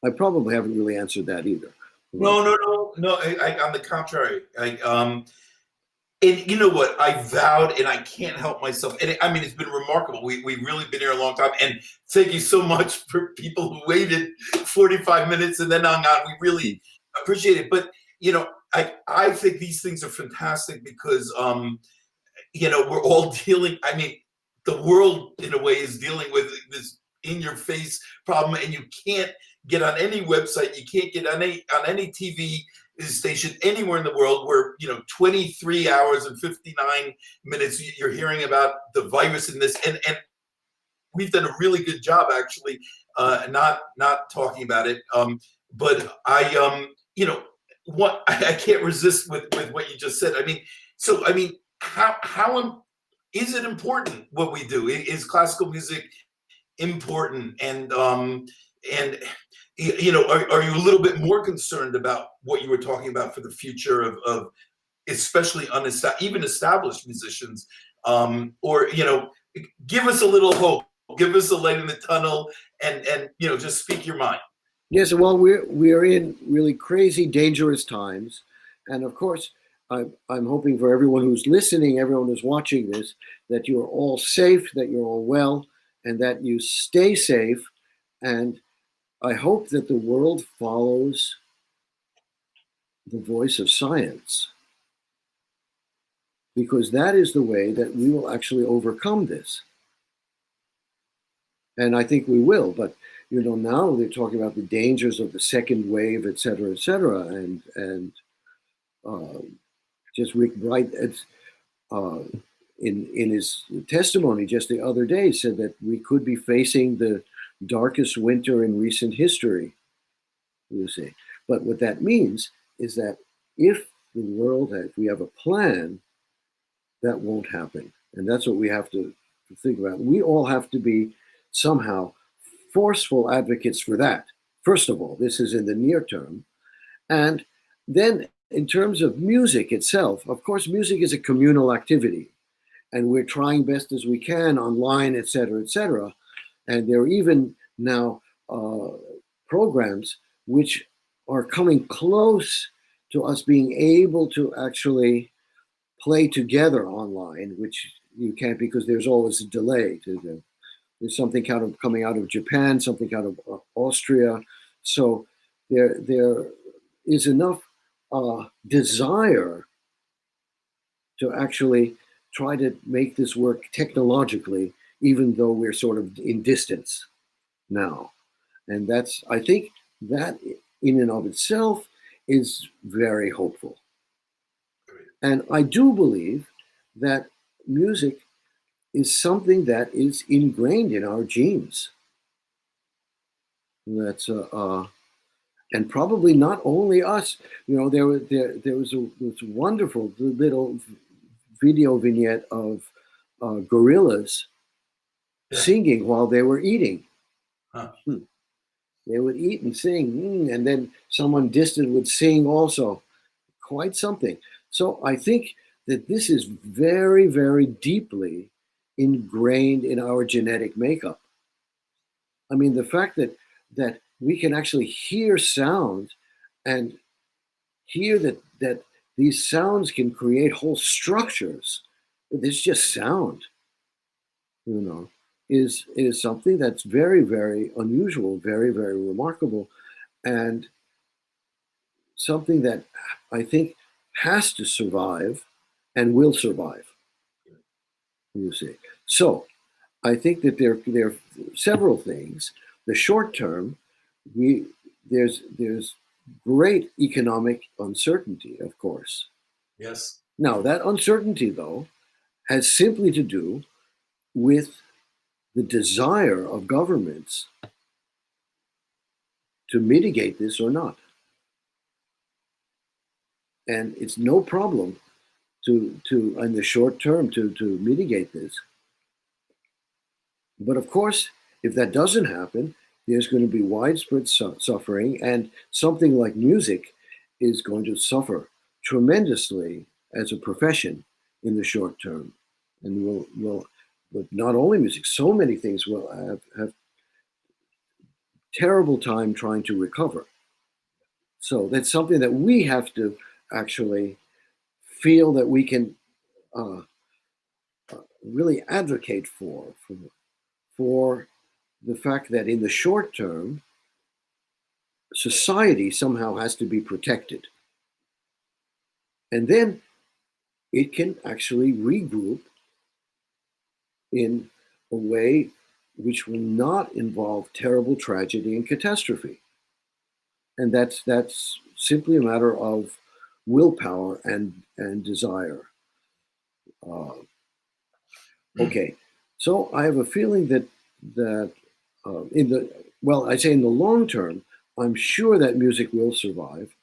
B: I probably haven't really answered that either.
A: No. On the contrary, and you know what? I vowed, and I can't help myself. And I mean, it's been remarkable. We've really been here a long time. And thank you so much for people who waited 45 minutes and then hung on. We really appreciate it. But I think these things are fantastic because we're all dealing. I mean, the world in a way is dealing with this in-your-face problem, and you can't get on any website. You can't get on any TV station anywhere in the world where 23 hours and 59 minutes you're hearing about the virus in this, and we've done a really good job actually not talking about it, but I can't resist with what you just said. I mean how is it important what we do? Is classical music important? And are you a little bit more concerned about what you were talking about for the future of especially even established musicians? Or give us a little hope, give us a light in the tunnel, and just speak your mind.
B: Yes, well, we're in really crazy, dangerous times, and of course, I'm hoping for everyone who's listening, everyone who's watching this, that you're all safe, that you're all well, and that you stay safe. And I hope that the world follows the voice of science, because that is the way that we will actually overcome this. And I think we will, but now they're talking about the dangers of the second wave, et cetera, and just Rick Bright in his testimony just the other day said that we could be facing the darkest winter in recent history, you see. But what that means is that if the world, if we have a plan, that won't happen. And that's what we have to think about. We all have to be somehow forceful advocates for that. First of all, this is in the near term. And then in terms of music itself, of course, music is a communal activity. And we're trying best as we can online, et cetera, et cetera. And there are even now programs which are coming close to us being able to actually play together online, which you can't because there's always a delay. There's something coming out of Japan, something out of Austria. So there is enough desire to actually try to make this work technologically, even though we're sort of in distance now. And that's, I think that in and of itself is very hopeful. And I do believe that music is something that is ingrained in our genes. That's and probably not only us. You know, there was this wonderful little video vignette of gorillas singing while they were eating.
A: Huh.
B: They would eat and sing, and then someone distant would sing also. Quite something. So I think that this is very, very deeply ingrained in our genetic makeup. I mean, the fact that we can actually hear sound and hear that these sounds can create whole structures. It's just sound, you know, is something that's very, very unusual, very, very remarkable, and something that I think has to survive and will survive, you see. So I think that there are several things. The short term, there's great economic uncertainty, of course.
A: Yes.
B: Now, that uncertainty, though, has simply to do with the desire of governments to mitigate this or not. And it's no problem to in the short term to mitigate this. But of course, if that doesn't happen, there's going to be widespread suffering, and something like music is going to suffer tremendously as a profession in the short term. And but not only music, so many things will have terrible time trying to recover. So that's something that we have to actually feel that we can really advocate for the fact that in the short term, society somehow has to be protected. And then it can actually regroup in a way which will not involve terrible tragedy and catastrophe. And that's simply a matter of willpower and desire. Okay, so I have a feeling that in the long term, I'm sure that music will survive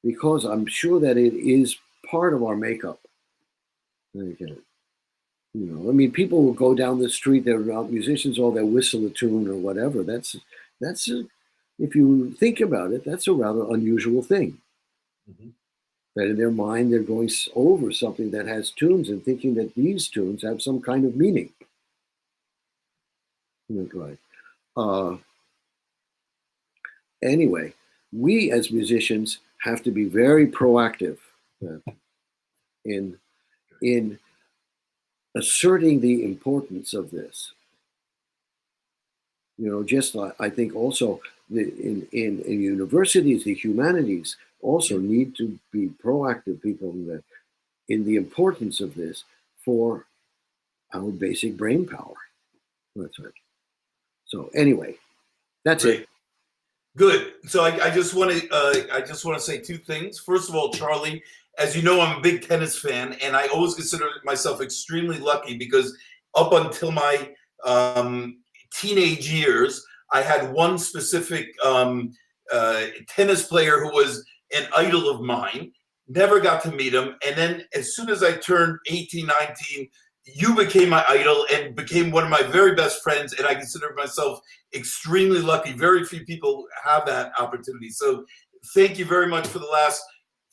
B: because I'm sure that it is part of our makeup. Okay. You know, I mean, people will go down the street, they're not musicians, or they'll whistle a tune or whatever. That's if you think about it, that's a rather unusual thing. Mm-hmm. That in their mind, they're going over something that has tunes and thinking that these tunes have some kind of meaning. Right. Anyway, we as musicians have to be very proactive in asserting the importance of this. You know, just like I think also in universities, the humanities also need to be proactive people in the importance of this for our basic brain power. That's right. So anyway, that's
A: Great.
B: it.
A: Good. So I just want to say two things. First of all, Charlie, as you know, I'm a big tennis fan, and I always consider myself extremely lucky because up until my teenage years, I had one specific tennis player who was an idol of mine. Never got to meet him. And then as soon as I turned 18, 19, you became my idol and became one of my very best friends. And I consider myself extremely lucky. Very few people have that opportunity. So thank you very much for the last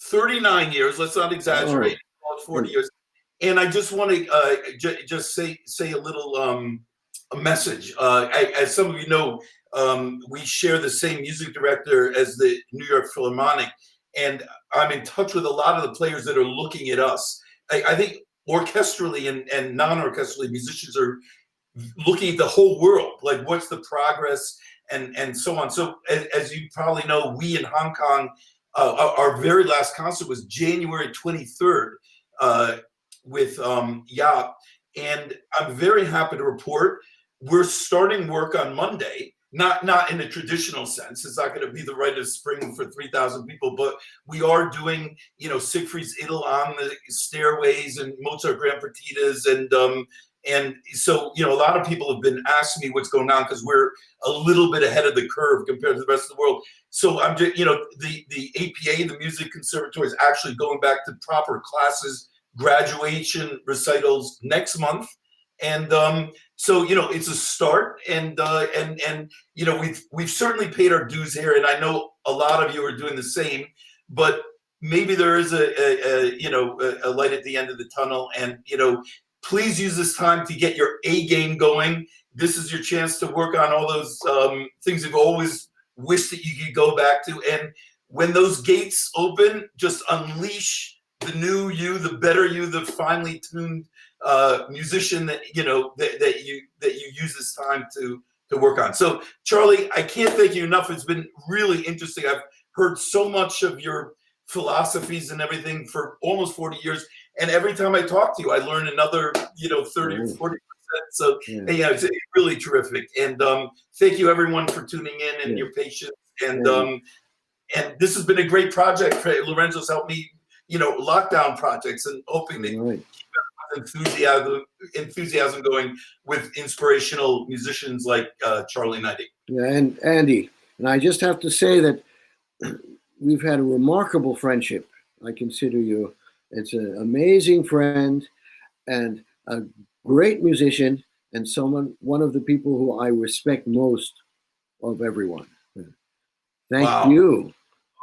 A: 39 years. Let's not exaggerate. 40 years. And I just want to just say a little a message. As some of you know, we share the same music director as the New York Philharmonic. And I'm in touch with a lot of the players that are looking at us. I think orchestrally and non-orchestrally, musicians are looking at the whole world, like what's the progress and so on. So as you probably know, we in Hong Kong, our very last concert was January 23rd with Yap. And I'm very happy to report we're starting work on Monday. Not in a traditional sense. It's not going to be the rite of spring for 3,000 people, but we are doing, Siegfried's Idyll on the stairways and Mozart Grand Partitas, and so a lot of people have been asking me what's going on because we're a little bit ahead of the curve compared to the rest of the world. So I'm just, the APA, the Music Conservatory, is actually going back to proper classes, graduation recitals next month. And so it's a start, and we've certainly paid our dues here, and I know a lot of you are doing the same. But maybe there is a light at the end of the tunnel, and please use this time to get your A game going. This is your chance to work on all those things you've always wished that you could go back to. And when those gates open, just unleash the new you, the better you, the finely tuned musician that you use this time to work on. So Charlie, I can't thank you enough. It's been really interesting. I've heard so much of your philosophies and everything for almost 40 years, and every time I talk to you, I learn another 30 or 40%. So yeah, it's really terrific. And thank you everyone for tuning in and your patience. And and this has been a great project. Lorenzo's helped me, lockdown projects, and hoping to keep enthusiasm going with inspirational musicians like Charlie Neidich.
B: Yeah, and Andy, and I just have to say that we've had a remarkable friendship. I consider you, it's an amazing friend and a great musician, and one of the people who I respect most of everyone. Thank you.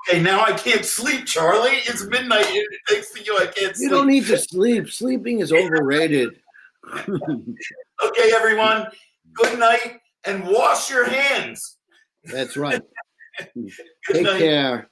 A: Okay, now I can't sleep, Charlie. It's midnight. Thanks to you, I can't sleep.
B: You don't need to sleep. Sleeping is overrated.
A: Okay, everyone. Good night, and wash your hands.
B: That's right. Take care.